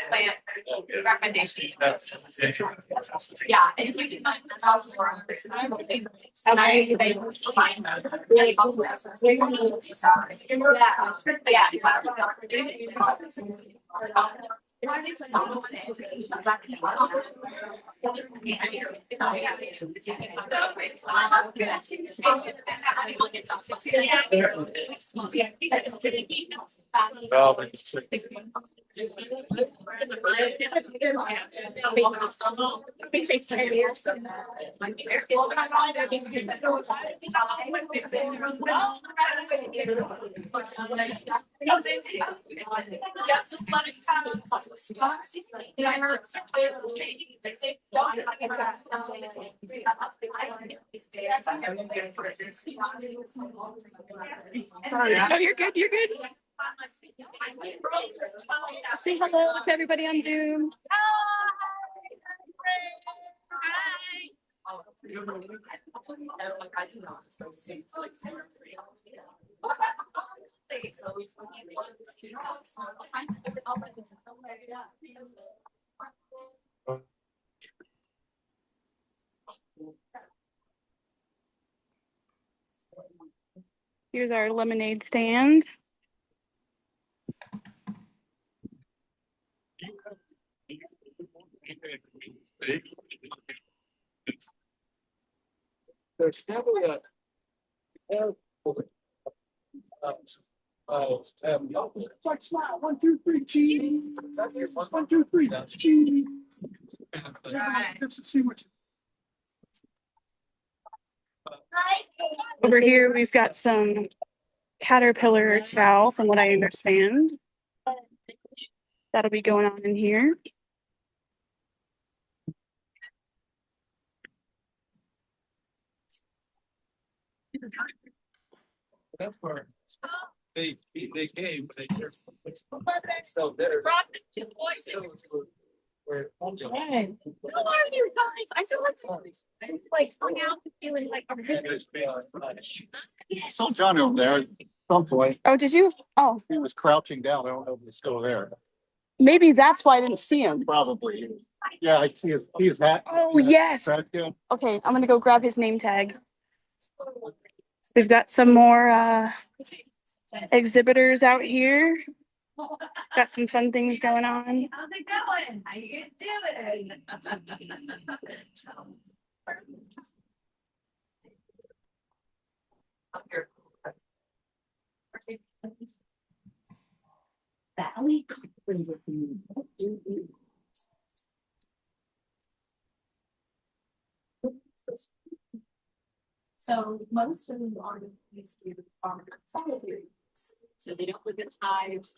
Plant recommendation. Yeah, and if we can find houses around this, and they will find really helpful. No, you're good. You're good. Say hello to everybody on Zoom. Here's our lemonade stand. There's definitely a like smile. 1, 2, 3, cheese. 1, 2, 3. That's cheese. Let's see what. Over here, we've got some caterpillar chow, from what I understand. That'll be going on in here. That's where they came, but they so better. How are you guys? I feel like hung out feeling like I saw John over there at some point. Oh, did you? Oh, He was crouching down. I don't know if he's still there. maybe that's why I didn't see him. Probably. Yeah, I see his hat. Oh, yes. Yeah. Okay, I'm gonna go grab his name tag. We've got some more exhibitors out here. Got some fun things going on. how's it going? How you doing? Valley. So most of them are these solitary, so they don't live in hives.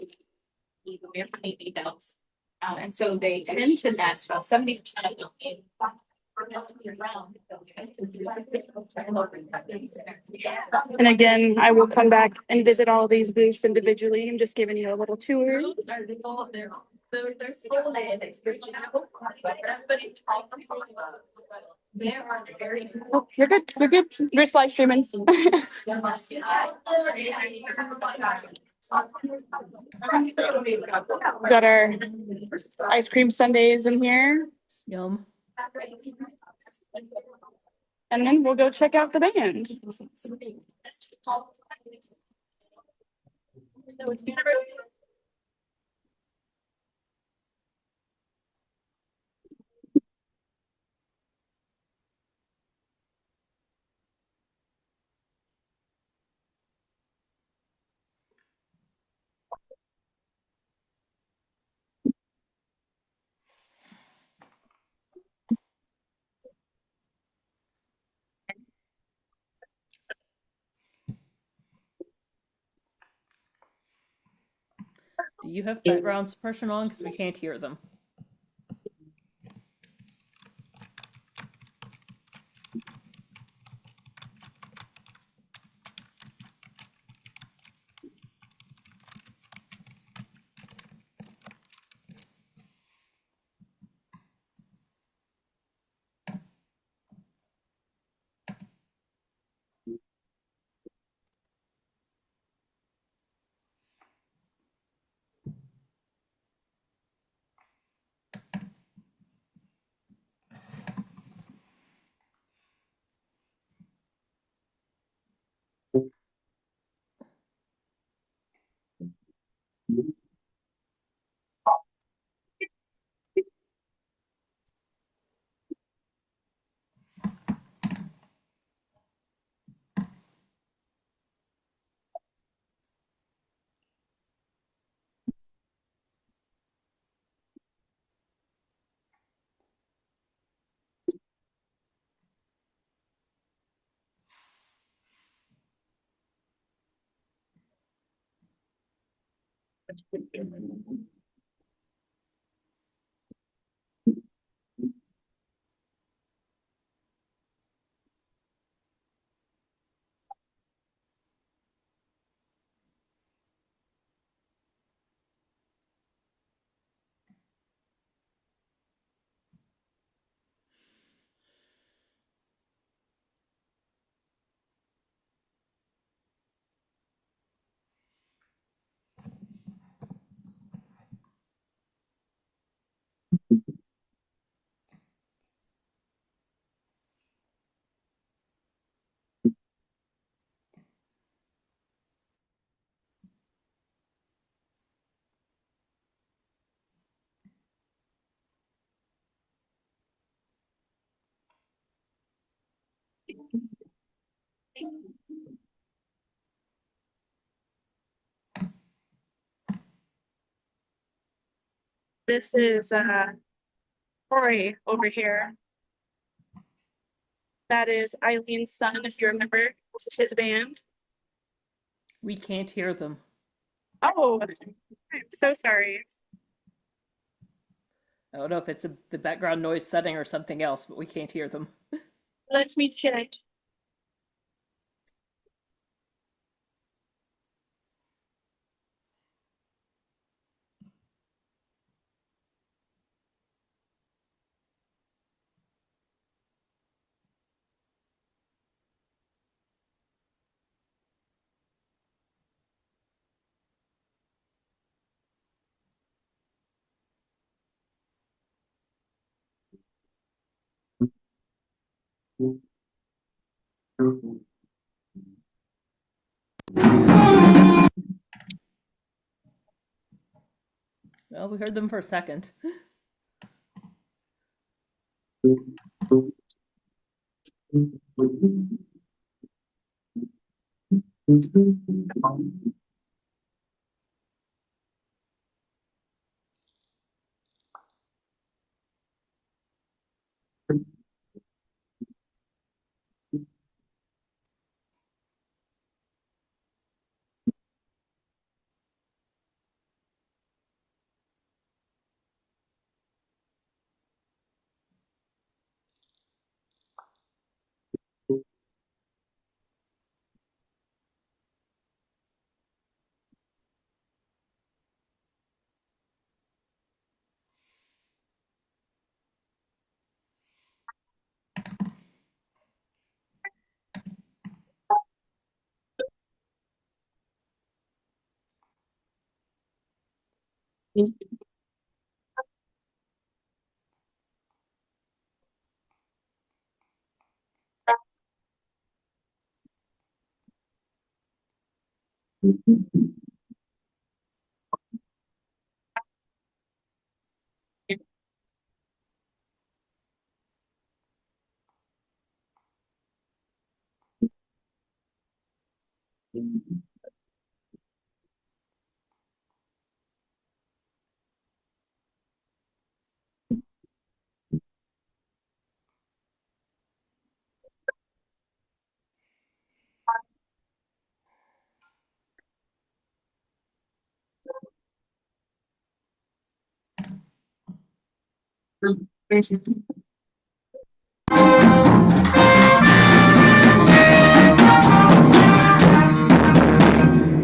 We have honey bells, and so they tend to nest about 70% of them in around. And again, I will come back and visit all of these booths individually. I'm just giving you a little tour. They're full of there are very. Oh, you're good. You're good. You're just live streaming. Got our ice cream sundaes in here. Yum. And then we'll go check out the band. Do you have background suppression on? Because we can't hear them. This is Roy over here. That is Eileen's son, if you remember. This is his band. We can't hear them. Oh, I'm so sorry. I don't know if it's the background noise setting or something else, but we can't hear them. Let me check. Well, we heard them for a second. Hear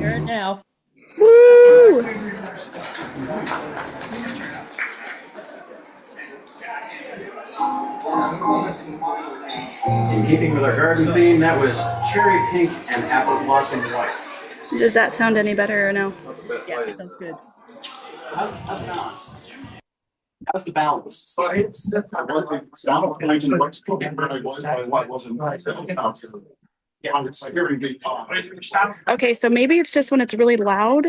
it now. Woo! In keeping with our garden theme, that was cherry pink and apple blossom white. Does that sound any better or no? Yeah, sounds good. How's the balance? How's the balance? Okay, so maybe it's just when it's really loud.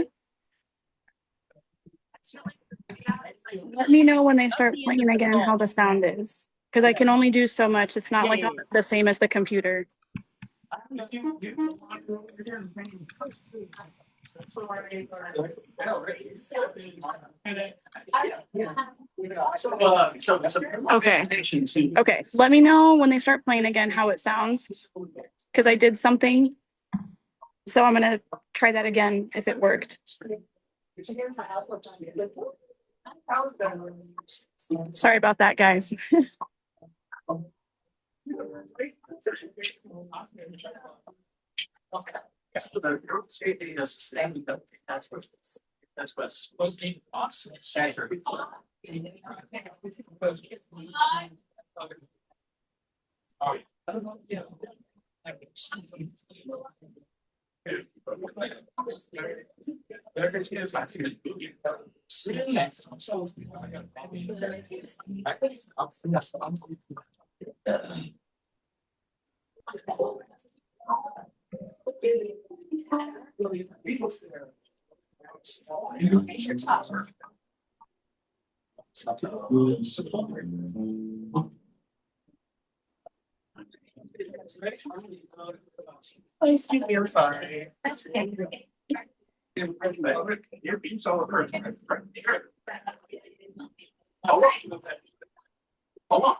Let me know when they start playing again how the sound is. Because I can only do so much. It's not like the same as the computer. Okay. Okay. Let me know when they start playing again how it sounds. Because I did something. So I'm gonna try that again if it worked. Sorry about that, guys. That's what's supposed to be awesome. Saturday. Oh, yeah. Oh, excuse me, I'm sorry. Your beach all over. Oh, hold on.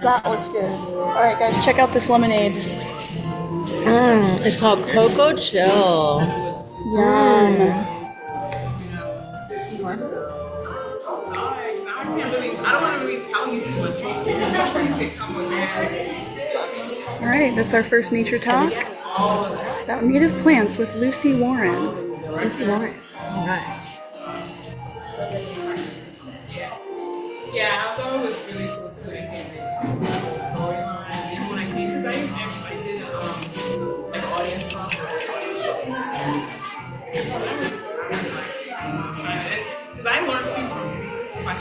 That looks good. All right, guys, check out this lemonade. It's called Coco Chill. Yum. All right, this is our first nature talk about native plants with Lucy Warren. Lucy Warren. All right. Yeah, I thought it was really cool because they came in the storyline. And when I came, because I did an audience talk. Because I learned too from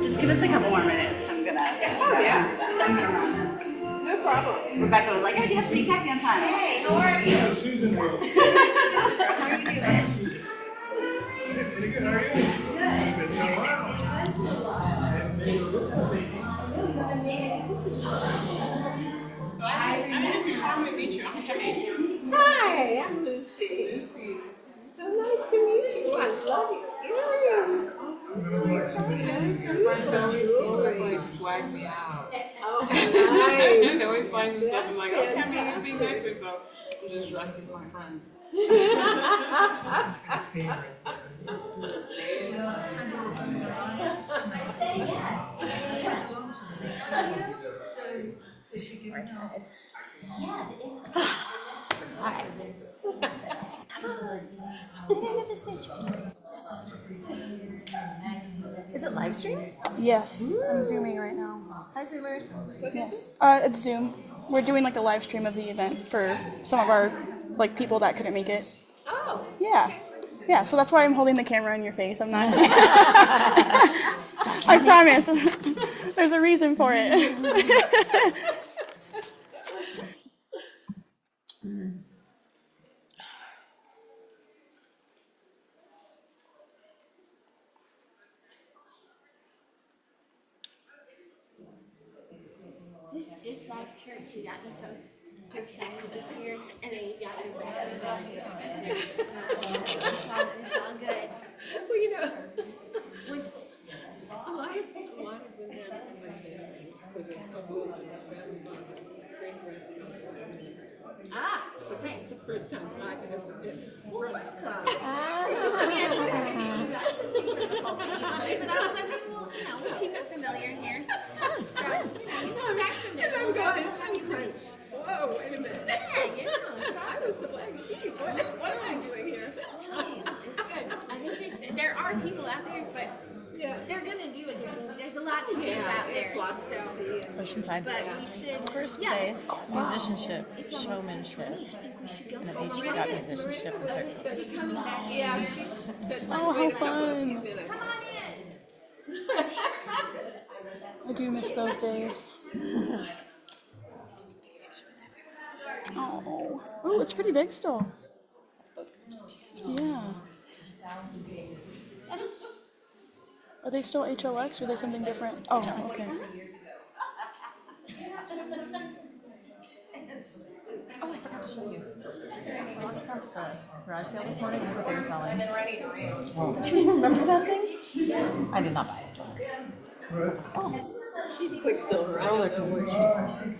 Just give us a couple more minutes. I'm gonna. Oh yeah. No problem. Rebecca was like, "Oh, you have to be exactly on time." Hey, how are you? Susan. How are you doing? Pretty good, how are you? Good. It's been so Hi, I'm Lucy. So nice to meet you. I love your earrings. Nice to meet you. Like swag me out. Oh, nice. They always find this stuff and like, oh, That's Cammy, you're being nicer, fantastic. so I'm just dressed with my friends. Is it live stream? Yes, I'm zooming right now. Hi, Zoomers. Yes, it's Zoom. We're doing like a live stream of the event for some of our like people that couldn't make it. Oh. Yeah. So that's why I'm holding the camera in your face. I'm not. I promise. There's a reason for it. This is just like church. You got the folks excited up here, and then you got your back participants. It's all good. Well, you know, with a lot of them but this is the first time I've ever been in front of them. I mean, I but I was like, well, we'll keep it familiar here. So, Maxim, and I'm going, I'm crunch. Whoa, wait a minute. Yeah. So I was the black sheep. What am I doing here? It's good. I think there are people out there, but they're gonna do it. There's a lot to do out there. So, Oceanside. but we should First place, musicianship, showmanship. I think we should go. And at each got musicianship and third place. Yeah, she said, Oh, how wait a couple of fun. few minutes. Come on in. I do miss those days. Oh, it's pretty big still. Yeah. Are they still HLX or are they something different? Oh, okay. Oh, I forgot to show you. I walked past a garage sale this morning. Look what they were selling. Remember that thing? I did not buy it. She's Quicksilver. Roller coaster.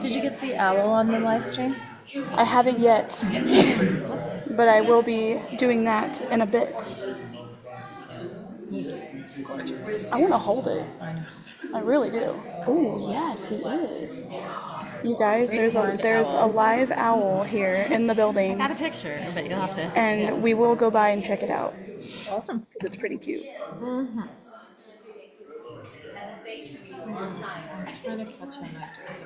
Did you get the aloe on the live stream? I haven't yet, but I will be doing that in a bit. I want to hold it. I know. I really do. Oh, yes, he is. You guys, there's a live owl here in the building, Got a picture, but you'll have to. and we will go by and check it out Awesome. because it's pretty cute. Mm-hmm. I was trying to catch him after this.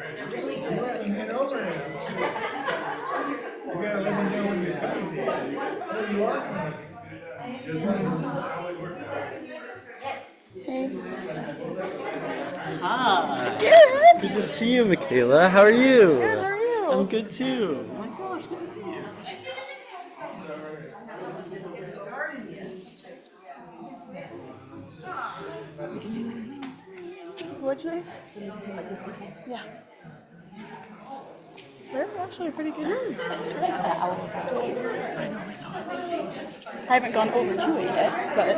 Get over it. You gotta let me know when you're coming. There you are. Hey. Hi. Good. Good to see you, Michaela. How are you? Good, how are you? I'm good too. Oh my gosh, good to see you. What'd you say? Yeah. They're actually pretty good. I haven't gone over to it yet, but.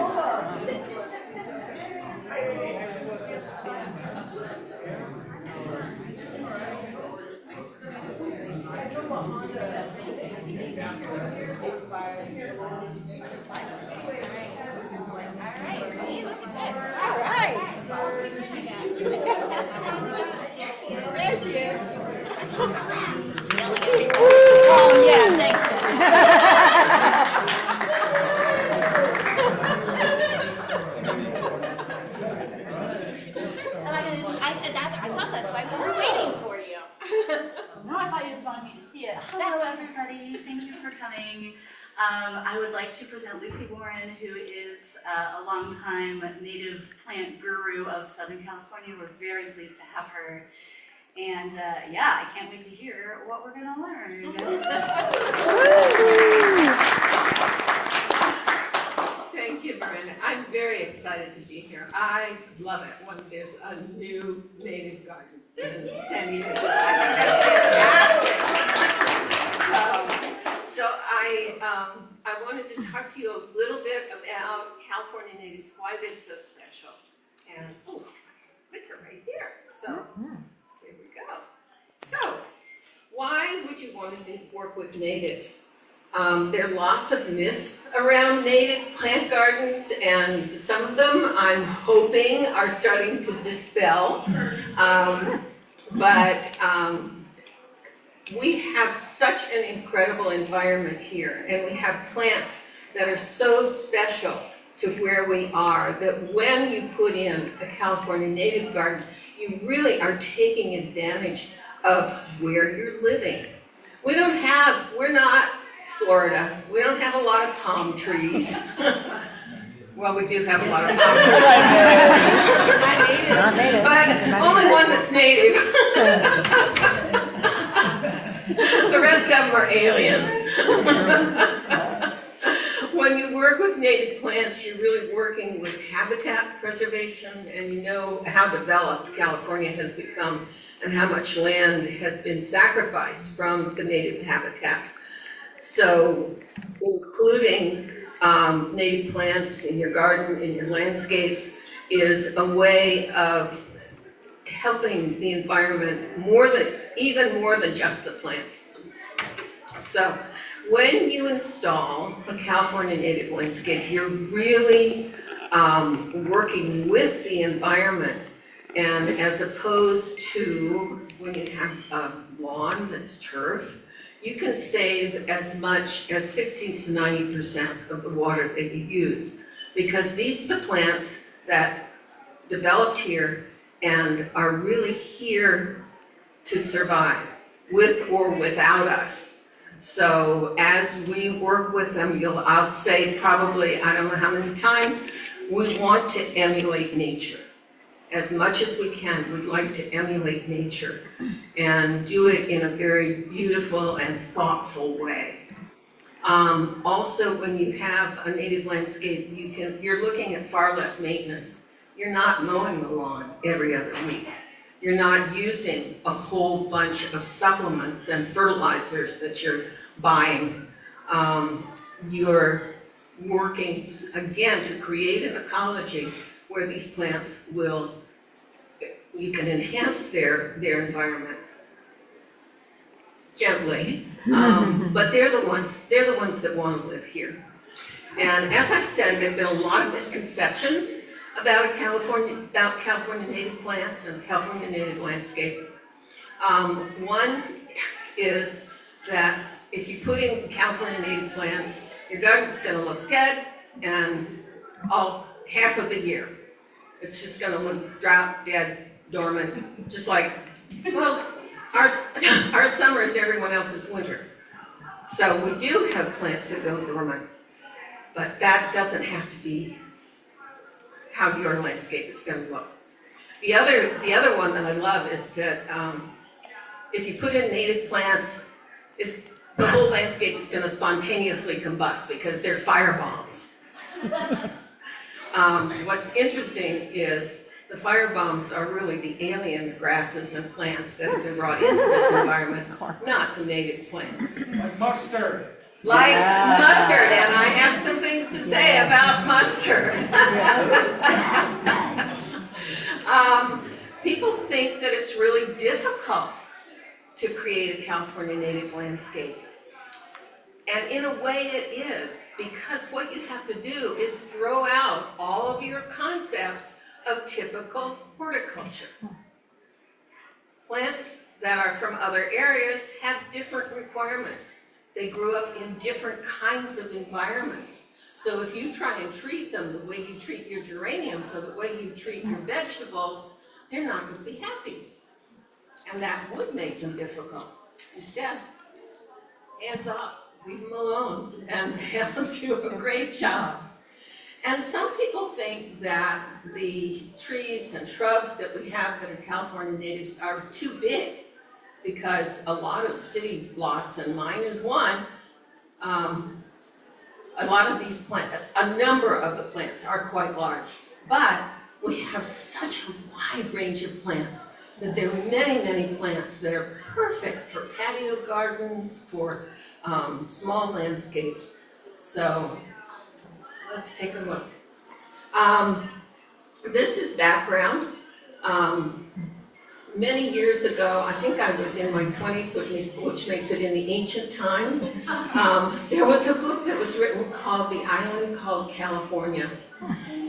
All right. There she is. Oh, yeah, thanks. I thought that's why we were waiting for you. No, I thought you just wanted me to see it. Hello, everybody. Thank you for coming. I would like to present Lucy Warren, who is a longtime native plant guru of Southern California. We're very pleased to have her. And yeah, I can't wait to hear what we're going to learn. Thank you, Miranda. I'm very excited to be here. I love it when there's a new native garden in San Diego. I think that's fantastic. So I wanted to talk to you a little bit about California natives, why they're so special. And oh, clicker right here. So here we go. So why would you want to work with natives? There are lots of myths around native plant gardens, and some of them I'm hoping are starting to dispel. But we have such an incredible environment here, and we have plants that are so special to where we are that when you put in a California native garden, you really are taking advantage of where you're living. We're not Florida. We don't have a lot of palm trees. Well, we do have a lot of palm trees. Not native. But only one that's native. The rest of them are aliens. When you work with native plants, you're really working with habitat preservation, and you know how developed California has become and how much land has been sacrificed from the native habitat. So including native plants in your garden, in your landscapes, is a way of helping the environment even more than just the plants. So when you install a California native landscape, you're really working with the environment, and as opposed to when you have a lawn that's turf, you can save as much as 60 to 90% of the water that you use, because these are the plants that developed here and are really here to survive, with or without us. So as we work with them, I'll say probably, I don't know how many times, we want to emulate nature. As much as we can, we'd like to emulate nature and do it in a very beautiful and thoughtful way. Also, when you have a native landscape, you're looking at far less maintenance. You're not mowing the lawn every other week. You're not using a whole bunch of supplements and fertilizers that you're buying. You're working, again, to create an ecology where these plants you can enhance their environment gently, but they're the ones that want to live here. And as I said, there have been a lot of misconceptions about California native plants and California native landscape. One is that if you put in California native plants, your garden's going to look dead and half of the year. It's just going to look drought, dead, dormant, just like, well, our summer is everyone else's winter. So we do have plants that go dormant, but that doesn't have to be how your landscape is going to look. The other one that I love is that if you put in native plants, the whole landscape is going to spontaneously combust because they're fire bombs. What's interesting is the fire bombs are really the alien grasses and plants that have been brought into this environment, not the native plants. Like mustard. Like mustard, and I have some things to say about mustard. People think that it's really difficult to create a California native landscape. And in a way it is, because what you have to do is throw out all of your concepts of typical horticulture. Plants that are from other areas have different requirements. They grew up in different kinds of environments. So if you try and treat them the way you treat your geraniums or the way you treat your vegetables, they're not going to be happy. And that would make them difficult. Instead, hands off. Leave them alone, and they'll do a great job. And some people think that the trees and shrubs that we have that are California natives are too big because a lot of city lots, and mine is one, a lot of these plants, a number of the plants are quite large, but we have such a wide range of plants that there are many, many plants that are perfect for patio gardens, for small landscapes. So let's take a look. This is background. Many years ago, I think I was in my 20s, which makes it in the ancient times, there was a book that was written called The Island Called California.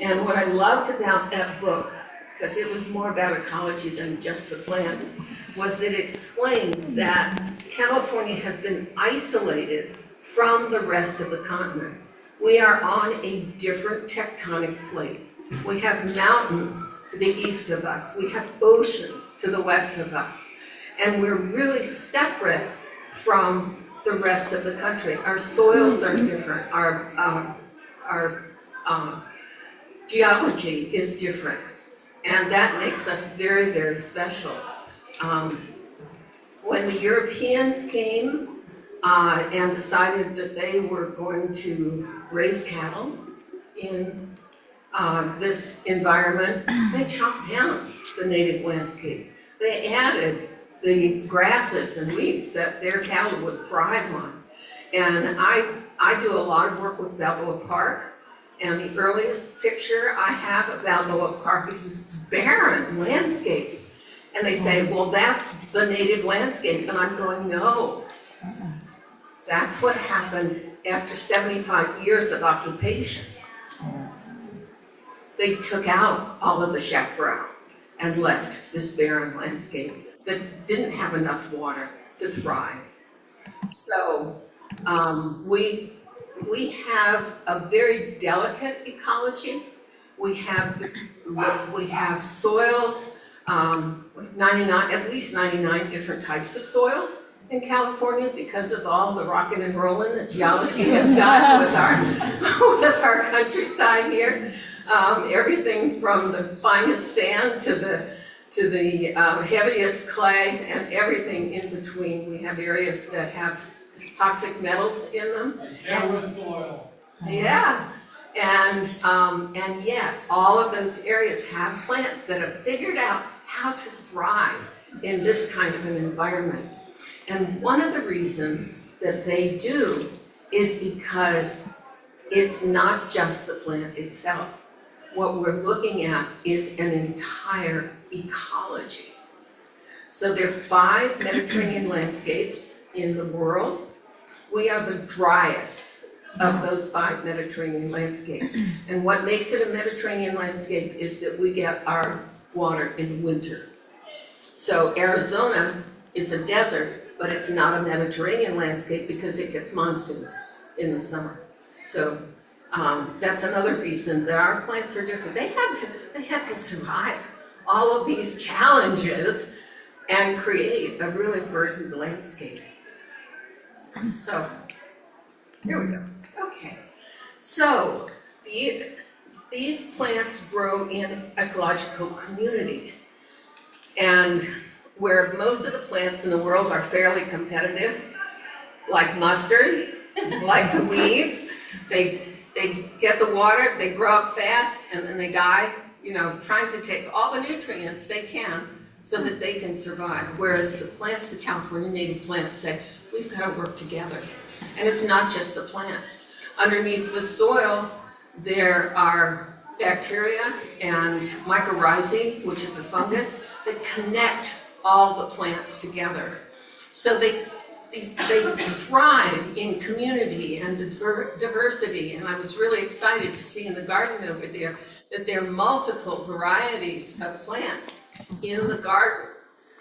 And what I loved about that book, because it was more about ecology than just the plants, was that it explained that California has been isolated from the rest of the continent. We are on a different tectonic plate. We have mountains to the east of us. We have oceans to the west of us. And we're really separate from the rest of the country. Our soils are different. Our geology is different. And that makes us very, very special. When the Europeans came and decided that they were going to raise cattle in this environment, they chopped down the native landscape. They added the grasses and weeds that their cattle would thrive on. And I do a lot of work with Balboa Park, and the earliest picture I have of Balboa Park is this barren landscape. And they say, well, that's the native landscape. And I'm going, no. That's what happened after 75 years of occupation. They took out all of the chaparral and left this barren landscape that didn't have enough water to thrive. So we have a very delicate ecology. We have soils, at least 99 different types of soils in California because of all the rocking and rolling that geology has done with our countryside here. Everything from the finest sand to the heaviest clay and everything in between. We have areas that have toxic metals in them. Yeah, soil. Yeah, and yet all of those areas have plants that have figured out how to thrive in this kind of an environment. And one of the reasons that they do is because it's not just the plant itself. What we're looking at is an entire ecology. So there are 5 Mediterranean landscapes in the world. We are the driest of those 5 Mediterranean landscapes. And what makes it a Mediterranean landscape is that we get our water in the winter. So Arizona is a desert, but it's not a Mediterranean landscape because it gets monsoons in the summer. So that's another reason that our plants are different. They had to survive all of these challenges and create a really verdant landscape. So here we go. Okay. So these plants grow in ecological communities. And where most of the plants in the world are fairly competitive, like mustard, like the weeds, they get the water, they grow up fast, and then they die, you know, trying to take all the nutrients they can so that they can survive. Whereas the plants, the California native plants, say, we've got to work together. And it's not just the plants. Underneath the soil, there are bacteria and mycorrhizae, which is a fungus, that connect all the plants together. So they thrive in community and diversity. And I was really excited to see in the garden over there that there are multiple varieties of plants in the garden,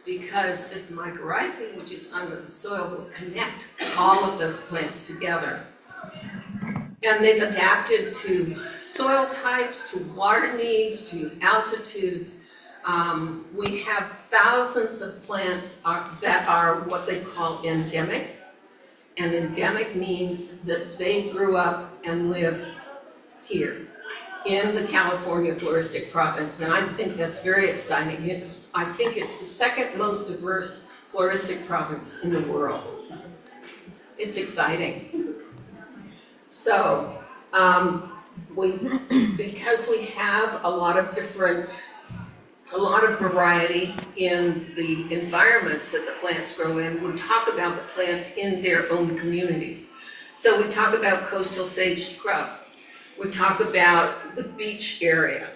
because this mycorrhizae, which is under the soil, will connect all of those plants together. And they've adapted to soil types, to water needs, to altitudes. We have thousands of plants that are what they call endemic. And endemic means that they grew up and live here in the California floristic province. And I think that's very exciting. I think it's the second most diverse floristic province in the world. It's exciting. So, because we have a lot of variety in the environments that the plants grow in, we talk about the plants in their own communities. So we talk about coastal sage scrub. We talk about the beach area.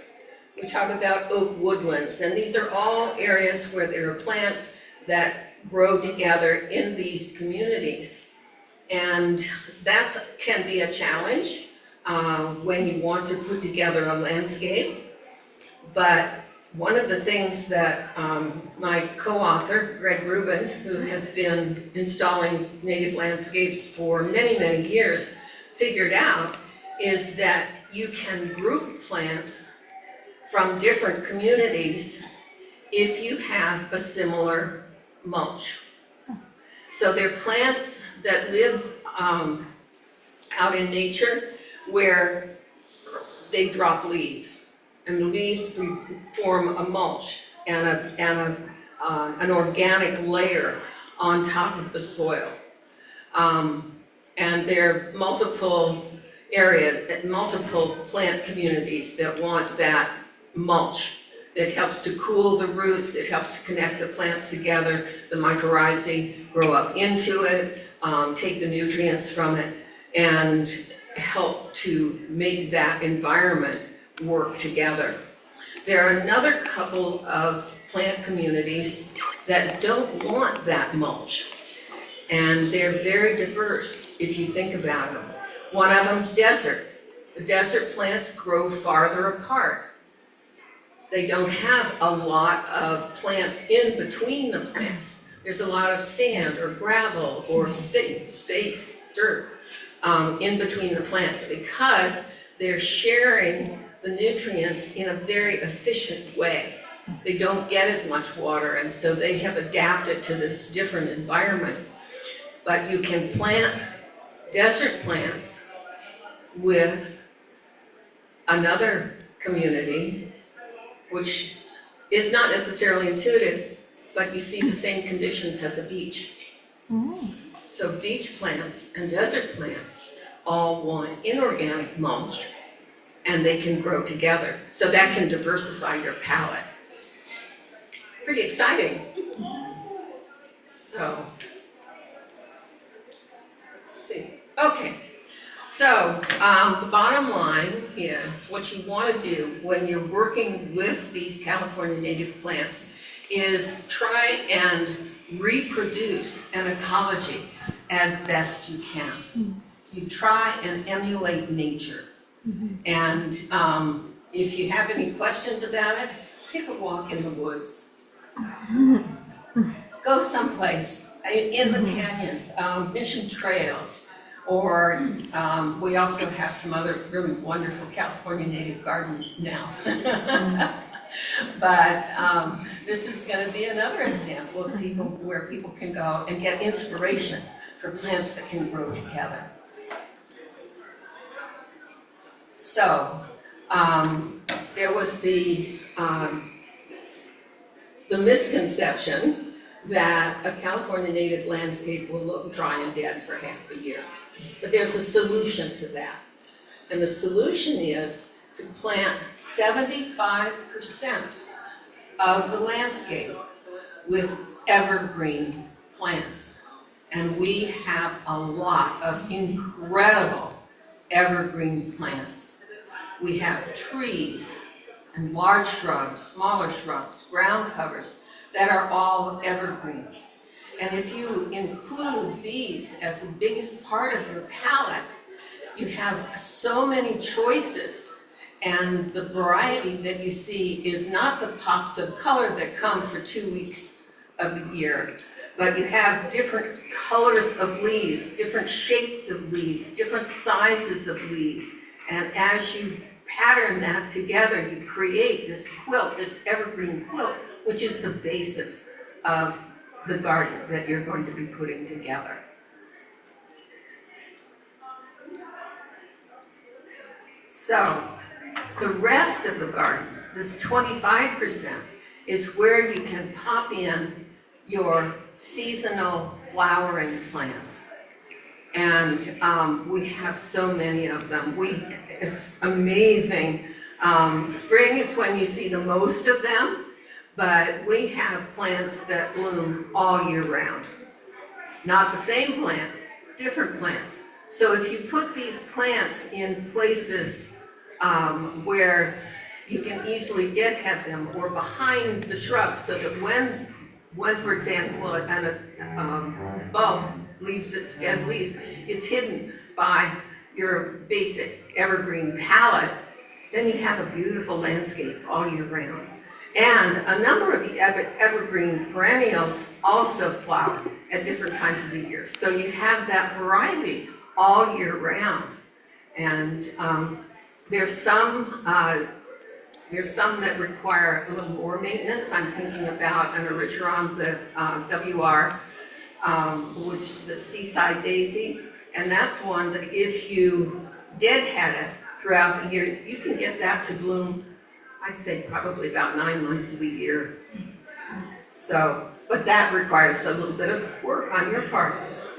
We talk about oak woodlands. And these are all areas where there are plants that grow together in these communities. And that can be a challenge when you want to put together a landscape. But one of the things that my co-author, Greg Rubin, who has been installing native landscapes for many, many years, figured out is that you can group plants from different communities if you have a similar mulch. So they're plants that live out in nature where they drop leaves, and the leaves form a mulch and an organic layer on top of the soil. And there are multiple plant communities that want that mulch. It helps to cool the roots, it helps to connect the plants together, the mycorrhizae grow up into it, take the nutrients from it, and help to make that environment work together. There are another couple of plant communities that don't want that mulch, and they're very diverse if you think about them. One of them's desert. The desert plants grow farther apart. They don't have a lot of plants in between the plants. There's a lot of sand or gravel or space, dirt, in between the plants because they're sharing the nutrients in a very efficient way. They don't get as much water, and so they have adapted to this different environment. But you can plant desert plants with another community, which is not necessarily intuitive, but you see the same conditions at the beach. So beach plants and desert plants all want inorganic mulch, and they can grow together. So that can diversify your palette. Pretty exciting. So, let's see. Okay. So the bottom line is what you want to do when you're working with these California native plants is try and reproduce an ecology as best you can. You try and emulate nature. And if you have any questions about it, take a walk in the woods. Go someplace in the canyons, Mission Trails. Or we also have some other really wonderful California native gardens now. But this is going to be another example of where people can go and get inspiration for plants that can grow together. So There was the misconception that a California native landscape will look dry and dead for half the year. But there's a solution to that. And the solution is to plant 75% of the landscape with evergreen plants. And we have a lot of incredible evergreen plants. We have trees and large shrubs, smaller shrubs, ground covers that are all evergreen. And if you include these as the biggest part of your palette, you have so many choices. And the variety that you see is not the pops of color that come for 2 weeks of the year, but you have different colors of leaves, different shapes of leaves, different sizes of leaves. And as you pattern that together, you create this quilt, this evergreen quilt, which is the basis of the garden that you're going to be putting together. So, the rest of the garden, this 25%, is where you can pop in your seasonal flowering plants. And we have so many of them. It's amazing. Spring is when you see the most of them, but we have plants that bloom all year round. Not the same plant, different plants. So if you put these plants in places where you can easily deadhead them or behind the shrubs, so that when for example, a bulb leaves its dead leaves, it's hidden by your basic evergreen palette, then you have a beautiful landscape all year round. And a number of the evergreen perennials also flower at different times of the year. So you have that variety all year round. And there's some that require a little more maintenance. I'm thinking about an Erigeron, the WR, which is the seaside daisy. And that's one that if you deadhead it throughout the year, you can get that to bloom, I'd say probably about 9 months of the year. So, but that requires a little bit of work on your part.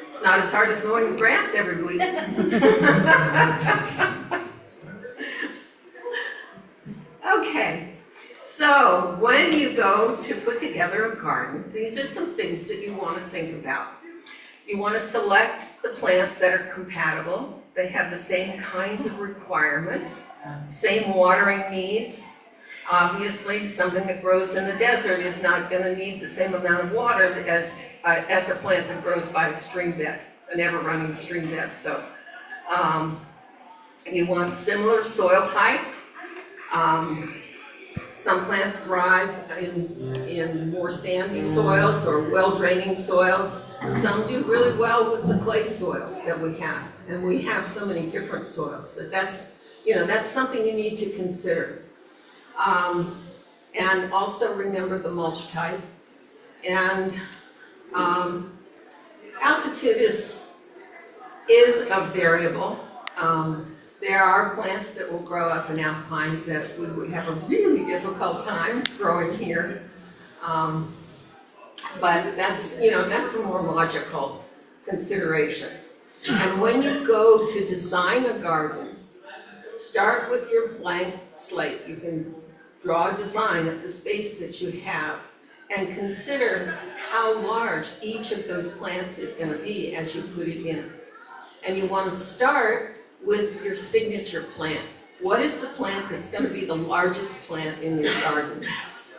It's not as hard as mowing the grass every week. Okay, so when you go to put together a garden, these are some things that you want to think about. You want to select the plants that are compatible. They have the same kinds of requirements, same watering needs. Obviously, something that grows in the desert is not going to need the same amount of water as a plant that grows by a stream bed, an ever-running stream bed. So you want similar soil types. Some plants thrive in more sandy soils or well-draining soils. Some do really well with the clay soils that we have. And we have so many different soils that's something you need to consider. And also remember the mulch type. And altitude is a variable. There are plants that will grow up in alpine that we would have a really difficult time growing here. But that's a more logical consideration. And when you go to design a garden, start with your blank slate. You can draw a design of the space that you have and consider how large each of those plants is going to be as you put it in. And you want to start with your signature plant. What is the plant that's going to be the largest plant in your garden?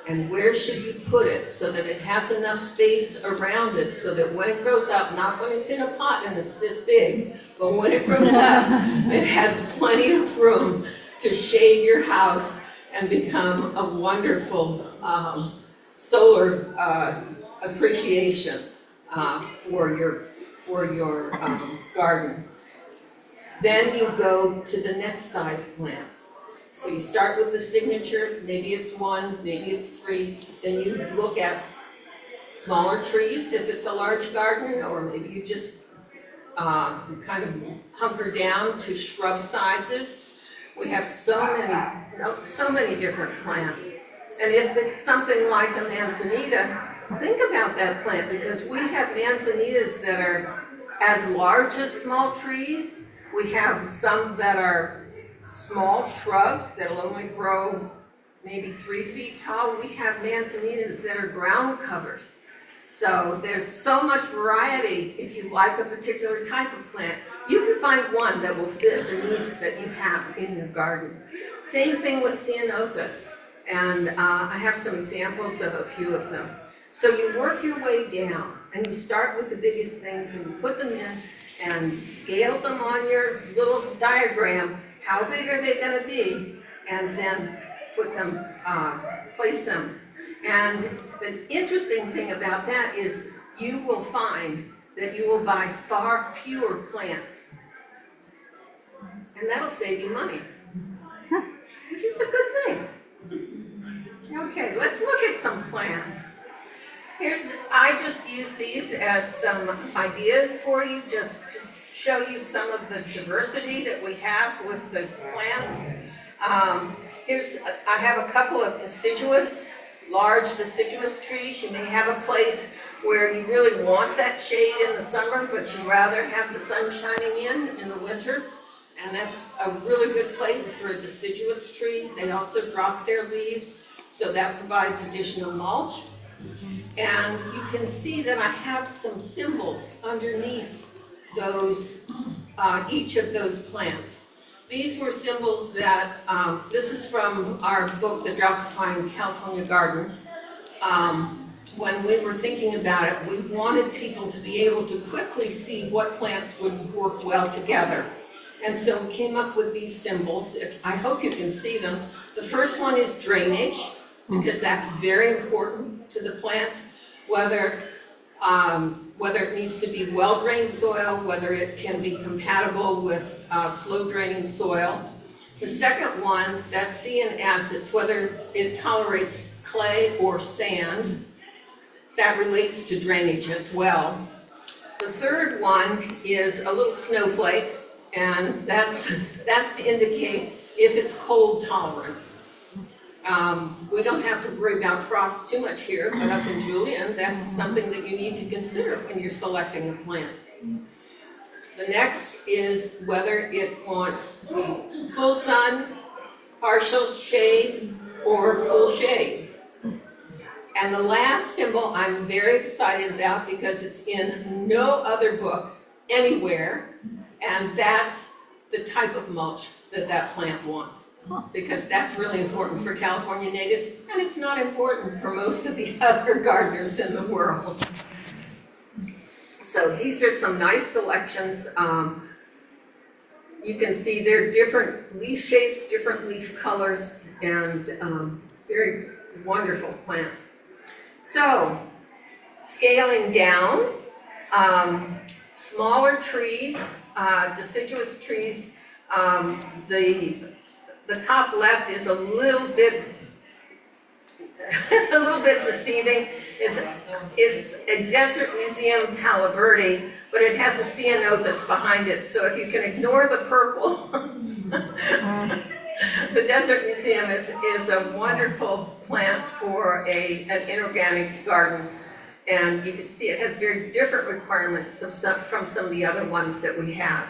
And where should you put it so that it has enough space around it so that when it grows up, not when it's in a pot and it's this big, but when it grows up, it has plenty of room to shade your house and become a wonderful solar appreciation for your garden. Then you go to the next size plants. So you start with the signature, maybe it's 1, maybe it's 3, then you look at smaller trees if it's a large garden, or maybe you just kind of hunker down to shrub sizes. We have so many so many different plants. And if it's something like a manzanita, think about that plant, because we have manzanitas that are as large as small trees. We have some that are small shrubs that'll only grow maybe 3 feet tall. We have manzanitas that are ground covers. So there's so much variety. If you like a particular type of plant, you can find one that will fit the needs that you have in your garden. Same thing with ceanothus. And I have some examples of a few of them. So you work your way down, and you start with the biggest things, and you put them in and scale them on your little diagram. How big are they going to be? And then put them, place them. And the interesting thing about that is you will find that you will buy far fewer plants. And that'll save you money, which is a good thing. Okay, let's look at some plants. I just use these as some ideas for you, just to show you some of the diversity that we have with the plants. I have a couple of large deciduous trees. You may have a place where you really want that shade in the summer, but you'd rather have the sun shining in the winter. And that's a really good place for a deciduous tree. They also drop their leaves, so that provides additional mulch. And you can see that I have some symbols underneath those, each of those plants. These were symbols that, this is from our book, The Drought Defying California Garden. When we were thinking about it, we wanted people to be able to quickly see what plants would work well together. And so we came up with these symbols. I hope you can see them. The first one is drainage, because that's very important to the plants, whether it needs to be well-drained soil, whether it can be compatible with slow-draining soil. The second one, that's C and S, it's whether it tolerates clay or sand. That relates to drainage as well. The third one is a little snowflake, and that's to indicate if it's cold tolerant. We don't have to worry about frost too much here, but up in Julian, that's something that you need to consider when you're selecting a plant. The next is whether it wants full sun, partial shade, or full shade. And the last symbol I'm very excited about because it's in no other book anywhere, and that's the type of mulch that that plant wants. Because that's really important for California natives, and it's not important for most of the other gardeners in the world. So these are some nice selections. You can see they're different leaf shapes, different leaf colors, and very wonderful plants. So, scaling down, smaller trees, deciduous trees, the top left is a little bit deceiving. It's a desert museum Palo Verde, but it has a ceanothus behind it. So if you can ignore the purple, the desert museum is a wonderful plant for an inorganic garden. And you can see it has very different requirements from some of the other ones that we have.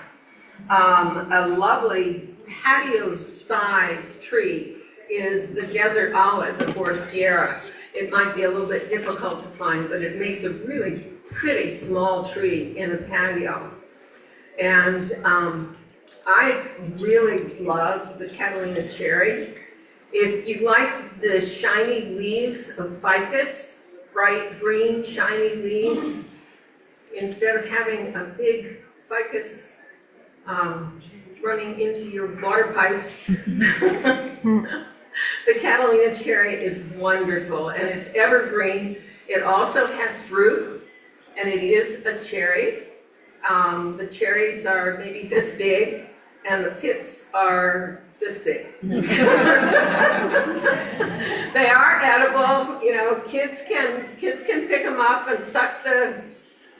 A lovely patio-sized tree is the desert olive, the forestiera. It might be a little bit difficult to find, but it makes a really pretty small tree in a patio. And I really love the Catalina cherry. If you like the shiny leaves of ficus, bright green shiny leaves, instead of having a big ficus running into your water pipes, the Catalina cherry is wonderful, and it's evergreen. It also has fruit, and it is a cherry. The cherries are maybe this big, and the pits are this big. They are edible. You know, kids can pick them up and suck the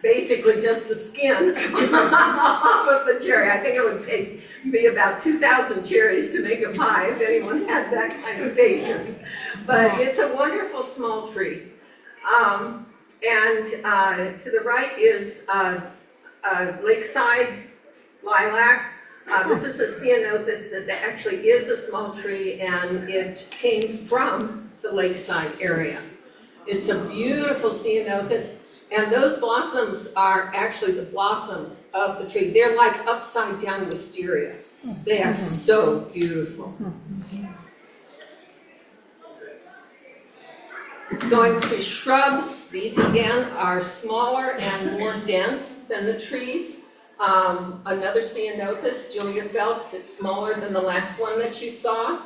basically just the skin off of the cherry. I think it would be about 2,000 cherries to make a pie if anyone had that kind of patience. But it's a wonderful small tree. And to the right is lakeside lilac. This is a ceanothus that actually is a small tree, and it came from the lakeside area. It's a beautiful ceanothus, and those blossoms are actually the blossoms of the tree. They're like upside down wisteria. They are so beautiful. Going to shrubs, these again are smaller and more dense than the trees. Another ceanothus, Julia Phelps, it's smaller than the last one that you saw.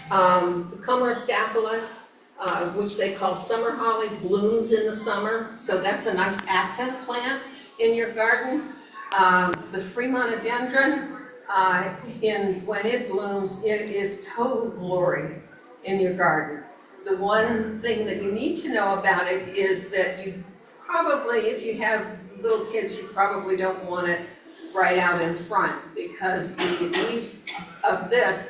The Comerostaphylos, which they call summer holly, blooms in the summer, so that's a nice accent plant in your garden. The Fremonodendron, when it blooms, it is total glory in your garden. The one thing that you need to know about it is that you probably, if you have little kids, you probably don't want it right out in front, because the leaves of this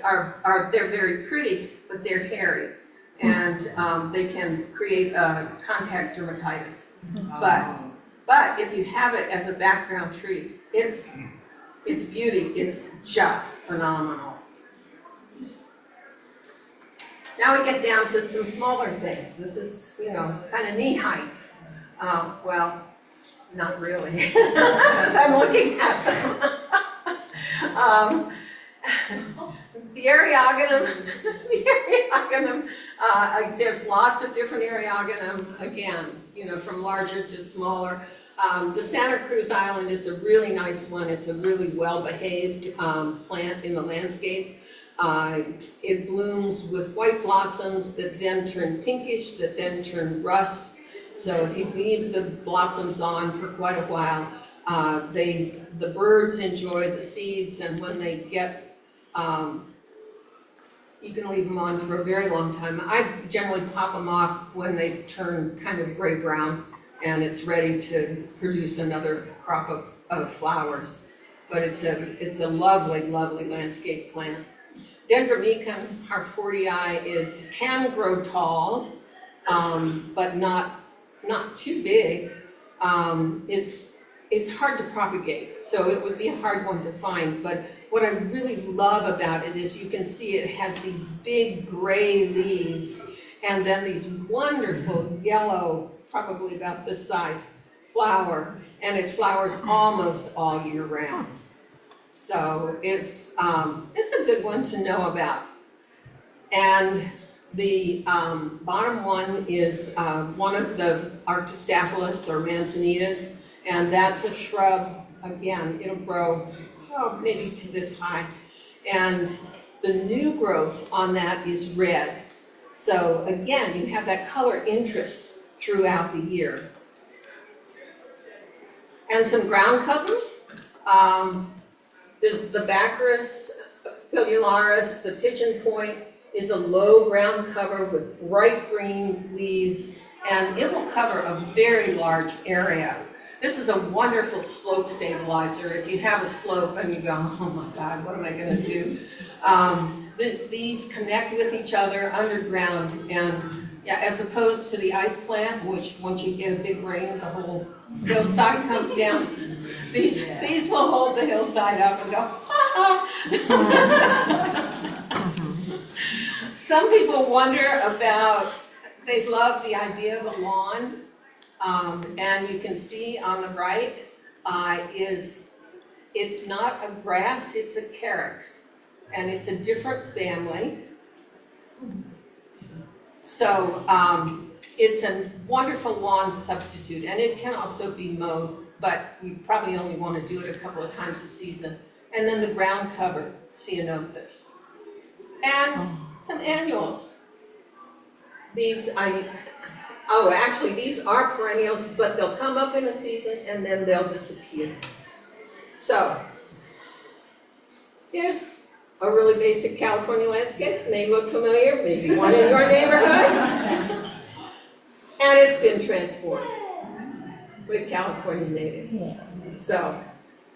they're very pretty, but they're hairy, and they can create contact dermatitis. But if you have it as a background tree, its beauty is just phenomenal. Now we get down to some smaller things. This is, kind of knee height. Well, not really, as I'm looking at them. The Eriogonum, there's lots of different Eriogonum, again, from larger to smaller. The Santa Cruz Island is a really nice one. It's a really well-behaved plant in the landscape. It blooms with white blossoms that then turn pinkish, that then turn rust. So if you leave the blossoms on for quite a while, the birds enjoy the seeds, and when they get, you can leave them on for a very long time. I generally pop them off when they turn kind of gray-brown, and it's ready to produce another crop of flowers. But it's a lovely, lovely landscape plant. Dendromecum harfortii can grow tall, but not too big. It's hard to propagate, so it would be a hard one to find. But what I really love about it is you can see it has these big gray leaves, and then these wonderful yellow, probably about this size, flower, and it flowers almost all year round. So it's a good one to know about. And the bottom one is one of the Arctostaphylos or manzanitas, and that's a shrub. Again, it'll grow maybe to this high. And the new growth on that is red. So again, you have that color interest throughout the year. And some ground covers. The Baccharis pilularis, the pigeon point, is a low ground cover with bright green leaves, and it will cover a very large area. This is a wonderful slope stabilizer. If you have a slope and you go, oh my God, what am I going to do? These connect with each other underground, and as opposed to the ice plant, which once you get a big rain, the whole hillside comes down. These will hold the hillside up and go, ha ha. Some people wonder about, they love the idea of a lawn, and you can see on the right it's not a grass, it's a carex, and it's a different family. So it's a wonderful lawn substitute, and it can also be mowed, but you probably only want to do it a couple of times a season. And then the ground cover, ceanothus. And some annuals. These are perennials, but they'll come up in a season and then they'll disappear. So, here's a really basic California landscape. May look familiar, maybe one in your neighborhood. And it's been transformed. with California natives. So,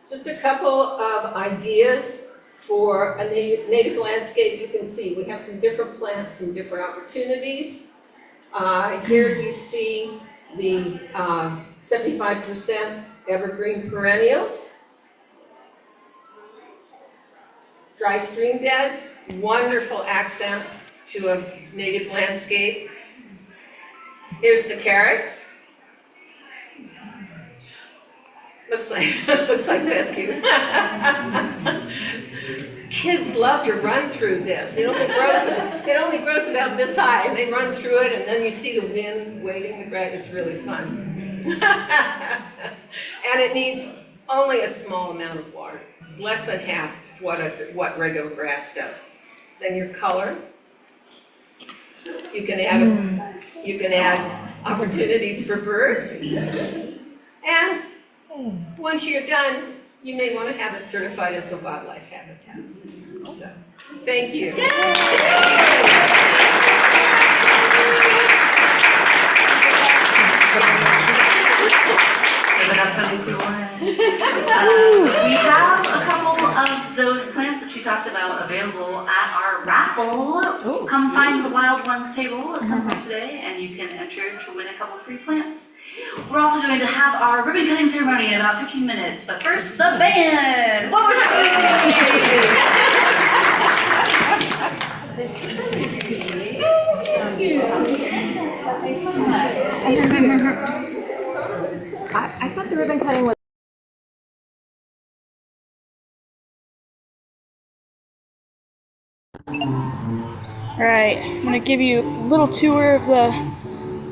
just a couple of ideas for a native landscape. You can see we have some different plants, some different opportunities. Here you see the 75% evergreen perennials. Dry stream beds, wonderful accent to a native landscape. Here's the carrots. Looks like fescue. Kids love to run through this. It only grows about this high, and they run through it, and then you see the wind waving the grass. It's really fun. And it needs only a small amount of water, less than half what regular grass does. Then your color. You can add opportunities for birds. And once you're done, you may want to have it certified as a wildlife habitat. So, thank you. Give it up for Lucy Warren. We have a couple of those plants that she talked about available at our raffle. Come find the wild ones table at some point today, and you can enter to win a couple free plants. We're also going to have our ribbon cutting ceremony in about 15 minutes, but first, the band! One more time! I thought the ribbon cutting was. All right, I'm gonna give you a little tour of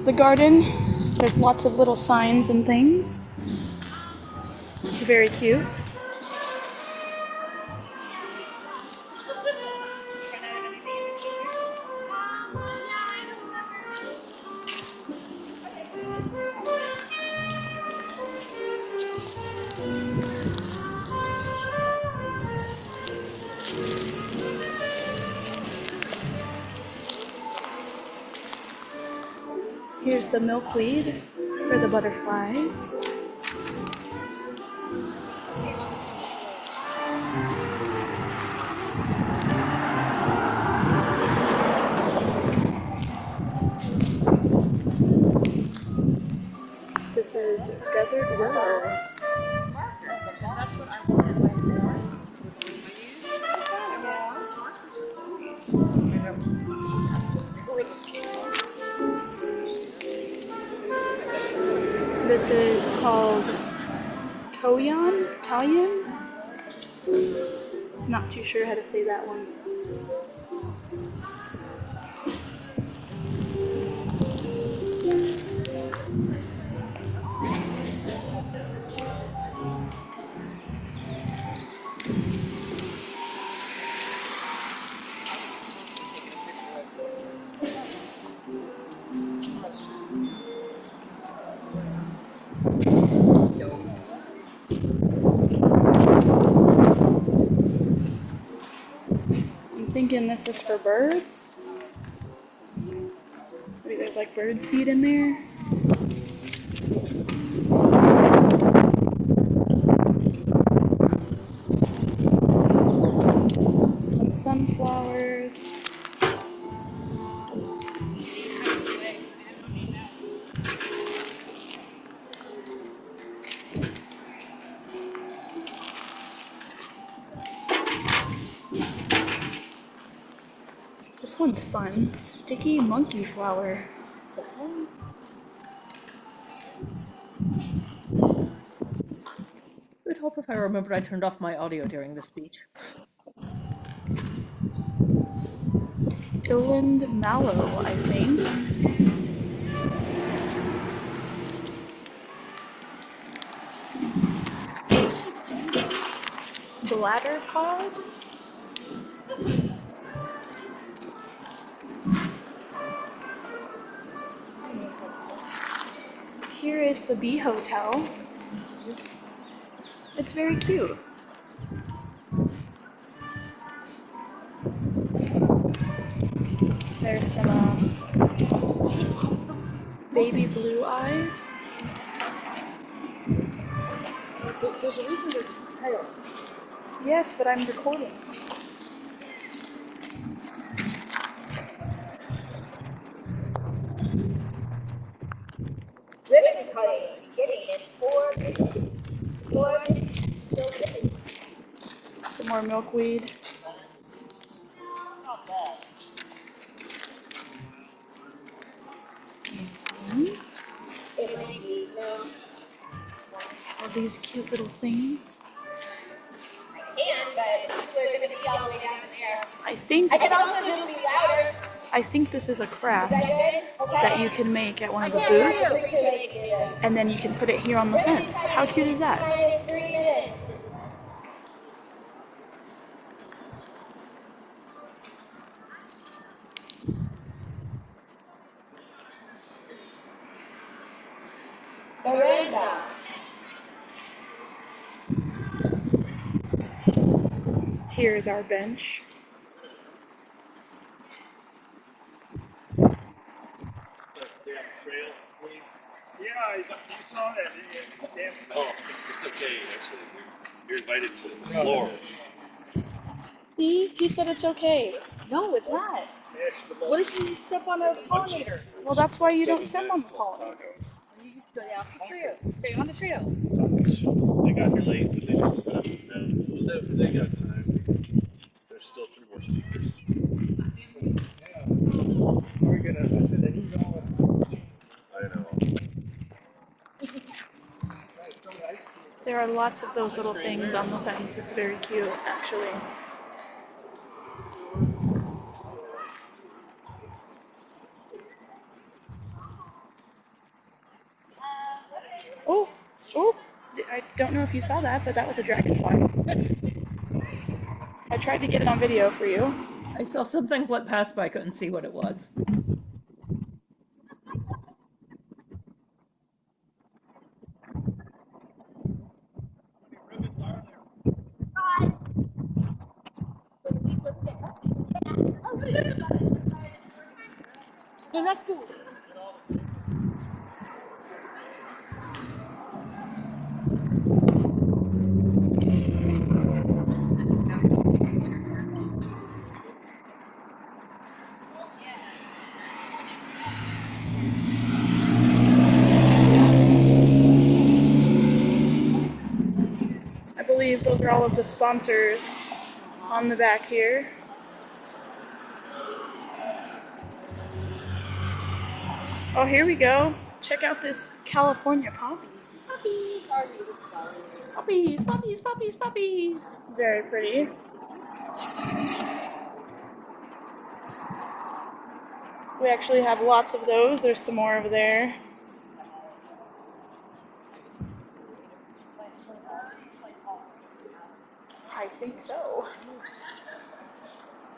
the garden. There's lots of little signs and things. It's very cute. Here's the milkweed for the butterflies. This is desert willow. This is called Toyon? Not too sure how to say that one. I'm thinking this is for birds. Maybe there's like bird seed in there. Some sunflowers. This one's fun. Sticky monkey flower. It would help if I remembered I turned off my audio during the speech. Iland mallow, I think. Bladder pod? Here is the bee hotel. It's very cute. There's some baby blue eyes. There's a reason they're titles. Yes, but I'm recording. Ribbon cutting beginning in 4 minutes. 4 minutes till ribbon. Some more milkweed. It might be, no. All these cute little things. But people are gonna be all the way down there. I think I can also just be louder. I think this is a craft Is that good? Okay. that you can make at one of the I can't booths, hear you. Like this. and then you can put it here on the fence. How cute is that? 3 minutes. Miranda. Here's our bench. Yeah, you saw that, didn't you? Oh, it's okay, actually. You're invited to explore. See? He said it's okay. No, it's not. What if you step on a pollinator? Well, that's why you don't step on the pollinators. You stay off the trail. Stay on the trail. They got here late, but they just set up and down. Well, they got time because there's still 3 more speakers. We're gonna listen to you know. I know. There are lots of those little things on the fence. It's very cute, actually. Oh, oh, I don't know if you saw that, but that was a dragonfly. I tried to get it on video for you. I saw something flit past, but I couldn't see what it was. Then that's cool. I believe those are all of the sponsors on the back here. Oh, here we go. Check out this California poppy. Puppies, puppies, puppies, puppies. Very pretty. We actually have lots of those. There's some more over there. I think so.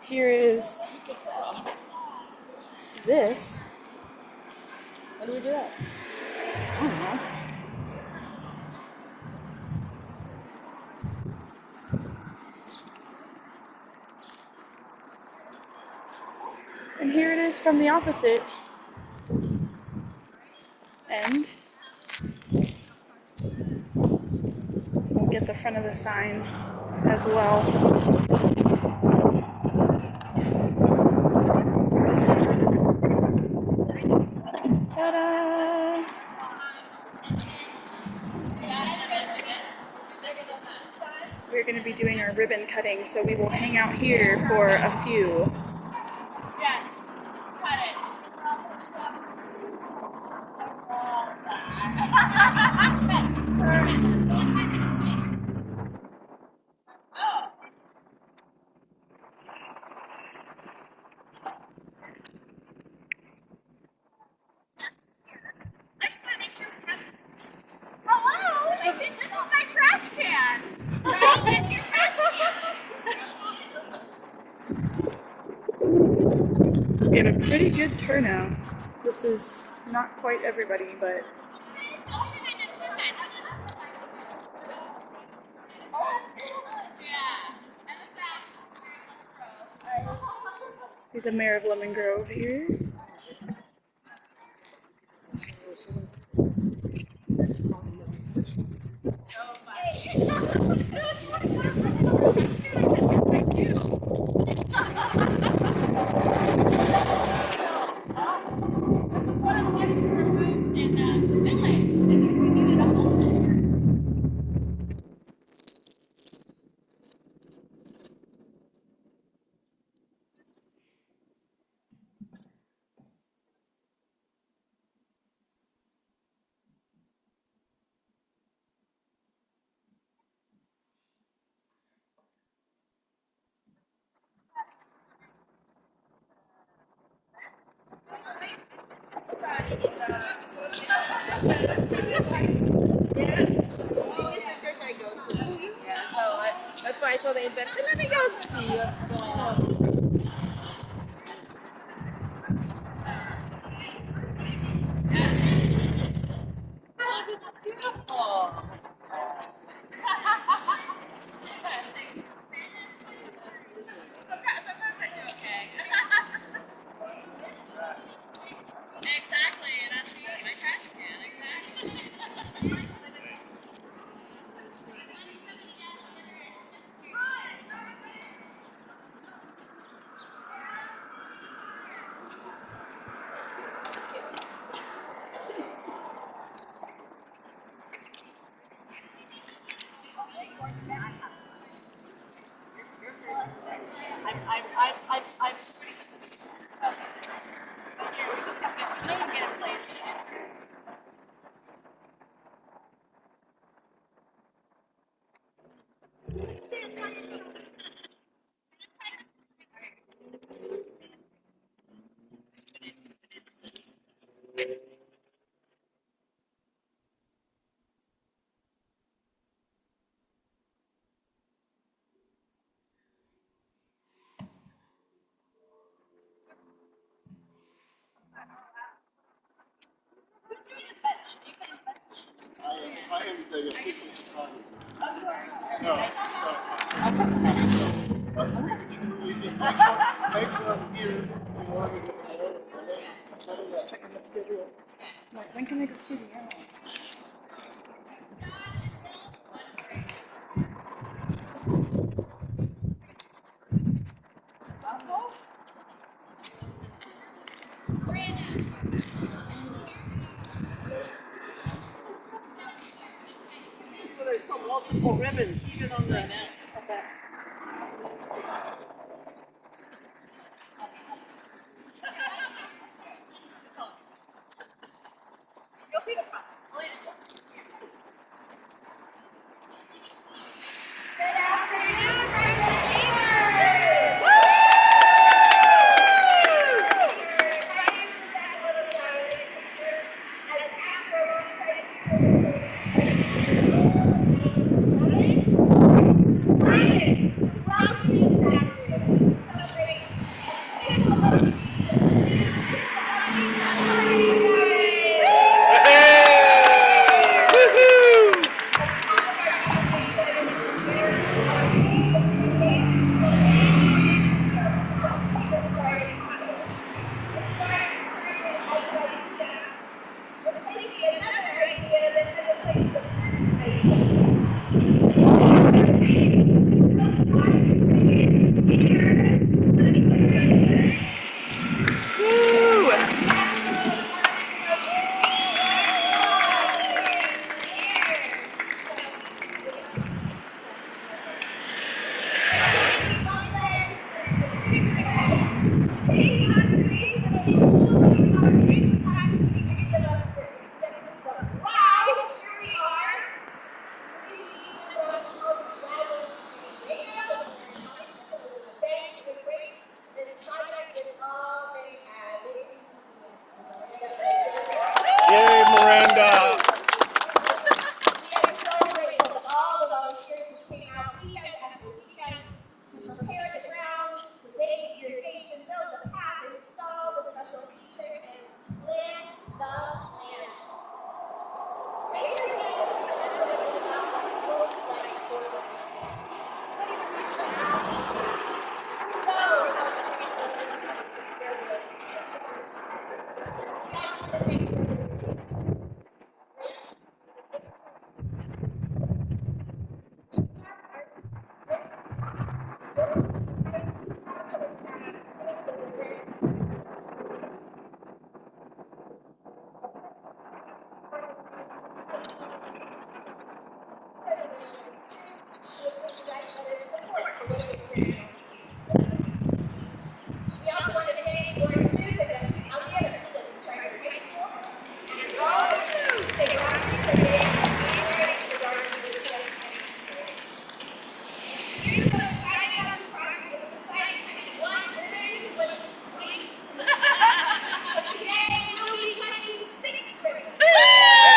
Here is this. How do you do that? I don't know. And here it is from the opposite end. We'll get the front of the sign as well. Ta-da! We're going to be doing our ribbon cutting, so we will hang out here for a few. Yeah. Cut it. I just want to make sure we have this. Hello? This is my trash can. Right? That's your trash can. We have a pretty good turnout. This is not quite everybody, but here's the mayor of Lemon Grove here. church I go to. Yeah, so that's why I saw the event. So let me go see what's going on. Beautiful. Exactly, that's my trash can, exactly. I'm please get a place. I am the official photographer. Make sure here. Just checking the schedule. Like, when can I go see the animals? Well, there's some multiple ribbons, even on the. You'll see the front. I'll leave it to you. Good afternoon, Yay, Miranda! prepare the grounds, lay the irrigation, build the path, install the special features, and plant the plants. Raise your hand if you remember what it's about to look like for the what do you think? We also want to thank Lord Music out there at Phillips Charter High School and all the students that are on here today and ready for our music. Here's what I got started with the site. One living with weeks. So today we'll be planting 6 ribbons.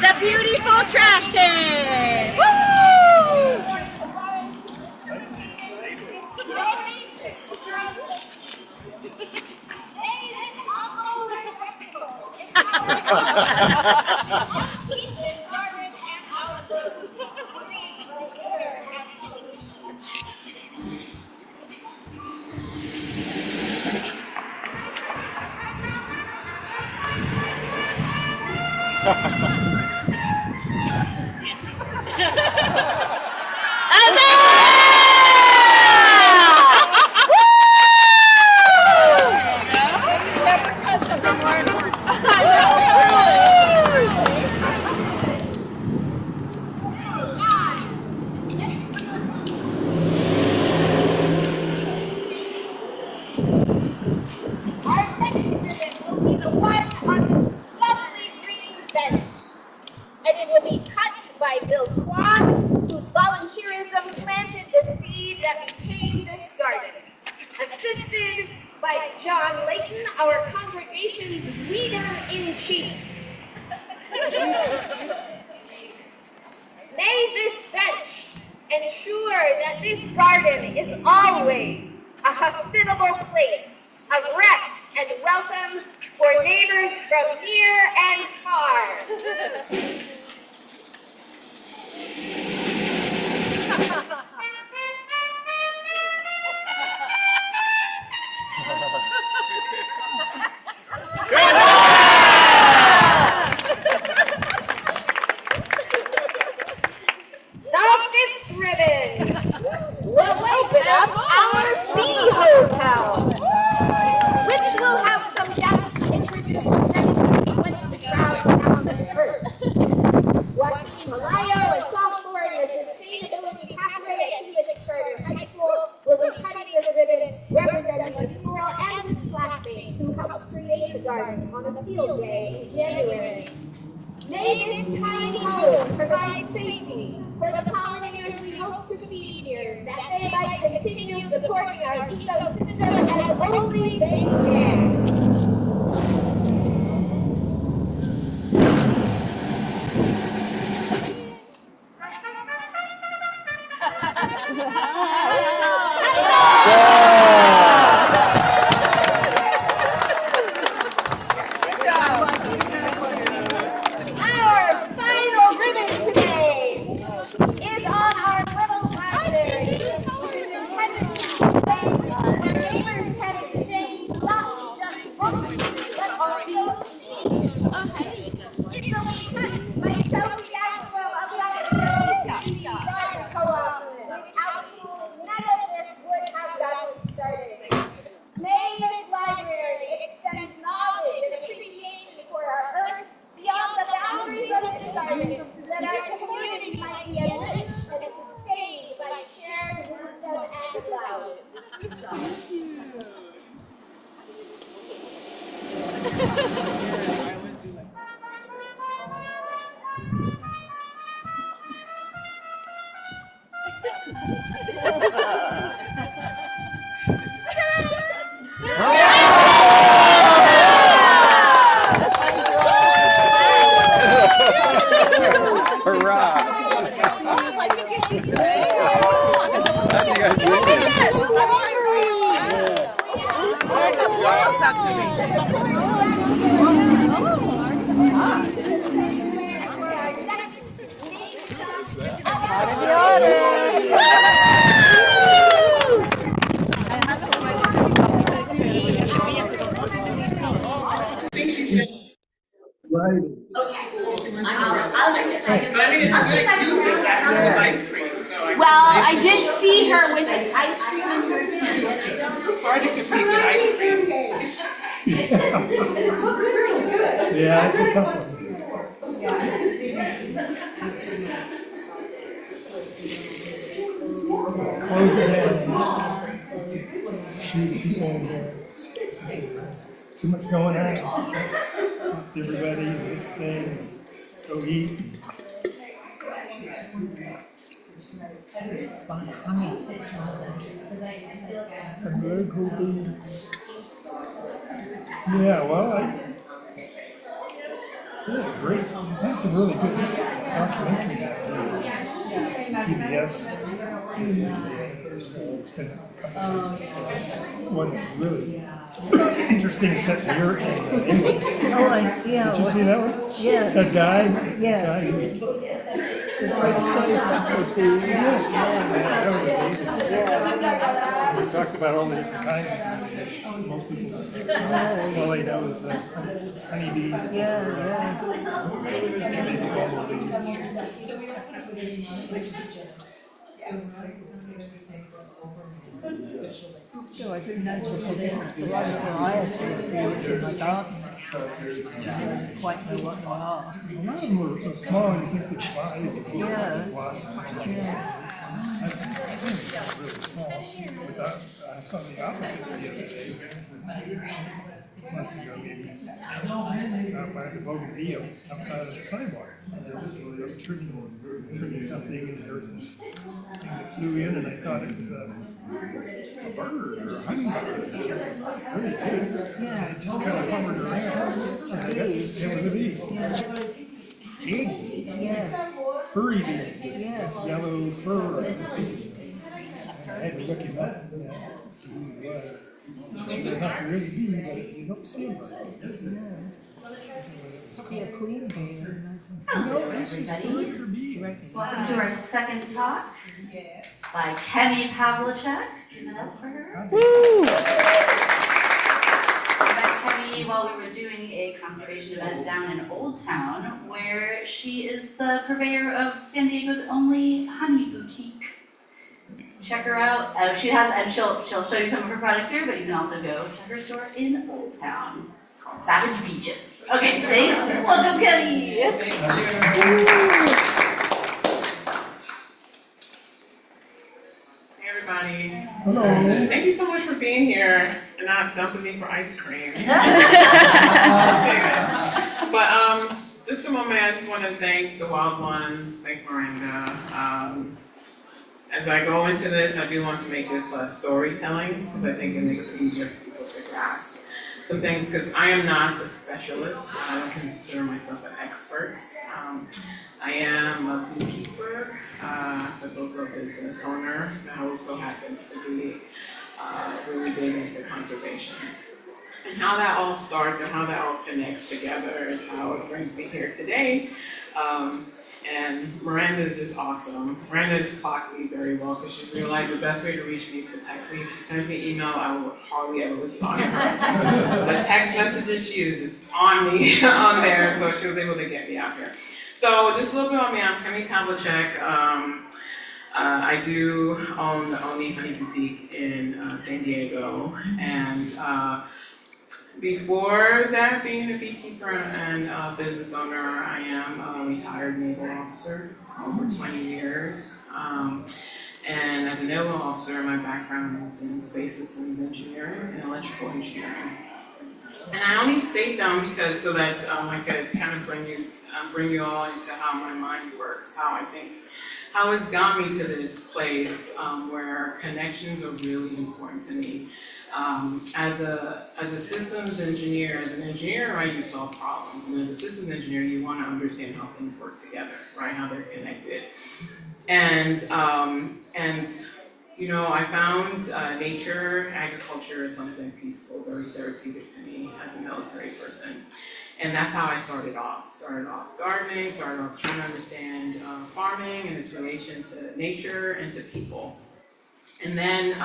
The beautiful trash can! Woo! Our final ribbon today is on our little Right. Well, I did see her with ice cream in her hand. It's hard to compete with ice cream. It looks really good. Yeah, it's a tough one. Close it down. Shoot people in there. Too much going on. Everybody, this thing, go eat. Some local beans. Yeah, well, yeah, great. That's some really good documentaries out there. PBS. It's been a couple of one really interesting set here in England. Yeah. Did you see that one? Yeah. That guy? Yeah. Guy who's, It's like yes. That was amazing. We talked about all the different kinds of fish. Most people, all they know is honeybees. So I do notice a difference. A lot of variety of bees in my garden. I don't quite know what they are. A lot of them were so small, you think they're flies or wasps or something. Yeah. I think they're really small. But I saw the opposite the other day. Months ago, maybe. Out by the bougainvillea, outside of the sidewalk. And there was a trimming something, and there was this thing that flew in, and I thought it was a bird or a hummingbird. Really big. Yeah. It just kind of hovered around. It was a bee. Big. Yes. Furry bee. Yes. Yellow fur. I had to look him up, to see who he was. There's not really bee, but you don't see him. Probably a queen bee. Hello, everybody. Welcome to our second talk by Kemi Pavlicek. Give it up for her. Woo! I met Kemi while we were doing a conservation event down in Old Town, where she is the purveyor of San Diego's only honey boutique. Check her out. She'll show you some of her products here, but you can also go check her store in Old Town. It's called Savage Beaches. Okay, thanks. Welcome, Kemi. Hey, everybody. Hello. Thank you so much for being here and not dumping me for ice cream. But just a moment, I just want to thank the Wild Ones, thank Miranda. As I go into this, I do want to make this storytelling because I think it makes it easier for people to grasp some things, because I am not a specialist. I don't consider myself an expert. I am a beekeeper that's also a business owner that also happens to be really big into conservation. And how that all starts and how that all connects together is how it brings me here today. And Miranda is just awesome. Miranda's clocked me very well because she's realized the best way to reach me is to text me. If she sends me an email, I will hardly ever respond to her. But text messages, she is just on me on there, so she was able to get me out here. So just a little bit on me. I'm Kemi Pavlicek. I do own the only honey boutique in San Diego, and before that, being a beekeeper and a business owner, I am a retired naval officer, over 20 years. And as a naval officer, my background is in space systems engineering and electrical engineering. And I only state them because so that I could kind of bring you all into how my mind works, how I think. how it's got me to this place where connections are really important to me. As a systems engineer, as an engineer, right, you solve problems, and as a systems engineer, you want to understand how things work together, right, how they're connected. And you know, I found nature, agriculture is something peaceful, very therapeutic to me as a military person. And that's how I started off. Started off gardening, started off trying to understand farming and its relation to nature and to people. And then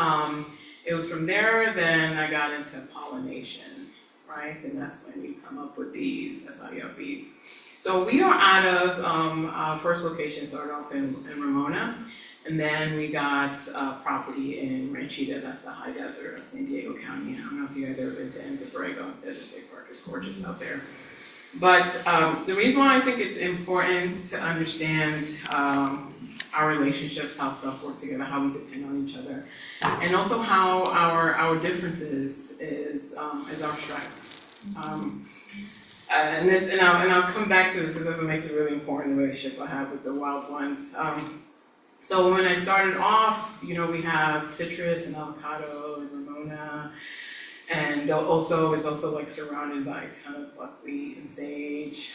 it was from there, then I got into pollination, right? And that's when we come up with bees. That's how you have bees. So we are out of, our first location started off in Ramona. And then we got property in Ranchita, that's the high desert of San Diego County. I don't know if you guys have ever been to Enza Borrego Desert State Park, it's gorgeous out there. But the reason why I think it's important to understand our relationships, how stuff works together, how we depend on each other, and also how our differences is our strengths. And I'll come back to this because this makes it really important, the relationship I have with the wild ones. So when I started off, you know, we have citrus and avocado and Ramona, and also it's also like surrounded by a ton of buckwheat and sage.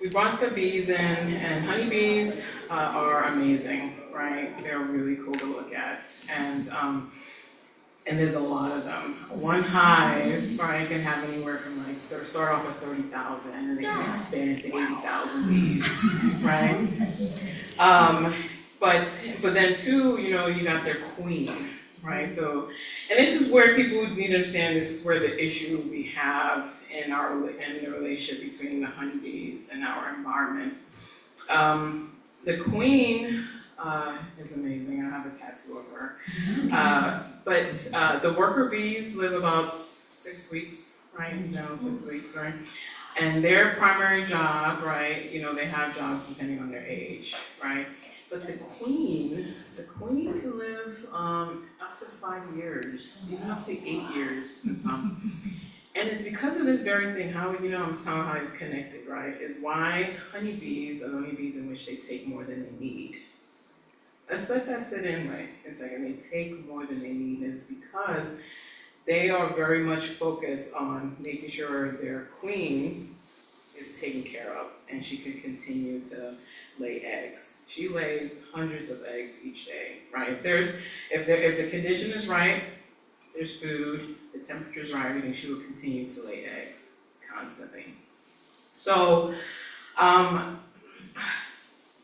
We brought the bees in, and honeybees are amazing, right? They're really cool to look at, and there's a lot of them. One hive, right, can have anywhere from like, they start off at 30,000 and they can expand to 80,000 bees, right? But then too, you know, you got their queen, right? So, and this is where people need to understand, this is where the issue we have in the relationship between the honeybees and our environment. The queen is amazing. I have a tattoo of her. But the worker bees live about 6 weeks, right? In general, 6 weeks, right? And their primary job, right? You know, they have jobs depending on their age, right? But the queen can live up to 5 years, even up to 8 years and some. And it's because of this very thing, how, you know, I'm telling how it's connected, right? Is why honeybees are the only bees in which they take more than they need. Let's let that sit in, right? It's like, they take more than they need, and it's because they are very much focused on making sure their queen is taken care of, and she can continue to lay eggs. She lays hundreds of eggs each day, right? If the condition is right, there's food, the temperature's right, everything, she will continue to lay eggs constantly. So,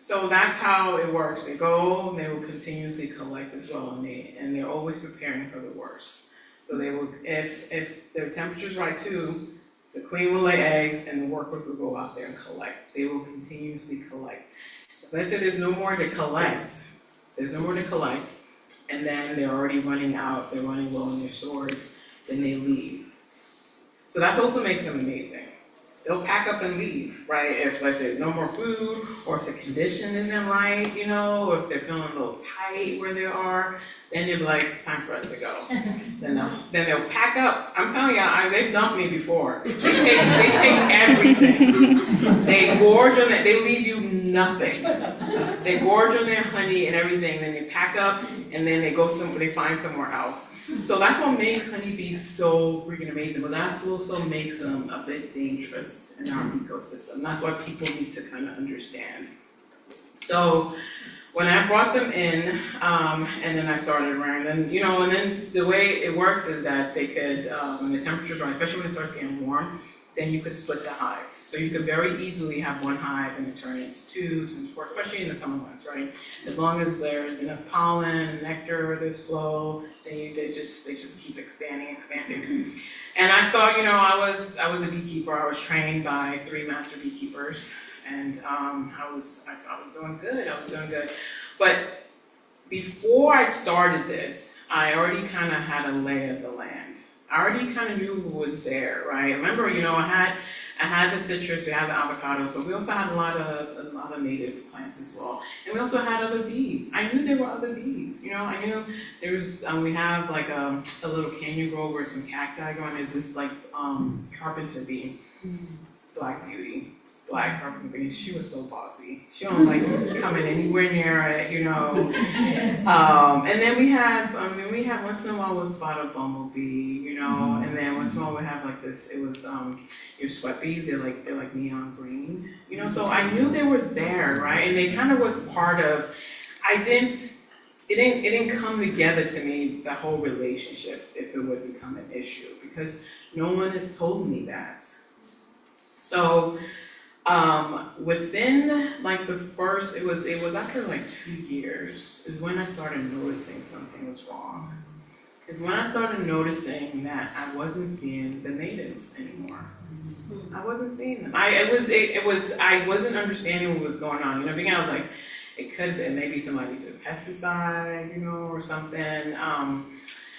so that's how it works. They go, and they will continuously collect as well, and they're always preparing for the worst. So they will, if their temperature's right too, the queen will lay eggs and the workers will go out there and collect. They will continuously collect. If they say there's no more to collect, and then they're already running out, they're running low in their stores, then they leave. So that also makes them amazing. They'll pack up and leave, right? If, let's say, there's no more food, or if the condition isn't right, you know, or if they're feeling a little tight where they are, then they'll be like, it's time for us to go. then they'll pack up. I'm telling you, they've dumped me before. They take everything. They gorge on it. They leave you nothing. They gorge on their honey and everything. Then they pack up, and then they go somewhere. They find somewhere else. So that's what makes honeybees so freaking amazing. But that also makes them a bit dangerous in our ecosystem. That's why people need to kind of understand. So when I brought them in, and then I started wearing them, you know, and then the way it works is that they could, when the temperature's right, especially when it starts getting warm, then you could split the hives. So you could very easily have one hive and turn it into 2, 4, especially in the summer months, right? As long as there's enough pollen, nectar, there's flow, they just keep expanding. And I thought, you know, I was a beekeeper. I was trained by 3 master beekeepers, and I was doing good. But before I started this, I already kind of had a lay of the land. I already kind of knew who was there, right? Remember, you know, I had the citrus, we had the avocados, but we also had a lot of native plants as well. And we also had other bees. I knew there were other bees, you know. I knew there was, we have like a little canyon grove where some cacti growing. There's this like carpenter bee. Black beauty, just black African beauty. She was so bossy. She don't like coming anywhere near it, you know. And then we had once in a while was spotted bumblebee, you know, and then once in a while we have like this. It was your sweat bees. They're like neon green, you know. So I knew they were there, right? And they kind of was part of. It didn't come together to me, the whole relationship, if it would become an issue, because no one has told me that. So within like the first, it was after like 2 years is when I started noticing something was wrong. Is when I started noticing that I wasn't seeing the natives anymore. I wasn't seeing them. I wasn't understanding what was going on. You know, beginning I was like, it could have been maybe somebody took pesticide, you know, or something. And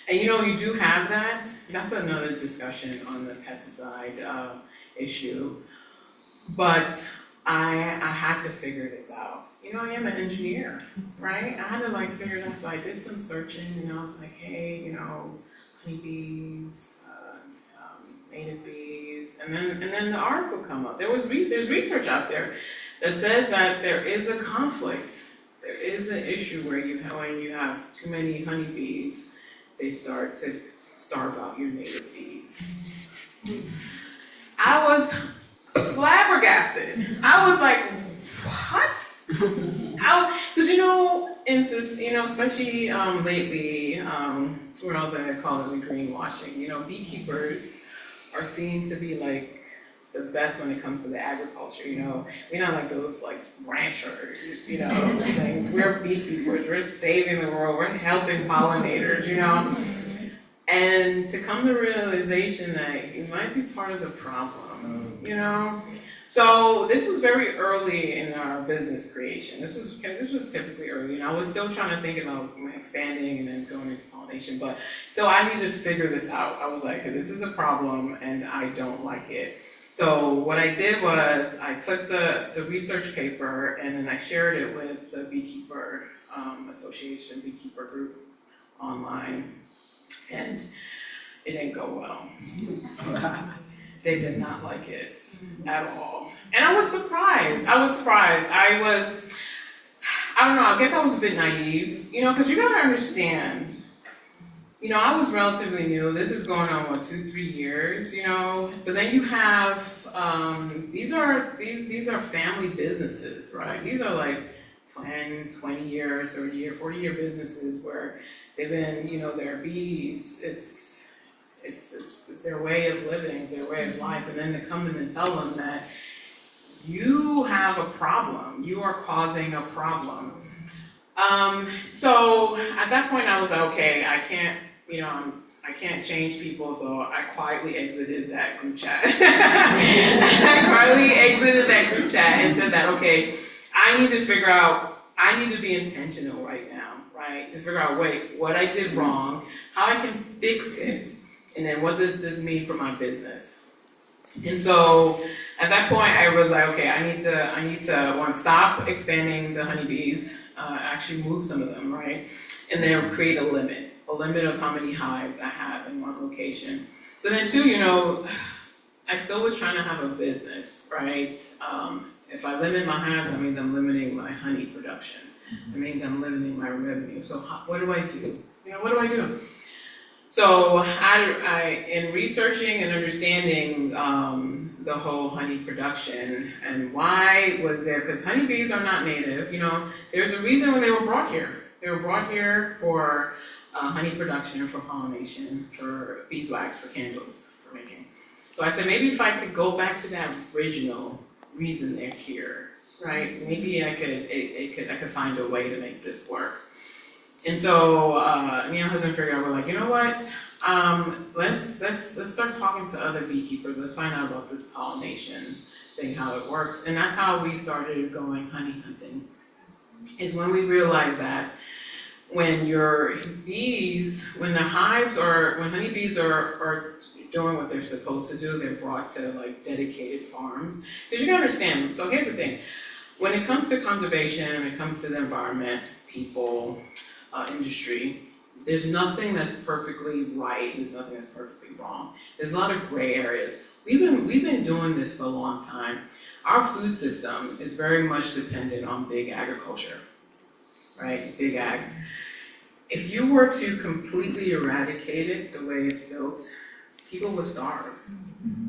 you know, you do have that. That's another discussion on the pesticide issue. But I had to figure this out. You know, I am an engineer, right? I had to like figure it out. So I did some searching, and I was like, hey, you know, honeybees, native bees, and then the article come up. There's research out there that says that there is a conflict. There is an issue where when you have too many honeybees, they start to starve out your native bees. I was flabbergasted. I was like, what? Because you know, especially lately, with all the call it greenwashing. You know, beekeepers are seen to be like the best when it comes to the agriculture. You know, we're not like those like ranchers. You know, things. We're beekeepers. We're saving the world. We're helping pollinators. You know, and to come to the realization that you might be part of the problem. You know. So this was very early in our business creation. This was typically early, and I was still trying to think about expanding and then going into pollination. But so I needed to figure this out. I was like, this is a problem, and I don't like it. So what I did was I took the research paper and then I shared it with the Beekeeper Association, Beekeeper group online, and it didn't go well. They did not like it at all. And I was surprised. I don't know, I guess I was a bit naive, you know, because you gotta understand, you know, I was relatively new. This is going on, 2-3 years, you know, but then you have, these are family businesses, right? These are like 10, 20-year, 30-year, 40-year businesses where they've been, you know, their bees, it's their way of living, their way of life, and then to come in and tell them that you have a problem, you are causing a problem. So at that point I was like, okay, I can't change people, so I quietly exited that group chat. I quietly exited that group chat and said that, okay, I need to be intentional right now, right? To figure out, wait, what I did wrong, how I can fix it, and then what does this mean for my business? And so at that point I was like, okay, I need to stop expanding the honeybees, actually move some of them, right? And then create a limit of how many hives I have in one location. But then too, you know, I still was trying to have a business, right? If I limit my hives, that means I'm limiting my honey production. It means I'm limiting my revenue. So what do I do? You know, what do I do? So I in researching and understanding the whole honey production and why was there, because honeybees are not native, you know, there's a reason when they were brought here. They were brought here for honey production, for pollination, for beeswax, for candles, for making. So I said, maybe if I could go back to that original reason they're here, right? Maybe I could find a way to make this work. And so me and my husband figured out, we're like, you know what? Let's start talking to other beekeepers. Let's find out about this pollination thing, how it works. And that's how we started going honey hunting. Is when we realized that when your bees, when honeybees are doing what they're supposed to do, they're brought to like dedicated farms. Because you gotta understand, so here's the thing. When it comes to conservation, when it comes to the environment, people, industry, There's nothing that's perfectly right, there's nothing that's perfectly wrong. There's a lot of gray areas. We've been doing this for a long time. Our food system is very much dependent on big agriculture, right? Big ag. If you were to completely eradicate it the way it's built, people would starve.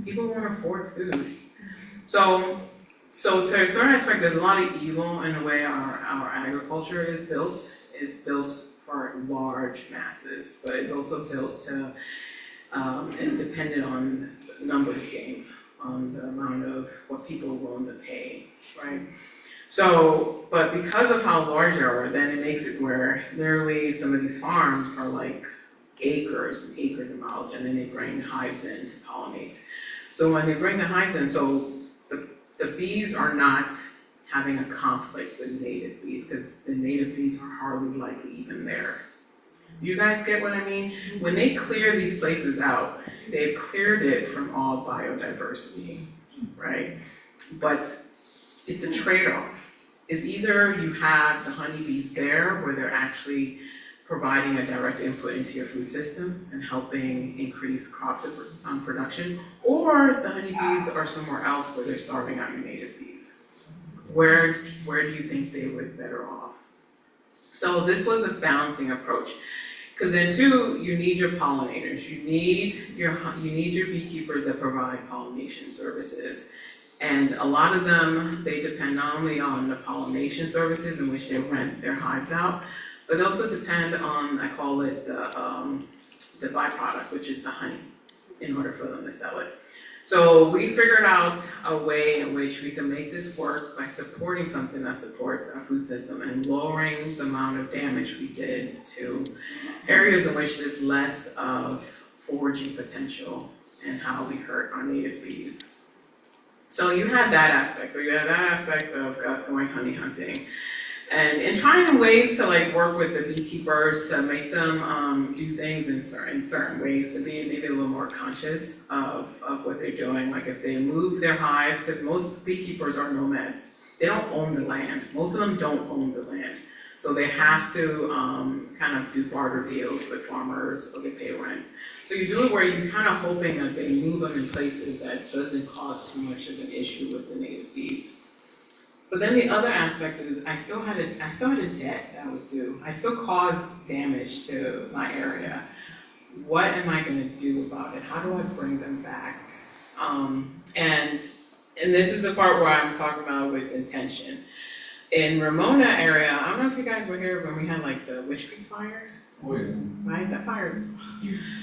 People won't afford food. So to a certain aspect, there's a lot of evil in the way our agriculture is built. It's built for large masses, but it's also built to, and dependent on the numbers game, on the amount of what people are willing to pay, right? So, but because of how large they are, then it makes it where literally some of these farms are like acres and acres of miles, and then they bring hives in to pollinate. So when they bring the hives in, so the bees are not having a conflict with native bees, because the native bees are hardly likely even there. You guys get what I mean? When they clear these places out, they've cleared it from all biodiversity, right? But it's a trade-off. It's either you have the honeybees there where they're actually providing a direct input into your food system and helping increase crop production, or the honeybees are somewhere else where they're starving out your native bees. Where do you think they would be better off? So this was a balancing approach. Because then too, you need your pollinators. You need your beekeepers that provide pollination services. And a lot of them, they depend not only on the pollination services in which they rent their hives out, but they also depend on, I call it the byproduct, which is the honey, in order for them to sell it. So we figured out a way in which we can make this work by supporting something that supports our food system and lowering the amount of damage we did to areas in which there's less of foraging potential and how we hurt our native bees. So you had that aspect. So you had that aspect of us going honey hunting. And trying ways to like work with the beekeepers to make them do things in certain ways, to be maybe a little more conscious of what they're doing. Like if they move their hives, because most beekeepers are nomads. They don't own the land. Most of them don't own the land. So they have to kind of do barter deals with farmers, or they pay rent. So you do it where you're kind of hoping that they move them in places that doesn't cause too much of an issue with the native bees. But then the other aspect is I still had a debt that was due. I still caused damage to my area. What am I going to do about it? How do I bring them back? And this is the part where I'm talking about with intention. In Ramona area, I don't know if you guys were here when we had like the Witch Creek fire. Oh yeah. Right, that fires.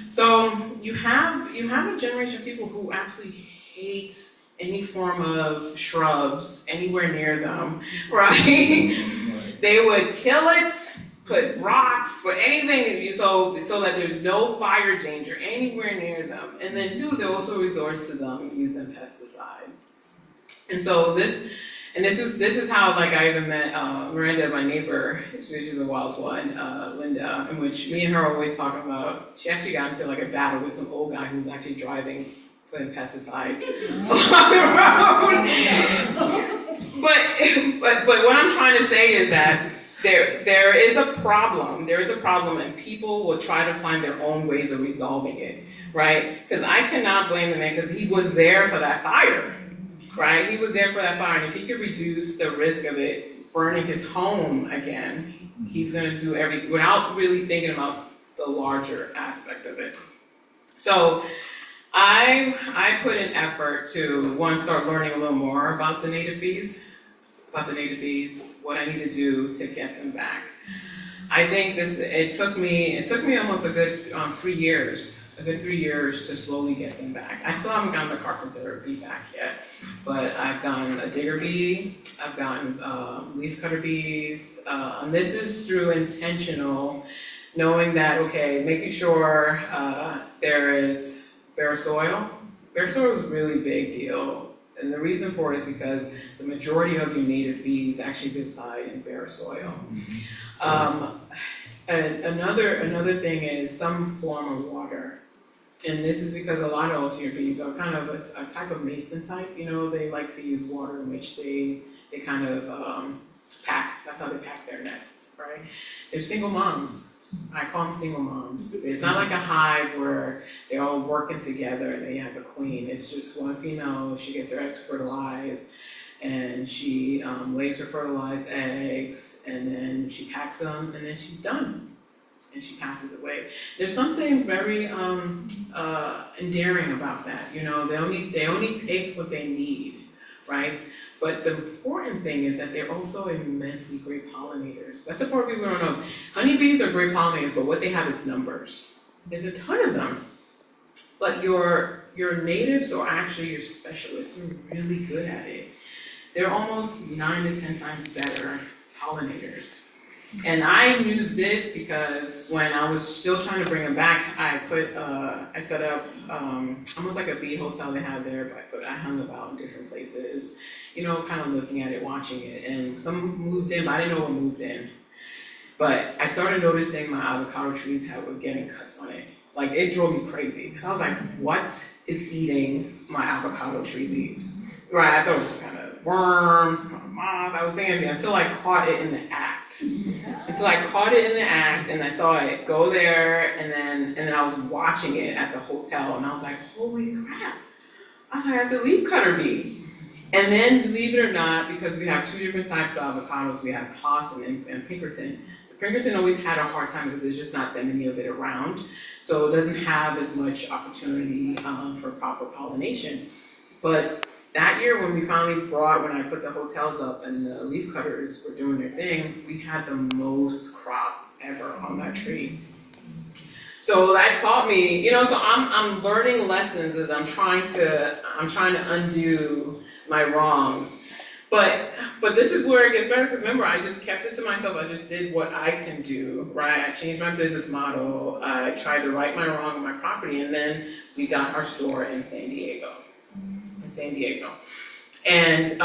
So you have a generation of people who absolutely hate any form of shrubs anywhere near them, right? They would kill it, put rocks, put anything, so that there's no fire danger anywhere near them. And then two, they also resort to them using pesticide. And so this is how like I even met Miranda, my neighbor, which is a wild one, Linda, in which me and her are always talking about, she actually got into like a battle with some old guy who was actually driving, putting pesticide on the road. But what I'm trying to say is that there is a problem, and people will try to find their own ways of resolving it, right? Because I cannot blame the man, because he was there for that fire. Right? He was there for that fire, and if he could reduce the risk of it burning his home again, he's going to do everything without really thinking about the larger aspect of it. So I put an effort to, one, start learning a little more about the native bees, what I need to do to get them back. I think it took me almost a good 3 years. A good 3 years to slowly get them back. I still haven't gotten the carpenter bee back yet, but I've gotten a digger bee, I've gotten leafcutter bees, and this is through intentional, knowing that, okay, making sure there is bare soil. Bare soil is a really big deal, and the reason for it is because the majority of your native bees actually reside in bare soil. And another thing is some form of water. And this is because a lot of Osier bees are kind of a type of mason type. You know, they like to use water in which they kind of pack. That's how they pack their nests, right? They're single moms. I call them single moms. It's not like a hive where they're all working together and they have a queen. It's just one female, she gets her eggs fertilized, and she lays her fertilized eggs, and then she packs them, and then she's done. And she passes away. There's something very endearing about that. You know, they only take what they need, right? But the important thing is that they're also immensely great pollinators. That's the part people don't know. Honeybees are great pollinators, but what they have is numbers. There's a ton of them. But your natives are actually your specialists. They're really good at it. They're almost 9 to 10 times better pollinators. And I knew this because when I was still trying to bring them back, I set up almost like a bee hotel they have there, but I hung about in different places, you know, kind of looking at it, watching it. And some moved in, but I didn't know what moved in. But I started noticing my avocado trees were getting cuts on it. Like, it drove me crazy, because I was like, what is eating my avocado tree leaves? Right, I thought it was some kind of worm, some kind of moth. I was thinking until I caught it in the act. Until I caught it in the act, and I saw it go there, and then I was watching it at the hotel, and I was like, holy crap! I was like, that's a leaf cutter bee. And then, believe it or not, because we have 2 different types of avocados, we have Haas and Pinkerton. The Pinkerton always had a hard time because there's just not that many of it around, so it doesn't have as much opportunity for proper pollination. But that year when I put the hotels up and the leaf cutters were doing their thing, we had the most crop ever on that tree. So that taught me, you know, so I'm learning lessons as I'm trying to undo my wrongs. But this is where it gets better, because remember, I just kept it to myself. I just did what I can do, right? I changed my business model. I tried to right my wrong on my property, and then we got our store in San Diego. And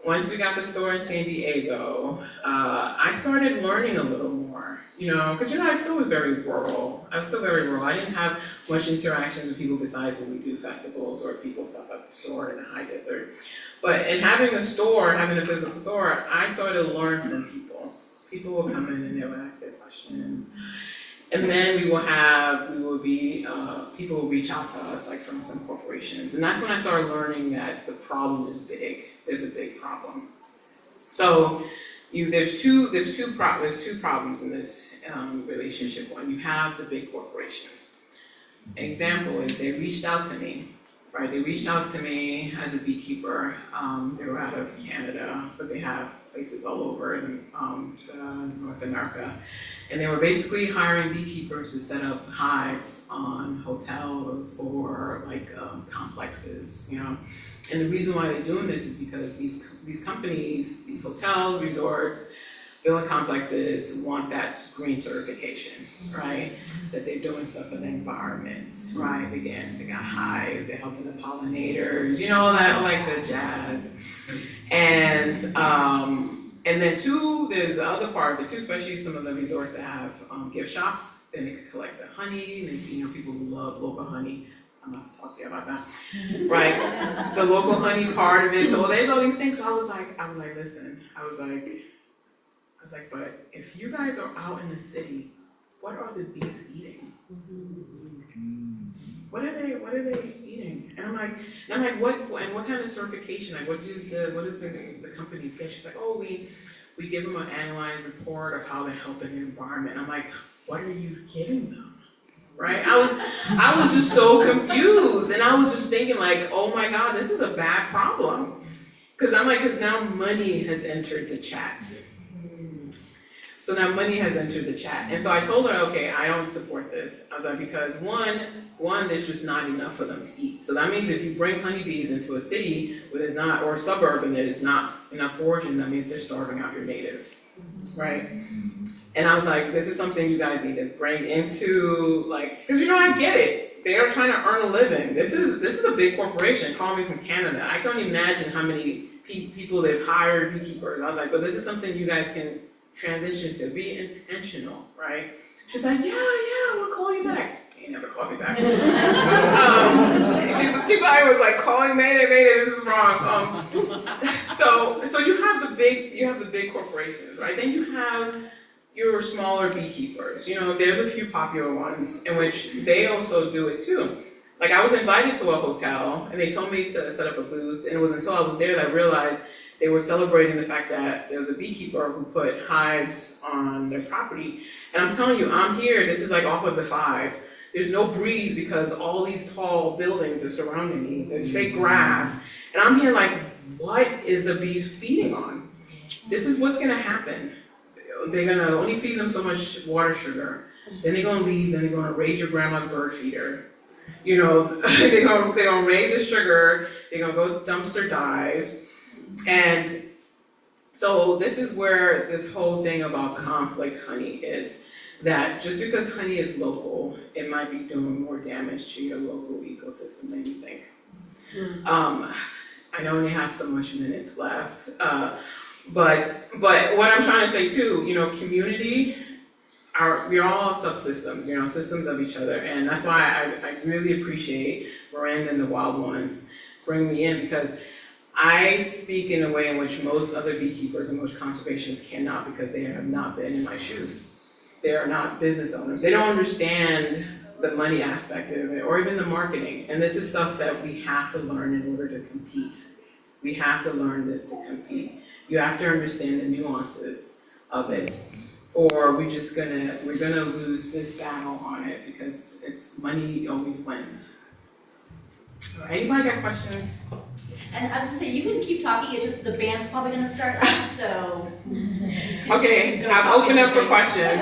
once we got the store in San Diego, I started learning a little more, you know, because, you know, I still was very rural. I was still very rural. I didn't have much interactions with people besides when we do festivals or people stuff at the store in the high desert. But in having a store, having a physical store, I started to learn from people. People will come in and they would ask their questions. And then people will reach out to us, like from some corporations. And that's when I started learning that the problem is big. There's a big problem. So there's two problems in this relationship. One, you have the big corporations. An example is they reached out to me, right? They reached out to me as a beekeeper. They were out of Canada, but they have places all over in North America. And they were basically hiring beekeepers to set up hives on hotels or like complexes, you know. And the reason why they're doing this is because these companies, these hotels, resorts, building complexes want that green certification, right? That they're doing stuff for the environment, right? Again, they got hives, they're helping the pollinators, you know, all that, like the jazz. And then there's the other part of it too, especially some of the resorts that have gift shops. Then they could collect the honey, and you know, people who love local honey. I'm gonna have to talk to you about that, right? The local honey part of it. So there's all these things. So I was like, listen, I was like, but if you guys are out in the city, what are the bees eating? What are they eating? And I'm like, what kind of certification? Like, what does the companies get? She's like, oh, we give them an annualized report of how they're helping the environment. I'm like, what are you giving them? Right? I was just so confused, and I was just thinking like, oh my God, this is a bad problem. Because now money has entered the chat. So now money has entered the chat. And so I told her, okay, I don't support this. I was like, because one, there's just not enough for them to eat. So that means if you bring honeybees into a city where there's not, or a suburb, and there's not enough foraging, that means they're starving out your natives, right? And I was like, this is something you guys need to bring into, like, because you know, I get it. They are trying to earn a living. This is a big corporation calling me from Canada. I can't imagine how many people they've hired, beekeepers. I was like, but this is something you guys can transition to. Be intentional, right? She's like, yeah, we'll call you back. He never called me back. She probably was like, calling Mayday, this is wrong. So you have the big corporations, right? Then you have your smaller beekeepers. You know, there's a few popular ones in which they also do it too. Like I was invited to a hotel and they told me to set up a booth, and it was until I was there that I realized they were celebrating the fact that there was a beekeeper who put hives on their property. And I'm telling you, I'm here, this is like off of the 5. There's no breeze because all these tall buildings are surrounding me. There's fake grass. And I'm here like, what is the bees feeding on? This is what's gonna happen. They're gonna only feed them so much water sugar. Then they're gonna leave, then they're gonna raid your grandma's bird feeder. You know, they're gonna raid the sugar, they're gonna go dumpster dive. And so this is where this whole thing about conflict honey is, that just because honey is local, it might be doing more damage to your local ecosystem than you think. I know we have so much minutes left, but what I'm trying to say too, you know, community, we're all subsystems, you know, systems of each other, and that's why I really appreciate Miranda and the Wild Ones bringing me in, because I speak in a way in which most other beekeepers and most conservationists cannot, because they have not been in my shoes. They are not business owners. They don't understand the money aspect of it, or even the marketing. And this is stuff that we have to learn in order to compete. We have to learn this to compete. You have to understand the nuances of it, or we're gonna lose this battle on it, because it's money always wins. Anybody got questions? And I was gonna say, you can keep talking, it's just the band's probably gonna start up, so. Okay, I'm open up for questions.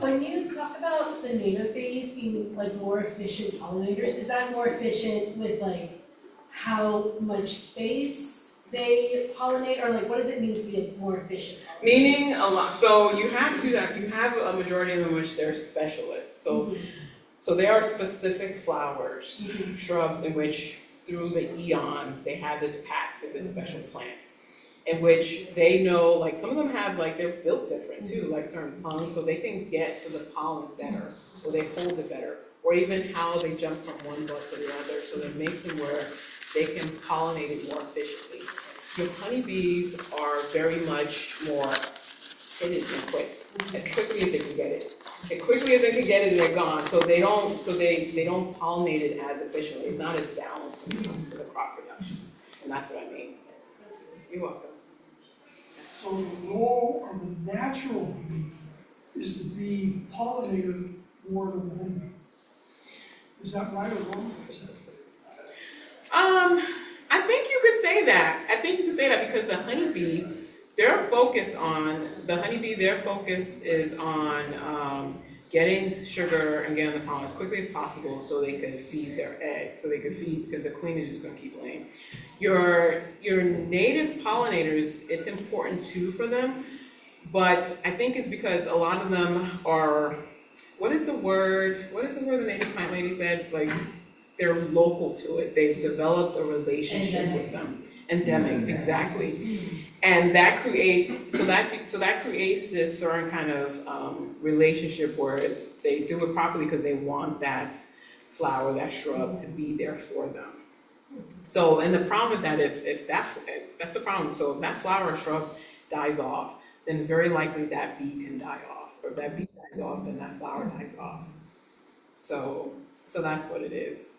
When you talk about the native bees being like more efficient pollinators, is that more efficient with like how much space they pollinate, or like what does it mean to be a more efficient pollinator? Meaning a lot. So you have a majority of them which they're specialists. So so there are specific flowers, shrubs in which through the eons they have this pact with this special plant, in which they know, like some of them have, like they're built different too, like certain tongues, so they can get to the pollen better, or they hold it better, or even how they jump from one bud to the other, so that makes them where they can pollinate it more efficiently. Your honeybees are very much more hidden and quick, as quickly as they can get it. As quickly as they can get it, they're gone. So they don't pollinate it as efficiently. It's not as balanced when it comes to the crop production, and that's what I mean. You're welcome. So the role of the natural bee is to be pollinator more than the honeybee. Is that right or wrong? I think you could say that. I think you could say that because the honeybee, their focus is on getting sugar and getting the pollen as quickly as possible so they could feed their eggs, so they could feed, because the queen is just going to keep laying. Your native pollinators, it's important too for them, but I think it's because a lot of them are, what is the word the native plant lady said? Like, they're local to it. They've developed a relationship with them. Endemic, exactly. And that creates, so that creates this certain kind of relationship where they do it properly because they want that flower, that shrub to be there for them. So, and the problem with that, if that's the problem. So if that flower or shrub dies off, then it's very likely that bee can die off. Or if that bee dies off, then that flower dies off. So that's what it is.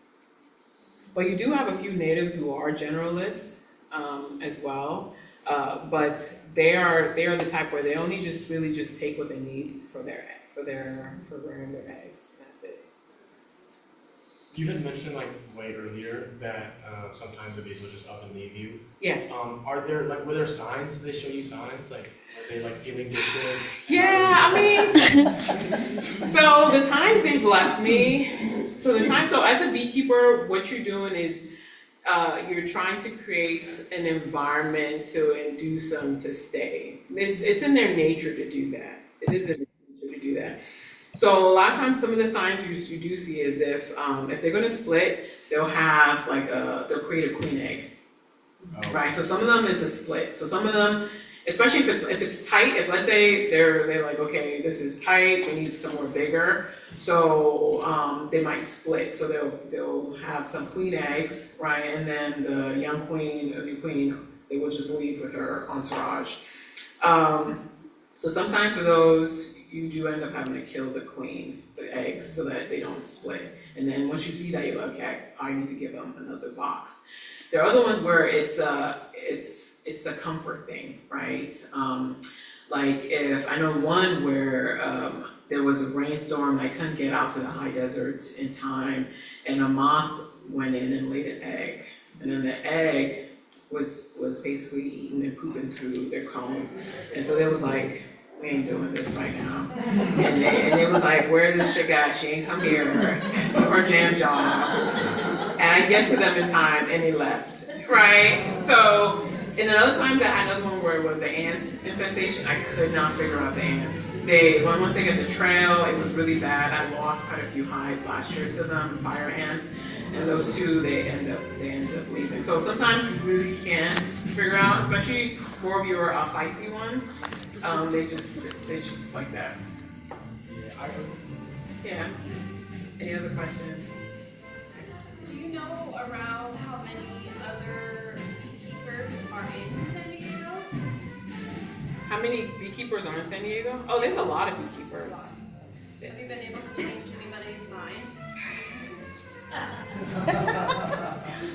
But you do have a few natives who are generalists as well. But they are the type where they only really just take what they need for rearing their eggs. And that's it. You had mentioned like way earlier that sometimes the bees will just up and leave you. Yeah. Were there signs? Did they show you signs? Like, are they like feeling distant? Yeah, I mean, so the times they've left me. So as a beekeeper, what you're doing is you're trying to create an environment to induce them to stay. It's in their nature to do that. It is in their nature to do that. So a lot of times, some of the signs you do see is if they're going to split, they'll have they'll create a queen egg, right? So some of them is a split. So some of them, especially if it's tight, if let's say they're like, okay, this is tight, we need somewhere bigger. So they might split. So they'll have some queen eggs, right? And then the young queen or the queen, they will just leave with her entourage. So sometimes for those, you do end up having to kill the queen, the eggs, so that they don't split. And then once you see that, you're like, okay, I probably need to give them another box. There are other ones where it's a comfort thing, right? Like if I know one where there was a rainstorm, I couldn't get out to the high desert in time, and a moth went in and laid an egg, and then the egg was basically eating and pooping through their comb, and so they was like, we ain't doing this right now. And they was like, where this chick at? She ain't come here to her jam job. And I get to them in time and they left, right? So, and another time that I had another one where it was an ant infestation, I could not figure out the ants. Once they get the trail, it was really bad. I lost quite a few hives last year to them, fire ants. And those two, they end up leaving. So sometimes you really can't figure out, especially more of your feisty ones. They just like that. Yeah. Any other questions? Do you know around how many other beekeepers are in San Diego? How many beekeepers are in San Diego? Oh, there's a lot of beekeepers. Have you been able to change anybody's mind?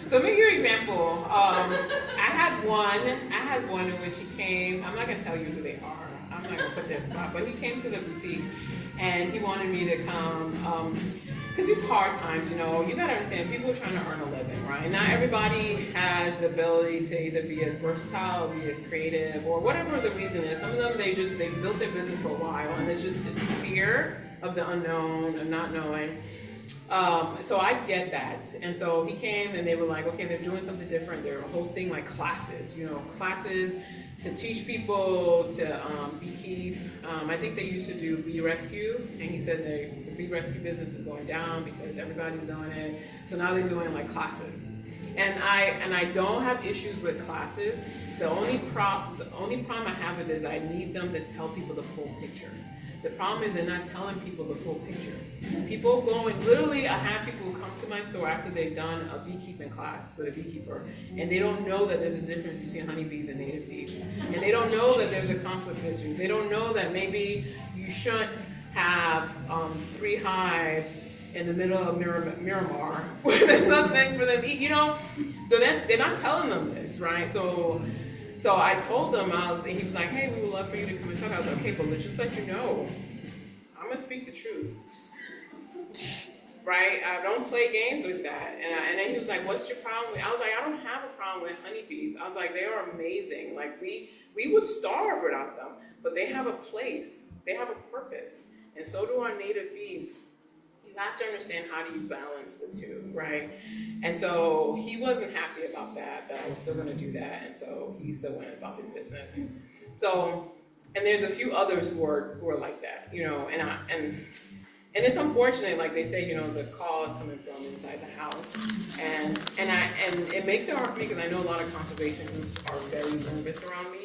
So let me give you an example. I had one in which he came. I'm not gonna tell you who they are. I'm not gonna put their spot, but he came to the boutique and he wanted me to come because it's hard times, you know. You gotta understand, people are trying to earn a living, right? And not everybody has the ability to either be as versatile, or be as creative, or whatever the reason is. Some of them, they built their business for a while, and it's fear of the unknown and not knowing. So I get that. And so he came and they were like, okay, they're doing something different. They're hosting like classes, classes to teach people to beekeep. I think they used to do bee rescue, and he said the bee rescue business is going down because everybody's doing it. So now they're doing like classes. And I don't have issues with classes. The only problem I have with it is I need them to tell people the full picture. The problem is they're not telling people the full picture. People literally I have people who come to my store after they've done a beekeeping class with a beekeeper, and they don't know that there's a difference between honeybees and native bees. And they don't know that there's a conflict issue. They don't know that maybe you shouldn't have 3 hives in the middle of Miramar where there's nothing for them to eat, So they're not telling them this, right? So I told them, and he was like, hey, we would love for you to come and talk. I was like, okay, but let's just let you know, I'm gonna speak the truth, right? I don't play games with that. And then he was like, what's your problem? I was like, I don't have a problem with honeybees. I was like, they are amazing. Like we would starve without them, but they have a place, they have a purpose. And so do our native bees. You have to understand, how do you balance the two, right? And so he wasn't happy about that I was still gonna do that, and so he still went about his business. So, and there's a few others who are like that, and it's unfortunate, like they say, the call is coming from inside the house, and it makes it hard for me because I know a lot of conservation groups are very nervous around me.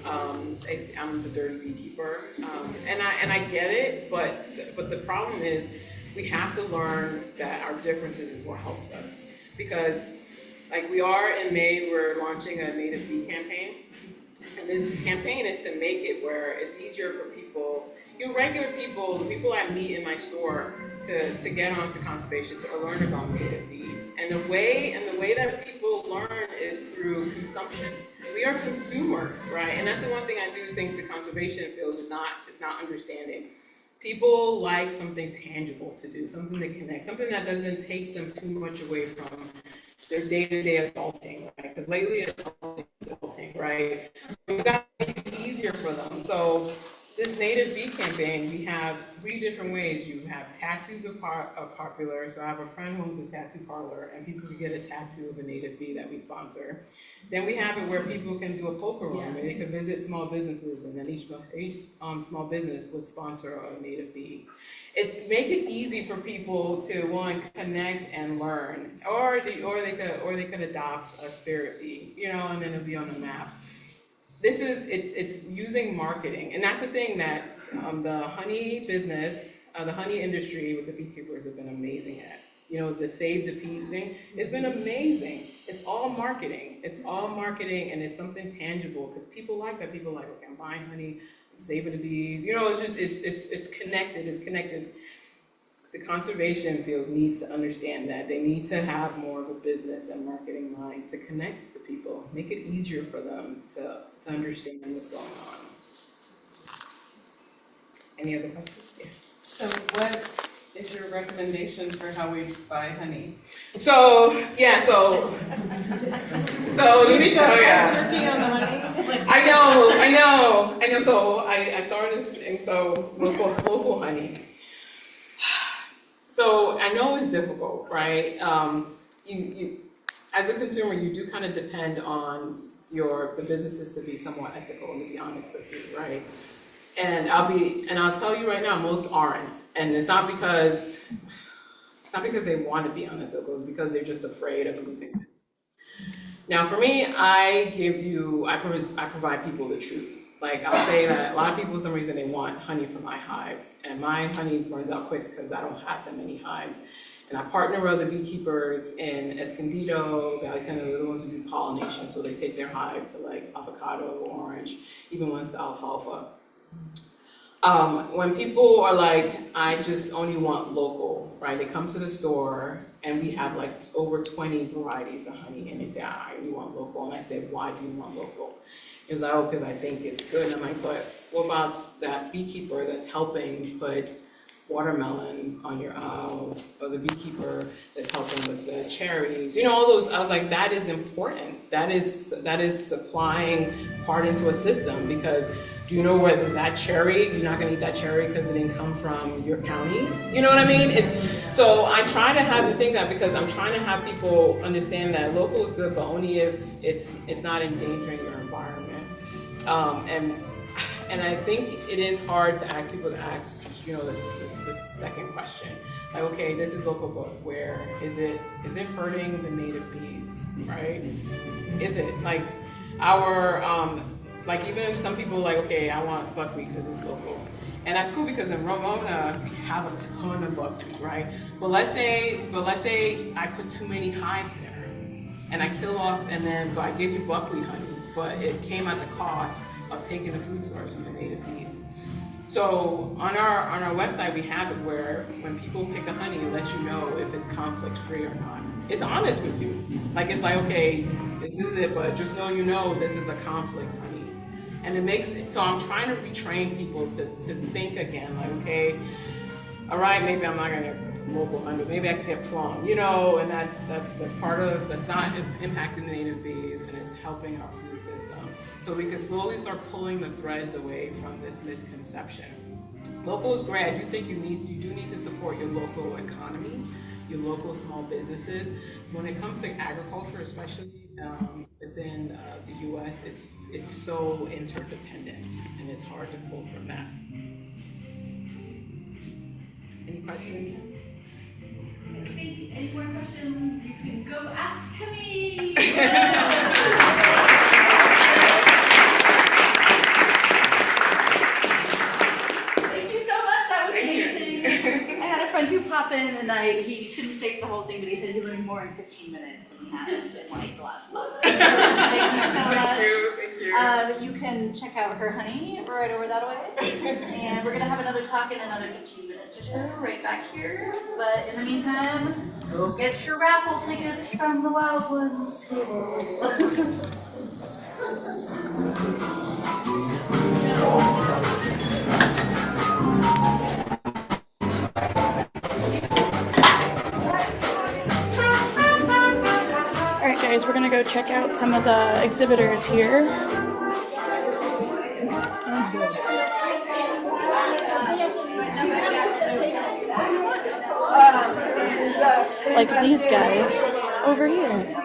I'm the dirty beekeeper, and I get it, but the problem is, we have to learn that our differences is what helps us. Because like we are in May, we're launching a native bee campaign. And this campaign is to make it where it's easier for people, regular people, the people I meet in my store, to get onto conservation, to learn about native bees. And the way that people learn is through consumption. We are consumers, right? And that's the one thing I do think the conservation field is not understanding. People like something tangible to do, something that connects, something that doesn't take them too much away from their day-to-day adulting, right? Because lately it's adulting, right? We've got to make it easier for them. So this native bee campaign, we have 3 different ways. You have tattoos are popular. So I have a friend who owns a tattoo parlor, and people can get a tattoo of a native bee that we sponsor. Then we have it where people can do a poker room, where they can visit small businesses, and then each small business would sponsor a native bee. It's make it easy for people to, one, connect and learn, or they could adopt a spirit bee, and then it'll be on the map. It's using marketing, and that's the thing that the honey business, the honey industry with the beekeepers have been amazing at. The Save the Bee thing, it's been amazing. It's all marketing. It's all marketing, and it's something tangible, because people like that. People like, okay, I'm buying honey, I'm saving the bees. You know, it's just it's connected. It's connected. The conservation field needs to understand that they need to have more of a business and marketing mind to connect to people, make it easier for them to understand what's going on. Any other questions? Yeah. So what is your recommendation for how we buy honey? So let me tell you. Turkey on the honey? I know. So I started this thing, so local honey. So I know it's difficult, right? You as a consumer, you do kind of depend on the businesses to be somewhat ethical, to be honest with you, right? And I'll tell you right now, most aren't, and it's not because they want to be unethical, it's because they're just afraid of losing it. Now, for me, I provide people the truth. Like, I'll say that a lot of people, for some reason, they want honey from my hives, and my honey runs out quick because I don't have that many hives. And I partner with other beekeepers in Escondido, Valley Center, they're the ones who do pollination, so they take their hives to like avocado, orange, even ones to alfalfa. When people are like, I just only want local, right? They come to the store and we have like over 20 varieties of honey, and they say, I only want local. And I say, why do you want local? It was like, oh, because I think it's good. And I'm like, but what about that beekeeper that's helping put watermelons on your aisles, or the beekeeper that's helping with the charities? You know, all those, I was like, that is important. That is supplying part into a system, because do you know whether that cherry, you're not gonna eat that cherry because it didn't come from your county? You know what I mean? So I try to have you think that, because I'm trying to have people understand that local is good, but only if it's not endangering your environment. And I think it is hard to ask people to ask, you know, the second question. Like, okay, this is local, but where? Is it hurting the native bees, right? Is it? Like, like even some people like, okay, I want buckwheat because it's local. And that's cool, because in Ramona, we have a ton of buckwheat, right? But let's say I put too many hives there and I kill off, but I give you buckwheat honey, but it came at the cost of taking the food source from the native bees. So on our website, we have it where when people pick a honey, it lets you know if it's conflict free or not. It's honest with you. Like, it's like, okay, this is it, but just know this is a conflict honey. And it makes it, so I'm trying to retrain people to think again, like, okay, all right, maybe I'm not gonna get local honey, maybe I could get plum, you know, and that's part of, that's not impacting the native bees, and it's helping our food system. So we can slowly start pulling the threads away from this misconception. Local is great. I do think you do need to support your local economy, your local small businesses. When it comes to agriculture, especially within the U.S., it's so interdependent, and it's hard to pull from that. Any questions? Any more questions? You can go ask Kimmy. Thank you so much. That was amazing. I had a friend who popped in, and he couldn't stay for the whole thing, but he said he learned more in 15 minutes than he has in like the last month. Thank you so much. Thank you. You can check out her honey right over that way, and we're gonna have another talk in another 15 minutes or so, right back here. But in the meantime, go get your raffle tickets from the Wild Ones table. Alright guys, we're gonna go check out some of the exhibitors here. Like these guys over here.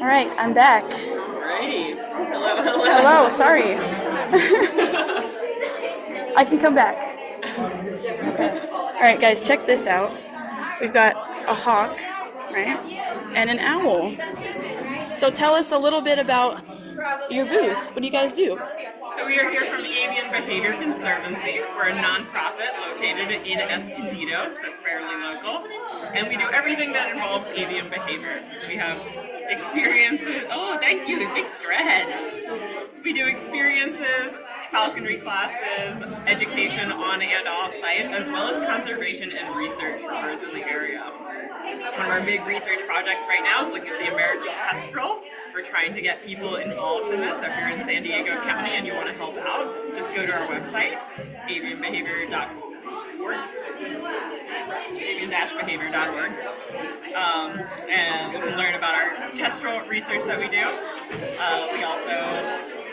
Alright, I'm back. Alrighty. Hello, hello. Hello, sorry. I can come back. Okay. Alright guys, check this out. We've got a hawk, right? And an owl. So tell us a little bit about your booth. What do you guys do? So we are here from Avian Behavior Conservancy. We're a nonprofit located in Escondido, so fairly local. And we do everything that involves avian behavior. We have experiences. Oh, thank you. Big stretch. We do experiences, falconry classes, education on and off site, as well as conservation and research for birds in the area. One of our big research projects right now is looking at the American kestrel. We're trying to get people involved in this. So if you're in San Diego County and you want to help out, just go to our website, avian-behavior.org, avian-behavior.org, and you can learn about our kestrel research that we do. We also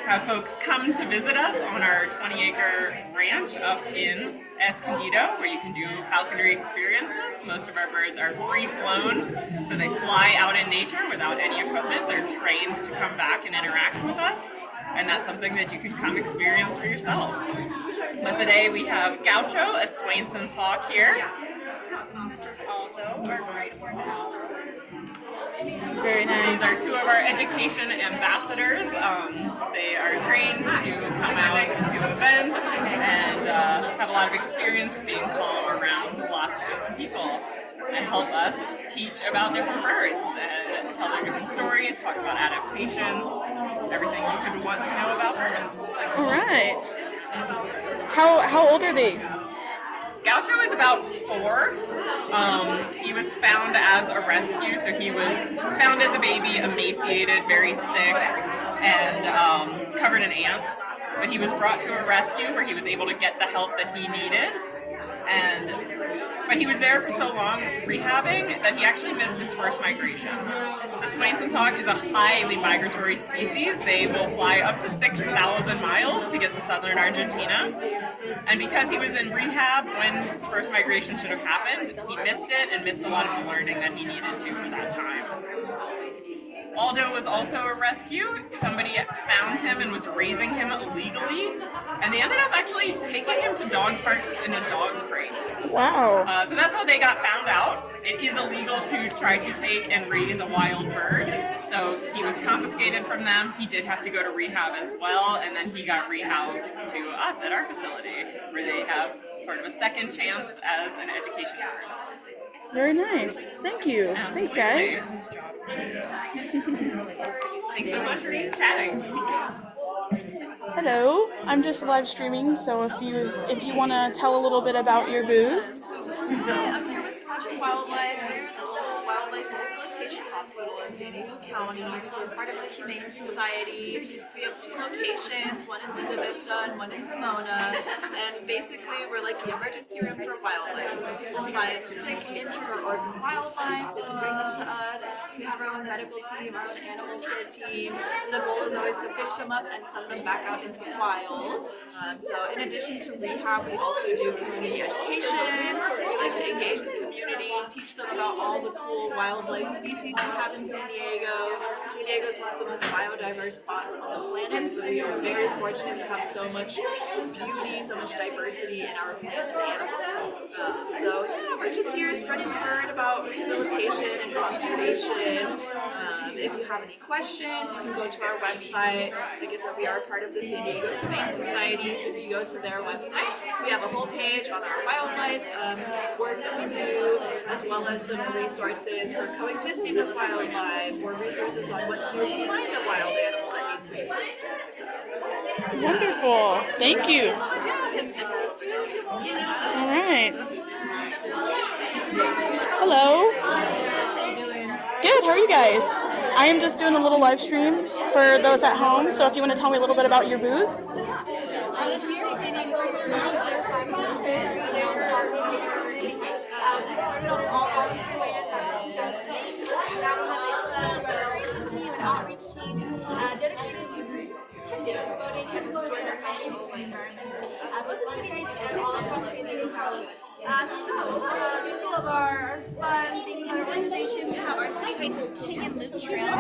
have folks come to visit us on our 20-acre ranch up in Escondido, where you can do falconry experiences. Most of our birds are free-flown, so they fly out in nature without any equipment. They're trained to come back and interact with us, and that's something that you can come experience for yourself. But today we have Gaucho, a Swainson's hawk here. This is Aldo, our great-horned owl. Very nice. These are two of our education ambassadors. They are trained to come out to events and have a lot of experience being called around to lots of different people and help us teach about different birds and tell their different stories, talk about adaptations, everything you could want to know about birds. All right. How old are they? Gaucho is about 4. He was found as a rescue, so he was found as a baby, emaciated, very sick, and covered in ants. But he was brought to a rescue where he was able to get the help that he needed. But he was there for so long rehabbing that he actually missed his first migration. The Swainson's hawk is a highly migratory species. They will fly up to 6,000 miles to get to southern Argentina. And because he was in rehab when his first migration should have happened, he missed it and missed a lot of the learning that he needed to for that time. Aldo was also a rescue. Somebody found him and was raising him illegally, and they ended up actually taking him to dog parks in a dog crate. Wow. So that's how they got found out. It is illegal to try to take and raise a wild bird, so he was confiscated from them. He did have to go to rehab as well, and then he got rehoused to us at our facility, where they have sort of a second chance as an education bird. Very nice. Thank you. Absolutely. Thanks, guys. Thanks so much for chatting. Hello. I'm just live streaming, so if you want to tell a little bit about your booth. Hi, I'm here with Project Wildlife. We're the local wildlife rehabilitation hospital in San Diego County. So we're part of the Humane Society. We have 2 locations, one in Vista and one in Pomona. And basically, we're like the emergency room for wildlife. So when people find sick, injured, or orphan wildlife, they can bring them to us. We have our own medical team, our own animal care team. And the goal is always to fix them up and send them back out into the wild. So in addition to rehab, we also do community education. We like to engage the community and teach them about all the cool wildlife species we have in San Diego. San Diego is one of the most biodiverse spots on the planet, so we are very fortunate to have so much beauty, so much diversity in our plants and animals. So yeah, we're just here spreading the word about rehabilitation and conservation. If you have any questions, you can go to our website. Like I said, we are part of the San Diego Humane Society, so if you go to their website, we have a whole page on our wildlife work that we do, as well as some resources for coexisting with wildlife, or resources on what to do if you find a wild animal that needs some assistance. Wonderful. Thank you. So much, yeah, and stickers too. All right. Hello. Good. How are you guys? I am just doing a little live stream for those at home. So if you want to tell me a little bit about your booth. I'm here standing over we started off all volunteer ways back in 2008. Now we have a restoration team, an outreach team dedicated to protecting, promoting, and restoring our natural environments, both in city heights and all across San Diego County. Couple of our fun things in our organization, we have our City Heights Canyon Loop Trail.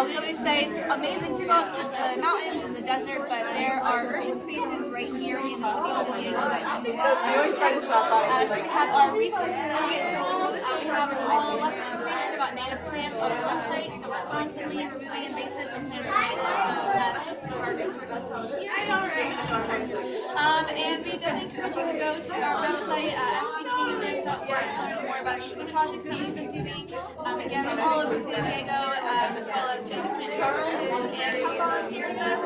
We always say it's amazing to go out to the mountains and the desert, but there are urban spaces right here in the city of San Diego that you can always try to stop by. So we have our resources here. We have lots of information about native plants on our website, so we're constantly removing invasives and planting native some of our resources on here. And we definitely encourage you to go to our website, stpunion.org, to learn more about some of the projects that we've been doing. Again, all over San Diego, as well as native plant resources, and come volunteer with us.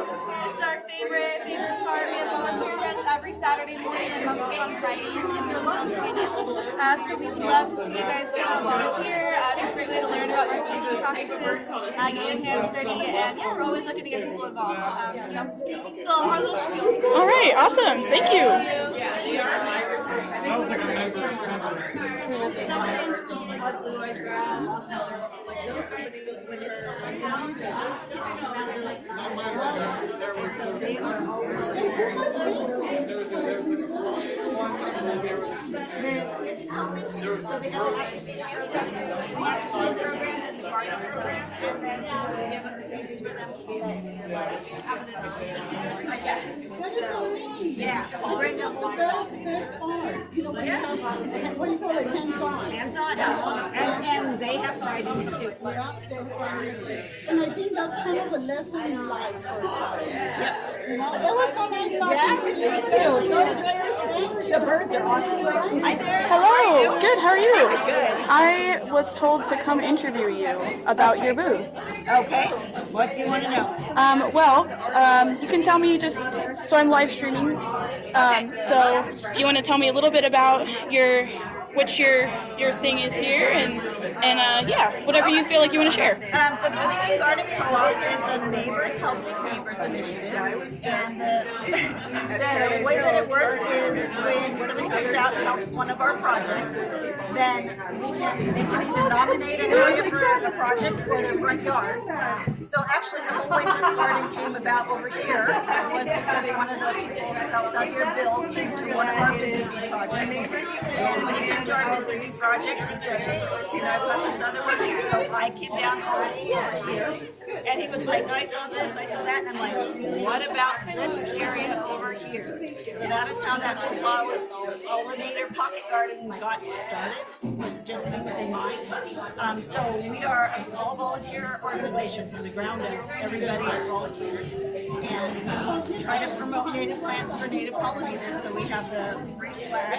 This is our favorite part. We have volunteer events every Saturday morning and monthly on Fridays in Mission Hills Canyon. So we would love to see you guys come out volunteer. It's a great way to learn about restoration practices, get your hands dirty, and yeah, we're always looking to get people involved. So our little spiel. All right, awesome. Thank you. Someone installed like the Floyd grass. Yeah. Brenda's the best part. You know, what do you call it? Hands-on. Hands-on. And they have pride in it too. Yeah, they have pride in it. And I think that's kind of a lesson in life for a child. Yep. You know, it was so nice talking to you. You enjoy everything? The birds are awesome. Hi there. Hello. Good. How are you? Good. I was told to come interview you about your booth. Okay. What do you want to know? You can tell me just so I'm live streaming. So if you want to tell me a little bit about what your thing is here, and yeah, whatever you feel like you want to share. So Busy Garden Co-op is a Neighbors Helping Neighbors initiative, and the way that it works is when somebody comes out and helps one of our projects, then they can either nominate an area for a project or their front yards. So actually the whole way this garden came about over here was because one of the people that helps out here, Bill, came to one of our Busy Bee projects, and when he came to our Busy Bee project, he said, hey, I've got this other one, so I came down to it over here, and he was like, I saw this, I saw that, and I'm like, what about this area over here? So that is how that pollinator pocket garden got started, with just things in mind. So we are an all-volunteer organization from the ground up. Everybody is volunteers, and we try to promote native plants for native pollinators. So we have the free swag.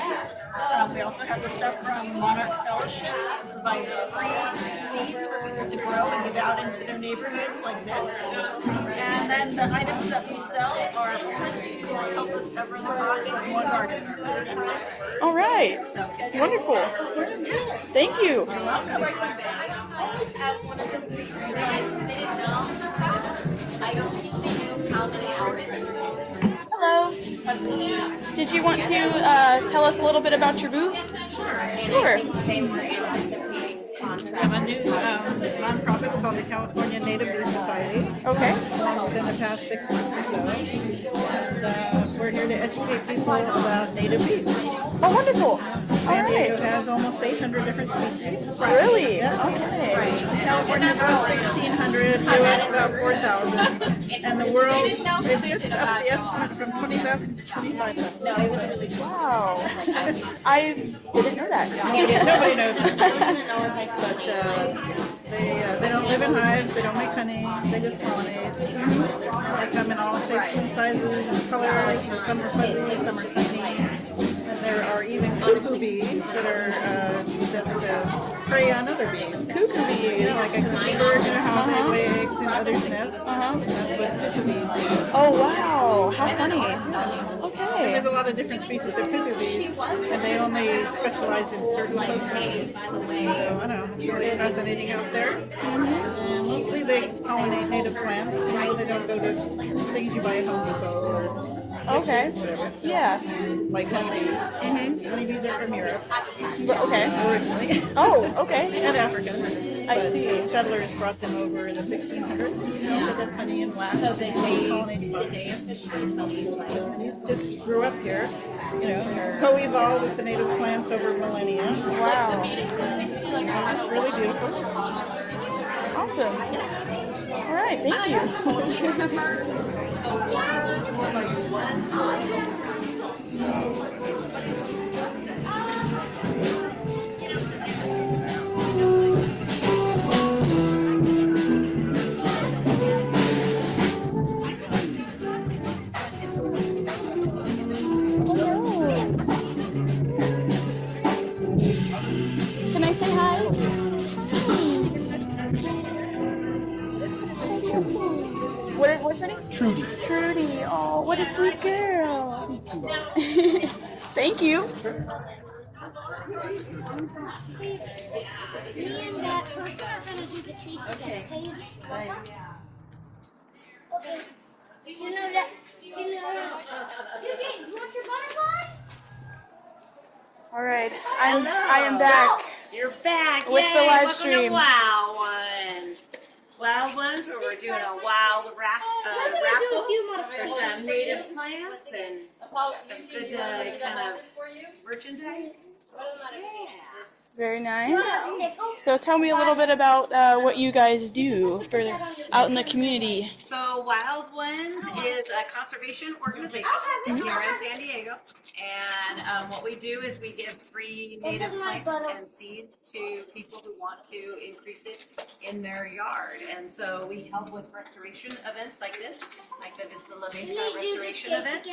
We also have the stuff from Monarch Fellowship, that provides free seeds for people to grow and give out into their neighborhoods like this. And then the items that we sell are to help us cover the cost of more gardens. That's it. All right. So, wonderful. Thank you. You're welcome. I don't think they knew how many hours. Hello. Did you want to tell us a little bit about your booth? Sure. They were anticipating We have a new nonprofit called the California Native Bee Society. Okay. Within the past 6 months or so. And we're here to educate people about native bees. Oh, wonderful. San Diego has almost 800 different species. Really? Yeah. Okay. California is about 1,600, US about 4,000. And the world, it's just up the estimate from 20,000 to 25,000. No, it was really cool. Wow. I didn't know that. Nobody knows that. But they don't live in hives, they don't make honey, they just pollinate. And they come in all shapes and sizes and colors. Some are fuzzy, some are tiny. And there are even cuckoo bees that prey on other bees. Cuckoo bees? You know, like a cuckoo bird, you know how they lay eggs in others' nests? That's what cuckoo bees do. Oh, wow. How funny. Okay. And there's a lot of different species of cuckoo bees, and they only specialize in certain places. So, I don't know, it's really fascinating out there. And mostly they pollinate native plants. You know, they don't go to things you buy at Home Depot or Okay. whatever. Yeah. Like honeybees. Honeybees are from Europe. Okay. Originally. Oh, okay. And Africa. I see. Settlers brought them over in the 1600s. You know, so that's honey and wax. So did Pollinated they officially tell you? These just grew up here, you know, co-evolved with the native plants over millennia. Wow. It's really beautiful. Awesome. All right, thank you. Trudy. Trudy, oh, what a sweet girl. Thank you. Me and that person are gonna do the chase again, okay? Okay. You know that. You know that. Eugene, you want your butterfly? All right, I am back. You're back. With Yay. the live Welcome stream. To Wild Ones. Wild Ones, where we're doing a wild raffle for some native plants and some good kind of merchandise. Yeah. Very nice. So tell me a little bit about what you guys do for out in the community. So Wild Ones is a conservation organization here in San Diego, and what we do is we give free native plants and seeds to people who want to increase it in their yard. And so we help with restoration events like this, like the Vista La Mesa restoration event.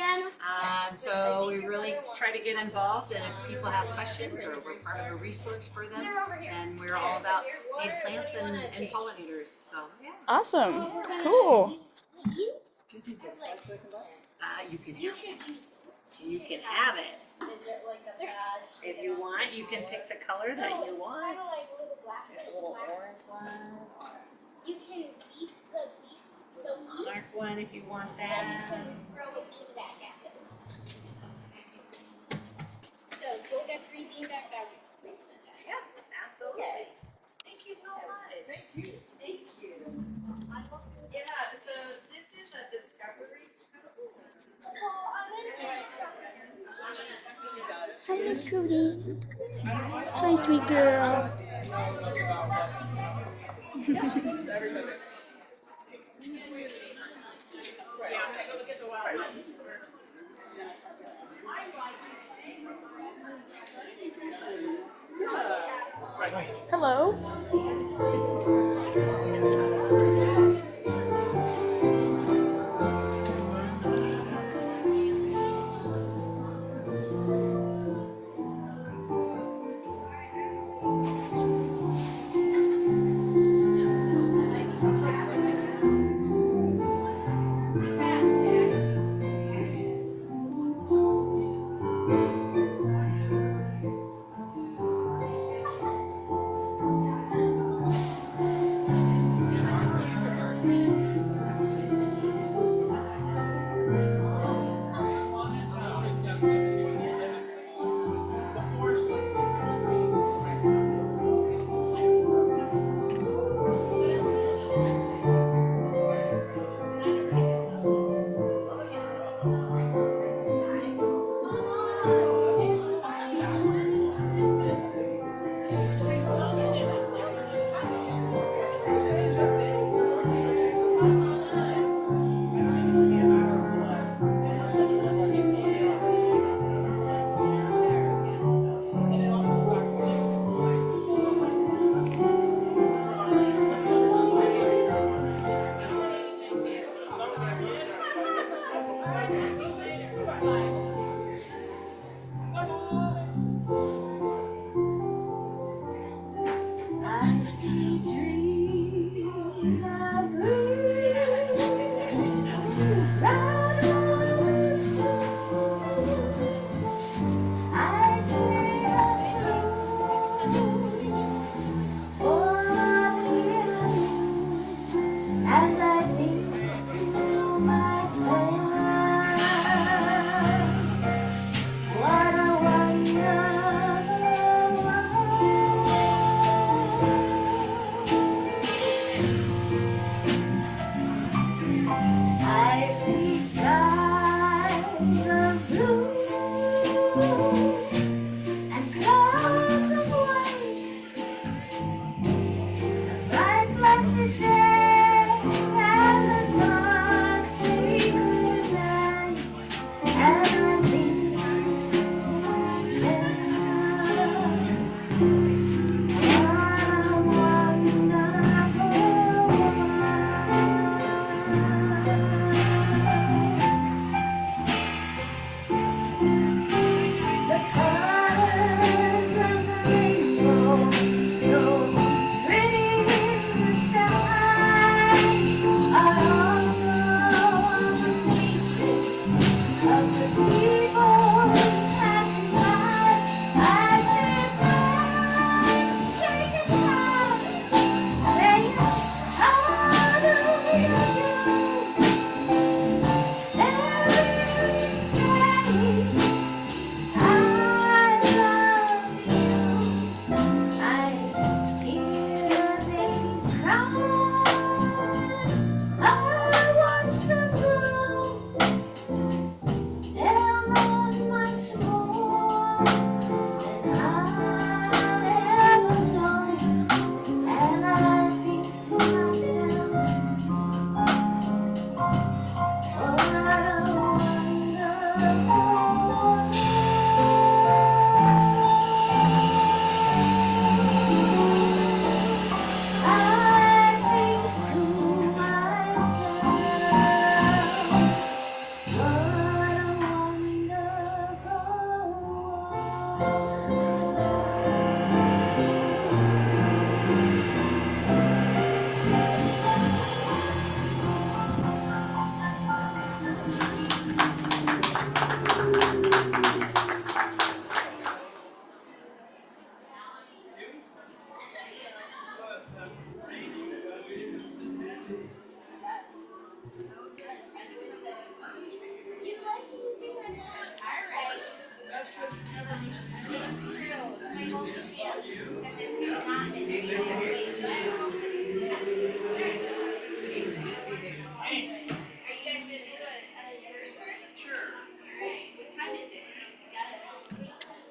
So we really try to get involved, and if people have questions or we're part of a resource for them, and we're all about native plants and pollinators. So yeah. Awesome. Cool. You can have it. You can have it. If you want, you can pick the color that you want. There's a little orange one. You can beef the Dark one if you want that. So go get 3 beanbags out. Yeah, absolutely. Thank you so much. Thank you. Thank you. Yeah, so this is a discovery. Hi, Miss Trudy. Hi, sweet girl. Hello.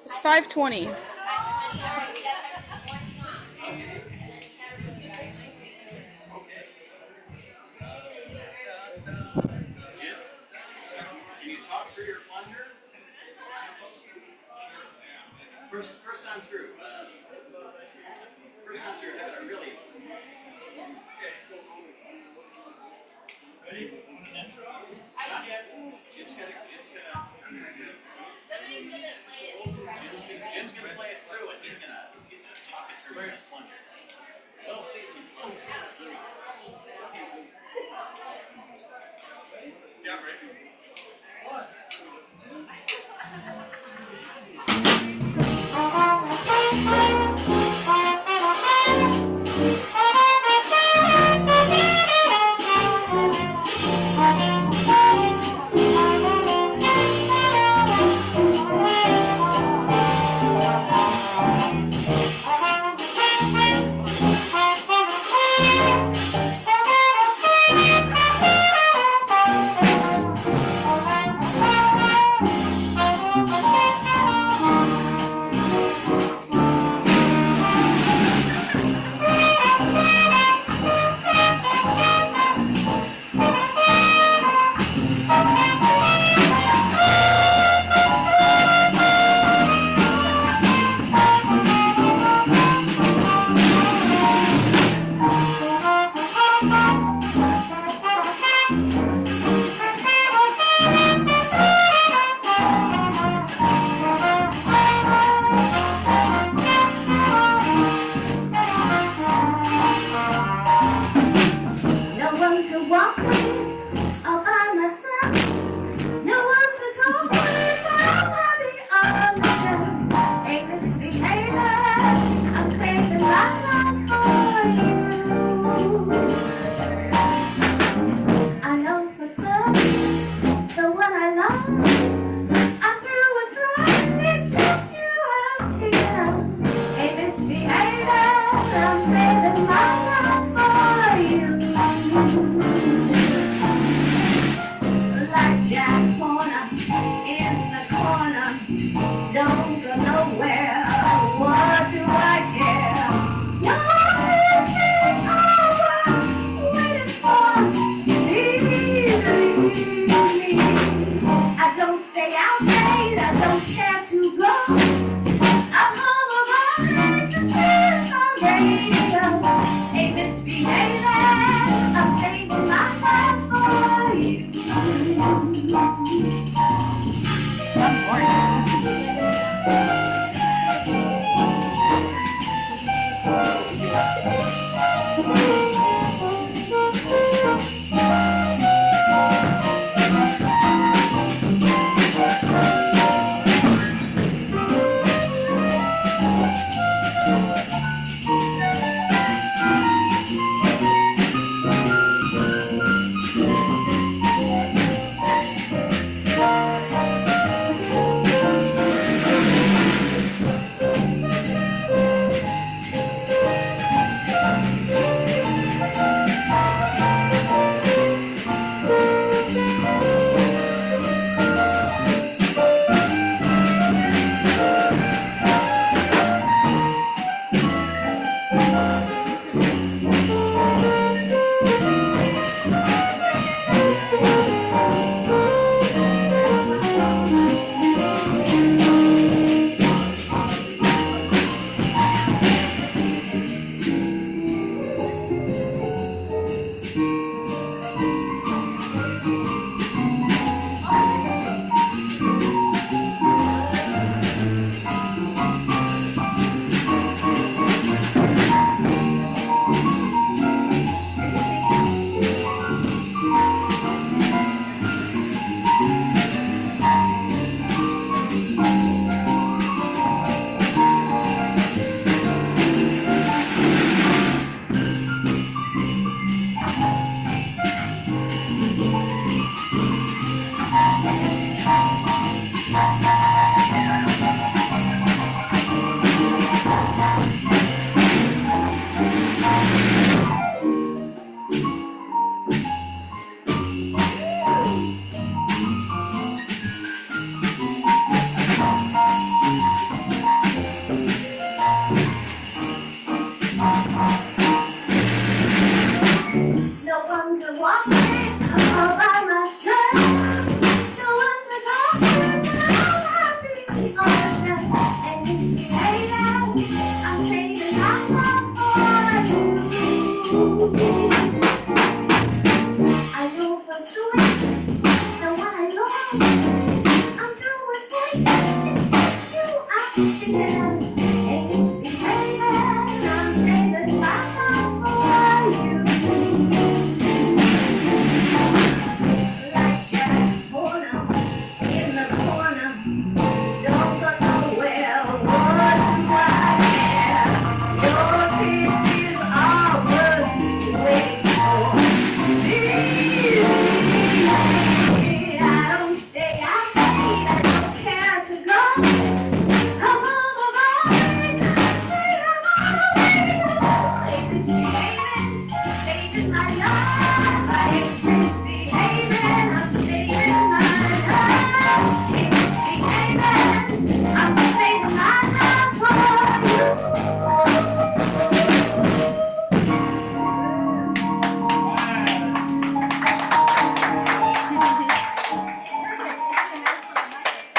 It's 5:20. Can you talk through your plunger? First time through. First time through, have it really. Ready? Not yet. Jim's gonna. Jim's gonna play it through, and he's gonna talk it through with his plunger. Little seasoned plunger. Yeah, ready. One.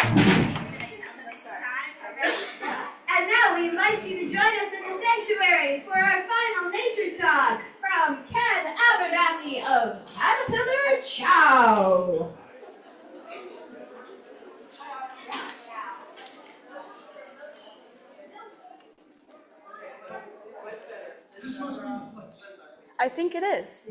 And now we invite you to join us in the sanctuary for our final nature talk from Ken Abernathy of Caterpillar Chow. This must be the place. I think it is.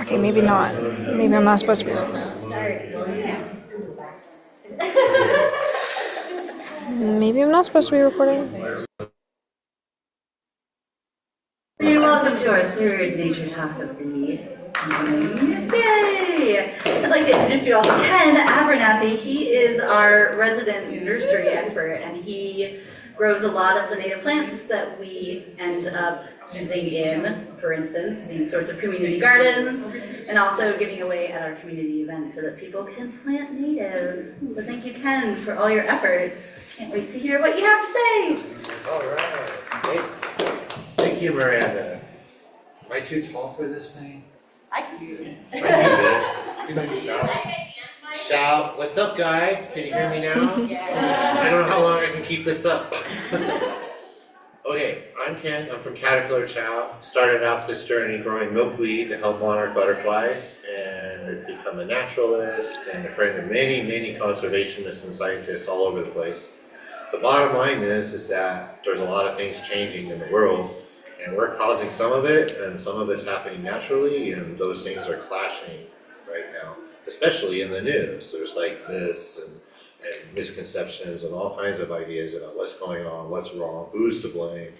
Okay, maybe not. Maybe I'm not supposed to be recording. Maybe I'm not supposed to be recording. And welcome to our third nature talk of the evening. Yay! I'd like to introduce you all to Ken Abernathy. He is our resident nursery expert, and he grows a lot of the native plants that we end up using in, for instance, these sorts of community gardens, and also giving away at our community events so that people can plant natives. So thank you, Ken, for all your efforts. Can't wait to hear what you have to say. All right. Thank you, Miranda. Am I too tall for this thing? I can do it. I can do this. Shout. Shout. What's up, guys? Can you hear me now? Yeah. I don't know how long I can keep this up. Okay, I'm Ken. I'm from Caterpillar Chow. Started out this journey growing milkweed to help monarch butterflies, and I've become a naturalist and a friend of many, many conservationists and scientists all over the place. The bottom line is that there's a lot of things changing in the world, and we're causing some of it, and some of it's happening naturally, and those things are clashing right now, especially in the news. There's like this and misconceptions and all kinds of ideas about what's going on, what's wrong, who's to blame,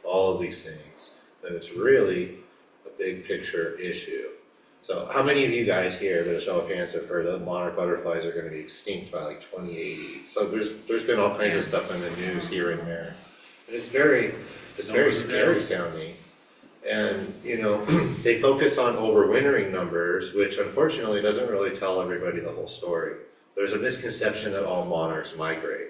all of these things. And it's really a big picture issue. So how many of you guys here, with a show of hands, have heard that monarch butterflies are going to be extinct by like 2080? So there's been all kinds of stuff in the news here and there. And it's very scary sounding. And, you know, they focus on overwintering numbers, which unfortunately doesn't really tell everybody the whole story. There's a misconception that all monarchs migrate,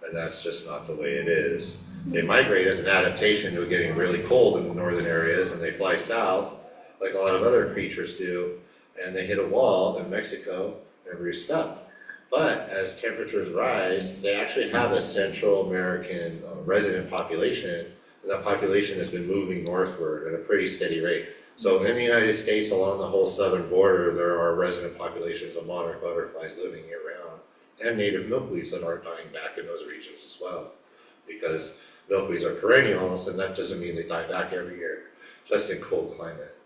and that's just not the way it is. They migrate as an adaptation to getting really cold in the northern areas, and they fly south, like a lot of other creatures do, and they hit a wall in Mexico and roost up. But as temperatures rise, they actually have a Central American resident population, and that population has been moving northward at a pretty steady rate. So in the United States, along the whole southern border, there are resident populations of monarch butterflies living year-round, and native milkweeds that aren't dying back in those regions as well, because milkweeds are perennials, and that doesn't mean they die back every year, just in cold climate.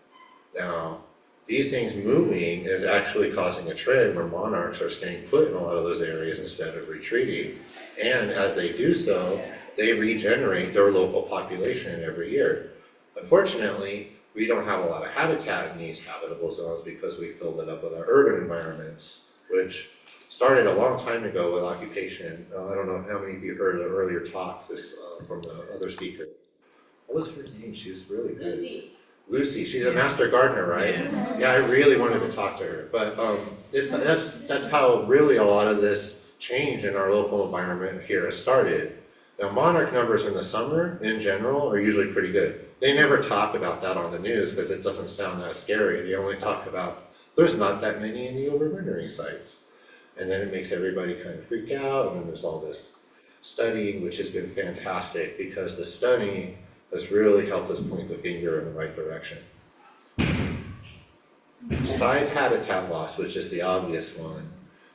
Now, these things moving is actually causing a trend where monarchs are staying put in a lot of those areas instead of retreating, and as they do so, they regenerate their local population every year. Unfortunately, we don't have a lot of habitat in these habitable zones because we filled it up with our urban environments, which started a long time ago with occupation. I don't know how many of you heard the earlier talk from the other speaker. What was her name? She was really good. Lucy. She's a master gardener, right? Yeah, I really wanted to talk to her. But that's how really a lot of this change in our local environment here has started. Now, monarch numbers in the summer, in general, are usually pretty good. They never talk about that on the news because it doesn't sound that scary. They only talk about there's not that many in the overwintering sites. And then it makes everybody kind of freak out, and then there's all this studying, which has been fantastic because the studying has really helped us point the finger in the right direction. Besides habitat loss, which is the obvious one,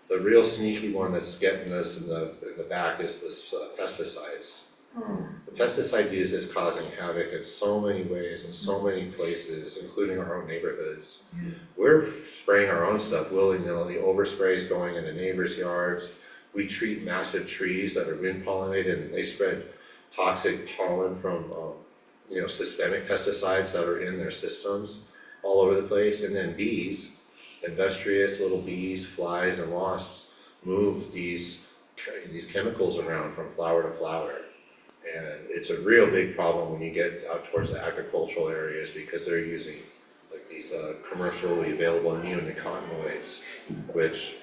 the real sneaky one that's getting us in the back is this pesticides. The pesticide use is causing havoc in so many ways in so many places, including our own neighborhoods. We're spraying our own stuff willy-nilly, oversprays going into neighbors' yards. We treat massive trees that are wind pollinated, and they spread toxic pollen from systemic pesticides that are in their systems all over the place. And then bees, industrious little bees, flies, and wasps move these chemicals around from flower to flower. And it's a real big problem when you get out towards the agricultural areas because they're using like these commercially available neonicotinoids, which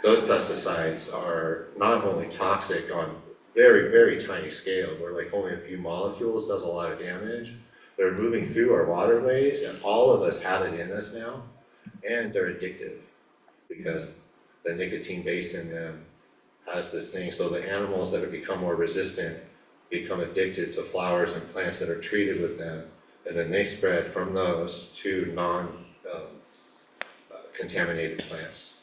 those pesticides are not only toxic on very, very tiny scale, where like only a few molecules does a lot of damage. They're moving through our waterways, and all of us have it in us now, and they're addictive because the nicotine base in them has this thing. So the animals that have become more resistant become addicted to flowers and plants that are treated with them, and then they spread from those to non-contaminated plants.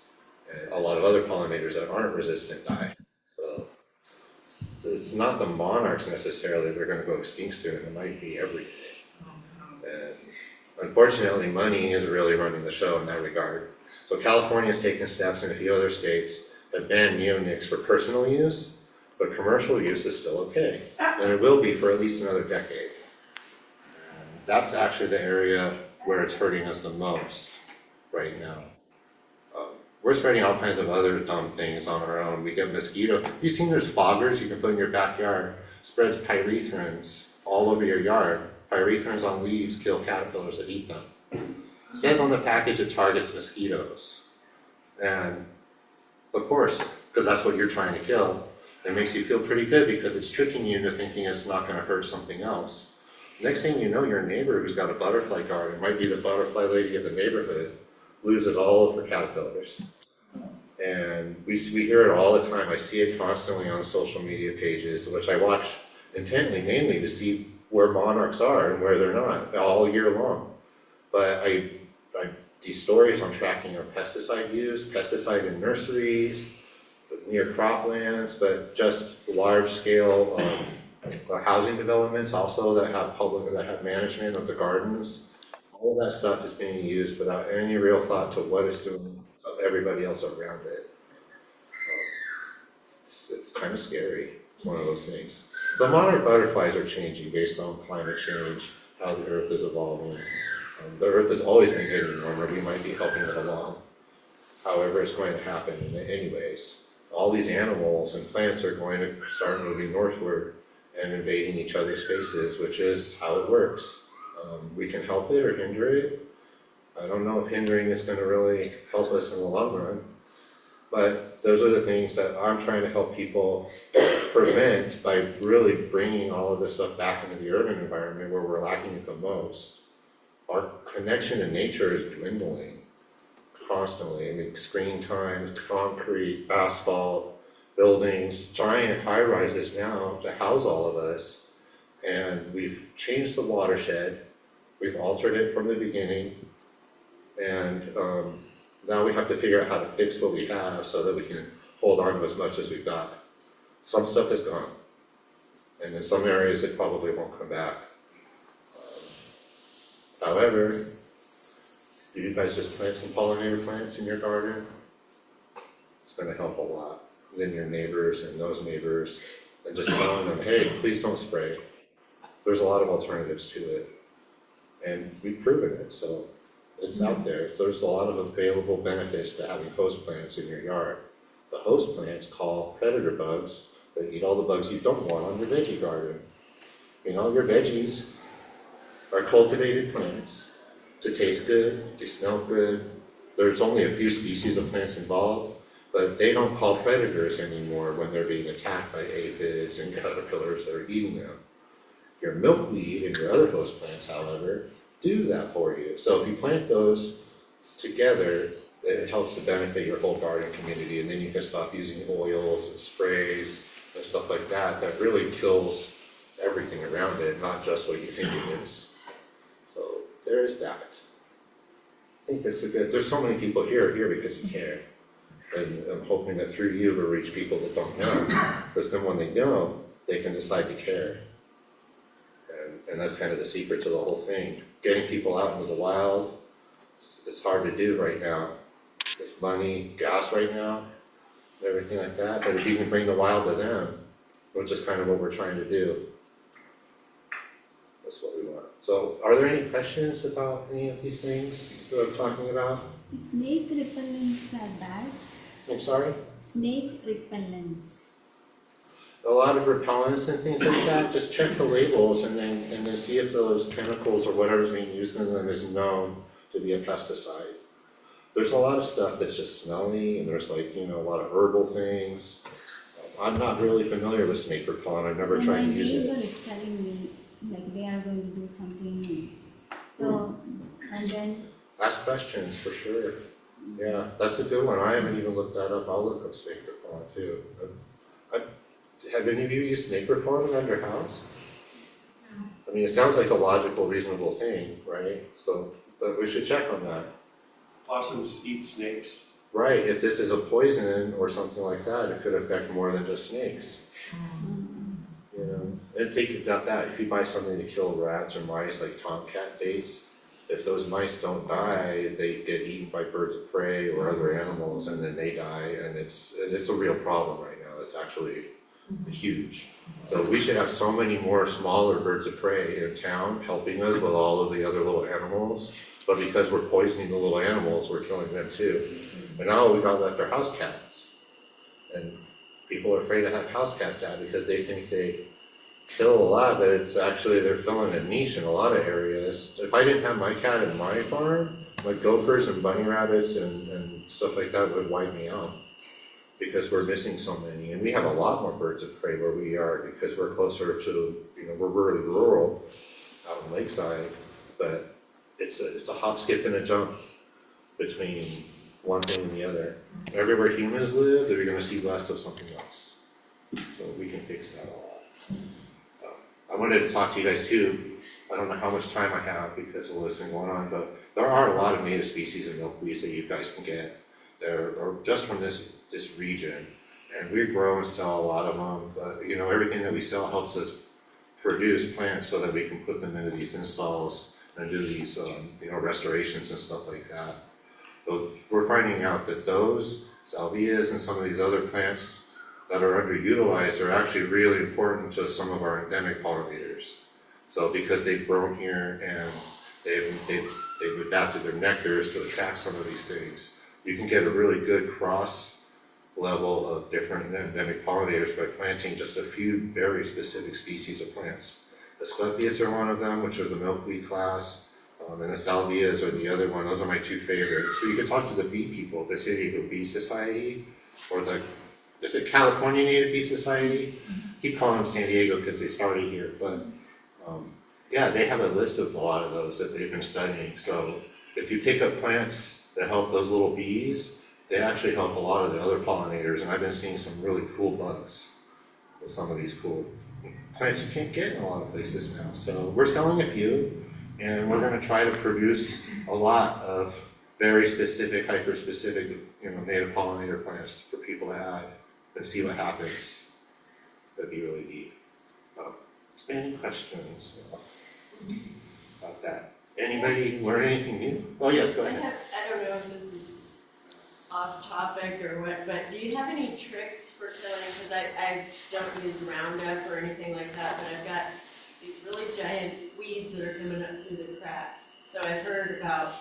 And a lot of other pollinators that aren't resistant die. So it's not the monarchs necessarily that are going to go extinct soon. It might be everything. And unfortunately, money is really running the show in that regard. So California's taken steps, and a few other states have banned neonics for personal use, but commercial use is still okay. And it will be for at least another decade. And that's actually the area where it's hurting us the most right now. We're spreading all kinds of other dumb things on our own. We get mosquito. You've seen there's foggers you can put in your backyard. Spreads pyrethrins all over your yard. Pyrethrins on leaves kill caterpillars that eat them. It says on the package it targets mosquitoes. And of course, because that's what you're trying to kill, it makes you feel pretty good because it's tricking you into thinking it's not going to hurt something else. Next thing you know, your neighbor who's got a butterfly garden, might be the butterfly lady of the neighborhood, loses all of her caterpillars. And we hear it all the time. I see it constantly on social media pages, which I watch intently, mainly to see where monarchs are and where they're not, all year long. But these stories I'm tracking are pesticide use, pesticide in nurseries, near croplands, but just large-scale housing developments also that have management of the gardens. All of that stuff is being used without any real thought to what it's doing to everybody else around it. It's kind of scary. It's one of those things. The monarch butterflies are changing based on climate change, how the Earth is evolving. The Earth has always been getting warmer. We might be helping it along. However, it's going to happen anyways. All these animals and plants are going to start moving northward and invading each other's spaces, which is how it works. We can help it or hinder it. I don't know if hindering is going to really help us in the long run, but those are the things that I'm trying to help people prevent by really bringing all of this stuff back into the urban environment where we're lacking it the most. Our connection to nature is dwindling constantly. I mean, screen time, concrete, asphalt, buildings, giant high rises now to house all of us. And we've changed the watershed. We've altered it from the beginning. And now we have to figure out how to fix what we have so that we can hold on to as much as we've got. Some stuff is gone. And in some areas it probably won't come back. However, you guys just plant some pollinator plants in your garden, it's going to help a lot. And then your neighbors and those neighbors, and just telling them, hey, please don't spray. There's a lot of alternatives to it. And we've proven it, so it's out there. So there's a lot of available benefits to having host plants in your yard. The host plants call predator bugs that eat all the bugs you don't want on your veggie garden. You know, your veggies are cultivated plants to taste good, they smell good. There's only a few species of plants involved, but they don't call predators anymore when they're being attacked by aphids and caterpillars that are eating them. Your milkweed and your other host plants, however, do that for you. So if you plant those together, it helps to benefit your whole garden community, and then you can stop using oils and sprays and stuff like that. That really kills everything around it, not just what you think it is. So there is that. I think that's a good, there's so many people here because you care. And I'm hoping that through you we'll reach people that don't know, because then when they know, they can decide to care. And that's kind of the secret to the whole thing. Getting people out into the wild, it's hard to do right now. There's money, gas right now, everything like that. But if you can bring the wild to them, which is kind of what we're trying to do, that's what we want. So are there any questions about any of these things that I'm talking about? Snake repellents are bad. I'm sorry? Snake repellents. a lot of repellents and things like that, just check the labels and then see if those chemicals or whatever's being used in them is known to be a pesticide. There's a lot of stuff that's just smelly, and there's like, a lot of herbal things. I'm not really familiar with snake repellent. I've never tried to use it. My neighbor is telling me like they are going to do something. So, and then. Ask questions for sure. Yeah, that's a good one. I haven't even looked that up. I'll look up snake repellent too. Have any of you used snake repellent around your house? I mean, it sounds like a logical, reasonable thing, right? So, but we should check on that. Possums eat snakes. Right, if this is a poison or something like that, it could affect more than just snakes. And think about that, if you buy something to kill rats or mice, like tomcat dates, if those mice don't die, they get eaten by birds of prey or other animals, and then they die, and it's a real problem right now. It's actually huge. So we should have so many more smaller birds of prey in town helping us with all of the other little animals, but because we're poisoning the little animals, we're killing them too. And now we got left our house cats. And people are afraid to have house cats out because they think they kill a lot, but it's actually, they're filling a niche in a lot of areas. If I didn't have my cat in my farm, like gophers and bunny rabbits and stuff like that would wipe me out because we're missing so many. And we have a lot more birds of prey where we are because we're closer to, we're really rural out in Lakeside, but it's a hop, skip, and a jump between one thing and the other. Everywhere humans live, they're going to see less of something else. So we can fix that all up. I wanted to talk to you guys too. I don't know how much time I have because of what's been going on, but there are a lot of native species of milkweeds that you guys can get. They're just from this region, and we grow and sell a lot of them. But everything that we sell helps us produce plants so that we can put them into these installs and do these restorations and stuff like that. So we're finding out that those salvias and some of these other plants that are underutilized are actually really important to some of our endemic pollinators. So because they've grown here and they've adapted their nectars to attract some of these things, you can get a really good cross level of different endemic pollinators by planting just a few very specific species of plants. Asclepias are one of them, which are the milkweed class. And the salvias are the other one. Those are my two favorites. So you can talk to the bee people, the San Diego Bee Society, or is it California Native Bee Society? Keep calling them San Diego because they started here. But yeah, they have a list of a lot of those that they've been studying. So if you pick up plants that help those little bees, they actually help a lot of the other pollinators. And I've been seeing some really cool bugs with some of these cool plants you can't get in a lot of places now. So we're selling a few. And we're going to try to produce a lot of very specific, hyper-specific, native pollinator plants for people to add and see what happens. That'd be really neat. Any questions about that? Anybody learn anything new? Oh yes, go ahead. I don't know if this is off topic or what, but do you have any tricks for killing? Because I don't use Roundup or anything like that, but I've got these really giant weeds that are coming up through the cracks. So I've heard about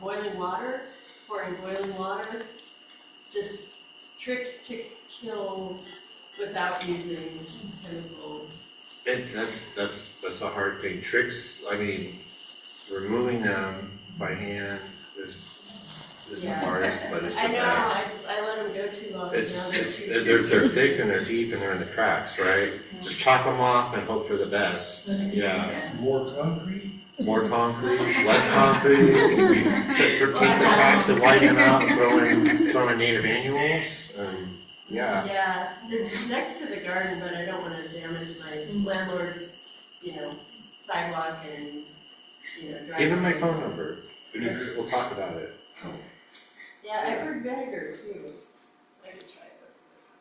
boiling water, pouring boiling water, just tricks to kill without using chemicals. That's a hard thing. Tricks, I mean, removing them by hand is the hardest, but it's the best. I let them go too long. They're thick and they're deep and they're in the cracks, right? Just chop them off and hope for the best. Yeah. More concrete? More concrete, less concrete. Keep the cracks and widen them out, throwing native annuals. Yeah, it's next to the garden, but I don't want to damage my landlord's, sidewalk and, driveway. Give him my phone number. We'll talk about it. Yeah, I've heard vinegar too. I could try those.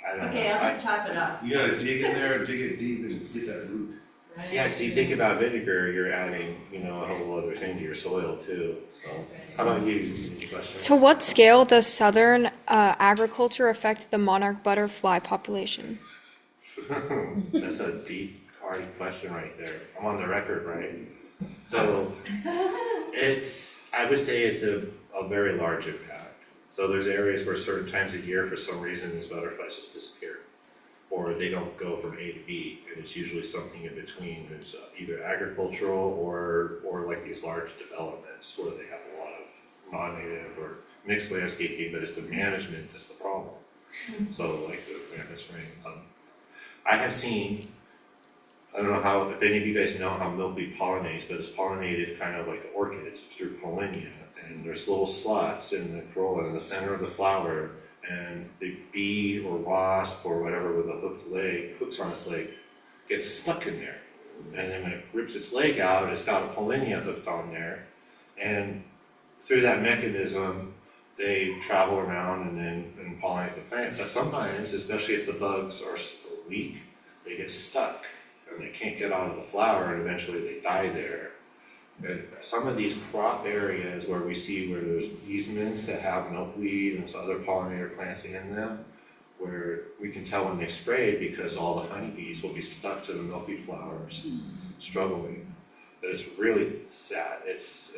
I don't Okay, know. I'll just top it up. You gotta dig in there and dig it deep and get that root. Right? Yeah, so you think about vinegar, you're adding, a whole other thing to your soil too. So, how about you? Any questions? To what scale does southern agriculture affect the monarch butterfly population? That's a deep, hard question right there. I'm on the record, right? So, I would say it's a very large impact. So there's areas where certain times of year, for some reason, these butterflies just disappear. or they don't go from A to B, and it's usually something in between. It's either agricultural or like these large developments where they have a lot of non-native or mixed landscaping, but it's the management that's the problem. So like the Rampant Spring, I have seen, I don't know how, if any of you guys know how milkweed pollinates, but it's pollinated kind of like orchids through pollinia, and there's little slots in the corolla in the center of the flower, and the bee or wasp or whatever with a hooks on its leg, gets stuck in there. And then when it rips its leg out, it's got a pollinia hooked on there, and through that mechanism, they travel around and pollinate the plant. But sometimes, especially if the bugs are weak, they get stuck and they can't get out of the flower, and eventually they die there. And some of these crop areas where we see where there's easements that have milkweed and some other pollinator plants in them, where we can tell when they sprayed because all the honeybees will be stuck to the milkweed flowers, struggling. But it's really sad. It's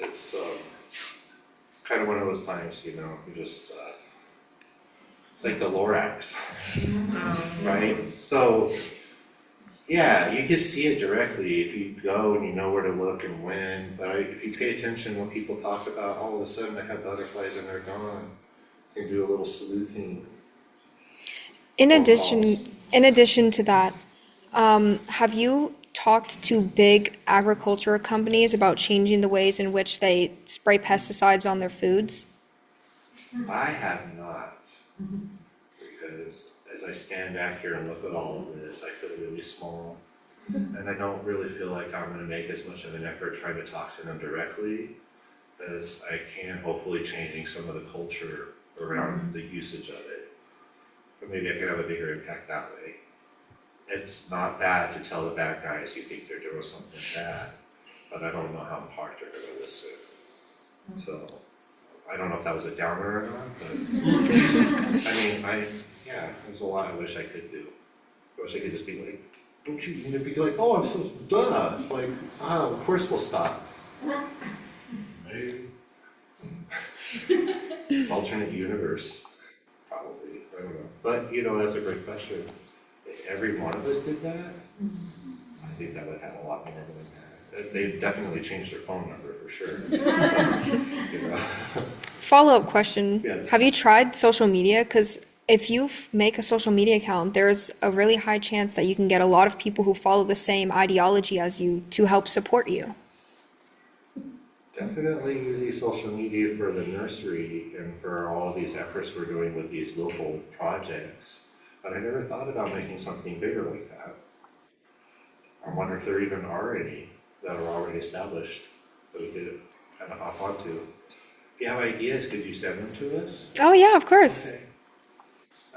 kind of one of those times, you know, you just, it's like the Lorax, right? So, yeah, you can see it directly if you go and you know where to look and when, but if you pay attention when people talk about, all of a sudden I have butterflies and they're gone, you can do a little sleuthing. In addition to that, have you talked to big agriculture companies about changing the ways in which they spray pesticides on their foods? I have not, because as I stand back here and look at all of this, I feel really small. And I don't really feel like I'm going to make as much of an effort trying to talk to them directly as I can, hopefully changing some of the culture around the usage of it. But maybe I can have a bigger impact that way. It's not bad to tell the bad guys you think they're doing something bad, but I don't know how hard they're going to listen. So I don't know if that was a downer or not, but I mean, yeah, there's a lot I wish I could do. I wish I could just be like, don't you need to be like, oh, I'm so duh. Like, of course we'll stop. Alternate universe, probably. I don't know. But, you know, that's a great question. If every one of us did that, I think that would have a lot more of an impact. They've definitely changed their phone number for sure. You know. Follow-up question. Yes. Have you tried social media? Because if you make a social media account, there's a really high chance that you can get a lot of people who follow the same ideology as you to help support you. Definitely using social media for the nursery and for all of these efforts we're doing with these local projects. But I never thought about making something bigger like that. I wonder if there even are any that are already established that we could kind of hop onto. If you have ideas, could you send them to us? Oh yeah, of course. Okay.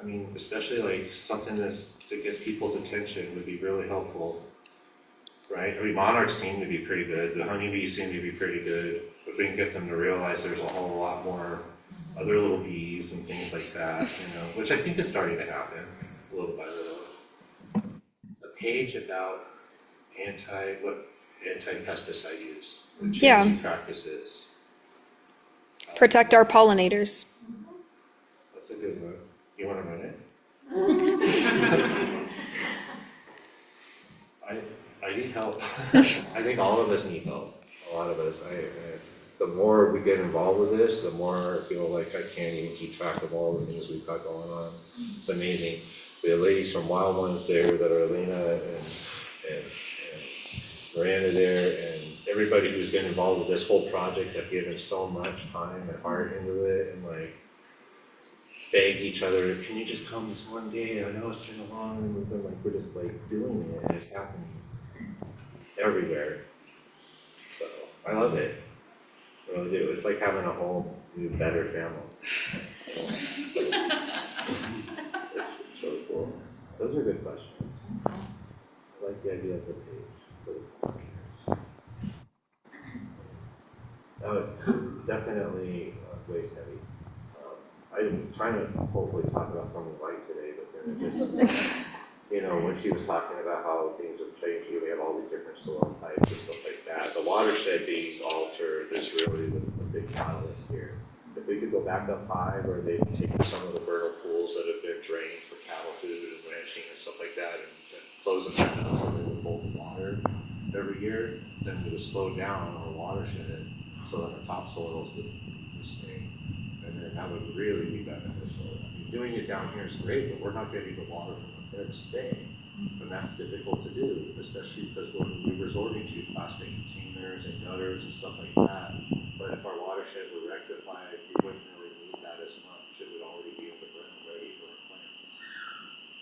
I mean, especially like something that gets people's attention would be really helpful, right? I mean, monarchs seem to be pretty good. The honeybees seem to be pretty good. If we can get them to realize there's a whole lot more other little bees and things like that, you know, which I think is starting to happen little by little. A page about anti-pesticide use, and changing practices. Protect our pollinators. That's a good one. You want to run it? I need help. I think all of us need help. A lot of us. The more we get involved with this, the more I feel like I can't even keep track of all the things we've got going on. It's amazing. We have ladies from Wild Ones there that are Elena and Miranda there, and everybody who's been involved with this whole project have given so much time and heart into it, and like begged each other, can you just come this one day? I know it's been a long, and we're just like doing it, and it's happening everywhere. So I love it. I really do. It's like having a whole new, better family. It's really cool. Those are good questions. I like the idea of the page. Now it's definitely waist heavy. I was trying to hopefully talk about something light today, but then it just, you know, when she was talking about how things have changed, we have all these different soil types and stuff like that. The watershed being altered is really the big catalyst here. if we could go back up high where they take some of the vernal pools that have been drained for cattle food and ranching and stuff like that, and close them back up so they would hold water every year, then we would slow down our watershed so that the topsoils would stay. And then that would really be beneficial. I mean, doing it down here is great, but we're not getting the water from up there to stay. And that's difficult to do, especially because we're resorting to plastic containers and gutters and stuff like that. But if our watershed were rectified, we wouldn't really need that as much. It would already be in the ground ready for our plants.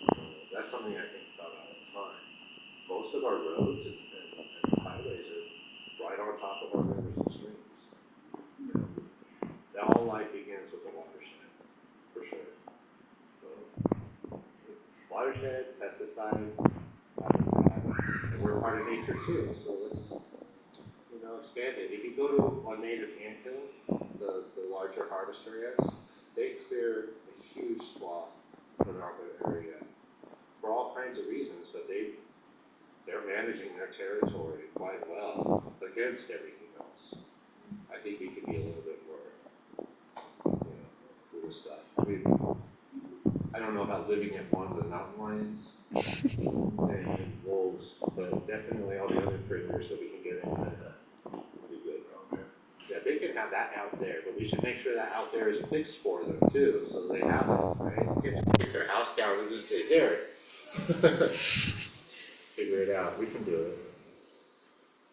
So that's something I think about all the time. Most of our roads and highways are right on top of our rivers and streams. You know, all life begins with the watershed, for sure. So, watershed, pesticides, and we're part of nature too, so let's, expand it. If you go to a native anthill, the larger harvest areas, they clear a huge swath of our area for all kinds of reasons, but they're managing their territory quite well against everything else. I think we could be a little bit more, cool stuff. I don't know about living at one of the mountain lions and wolves, but definitely all the other critters that we can get in pretty good around there. Yeah, they can have that out there, but we should make sure that out there is fixed for them too, so they have it, right? You can't just take their house down and just say, there. Figure it out. We can do it.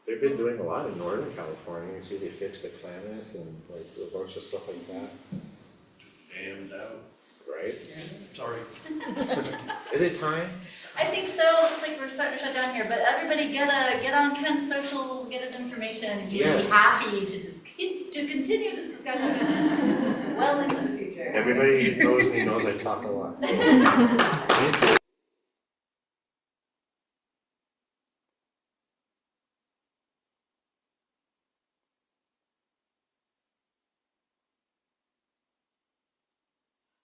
They've been doing a lot in Northern California. You see, they fixed the Klamath and like a bunch of stuff like that. Damned out. Right? Sorry. Is it time? I think so. Looks like we're starting to shut down here, but everybody get on Ken's socials, get his information. He will be happy to continue this discussion well into the future. Everybody who knows me knows I talk a lot. So.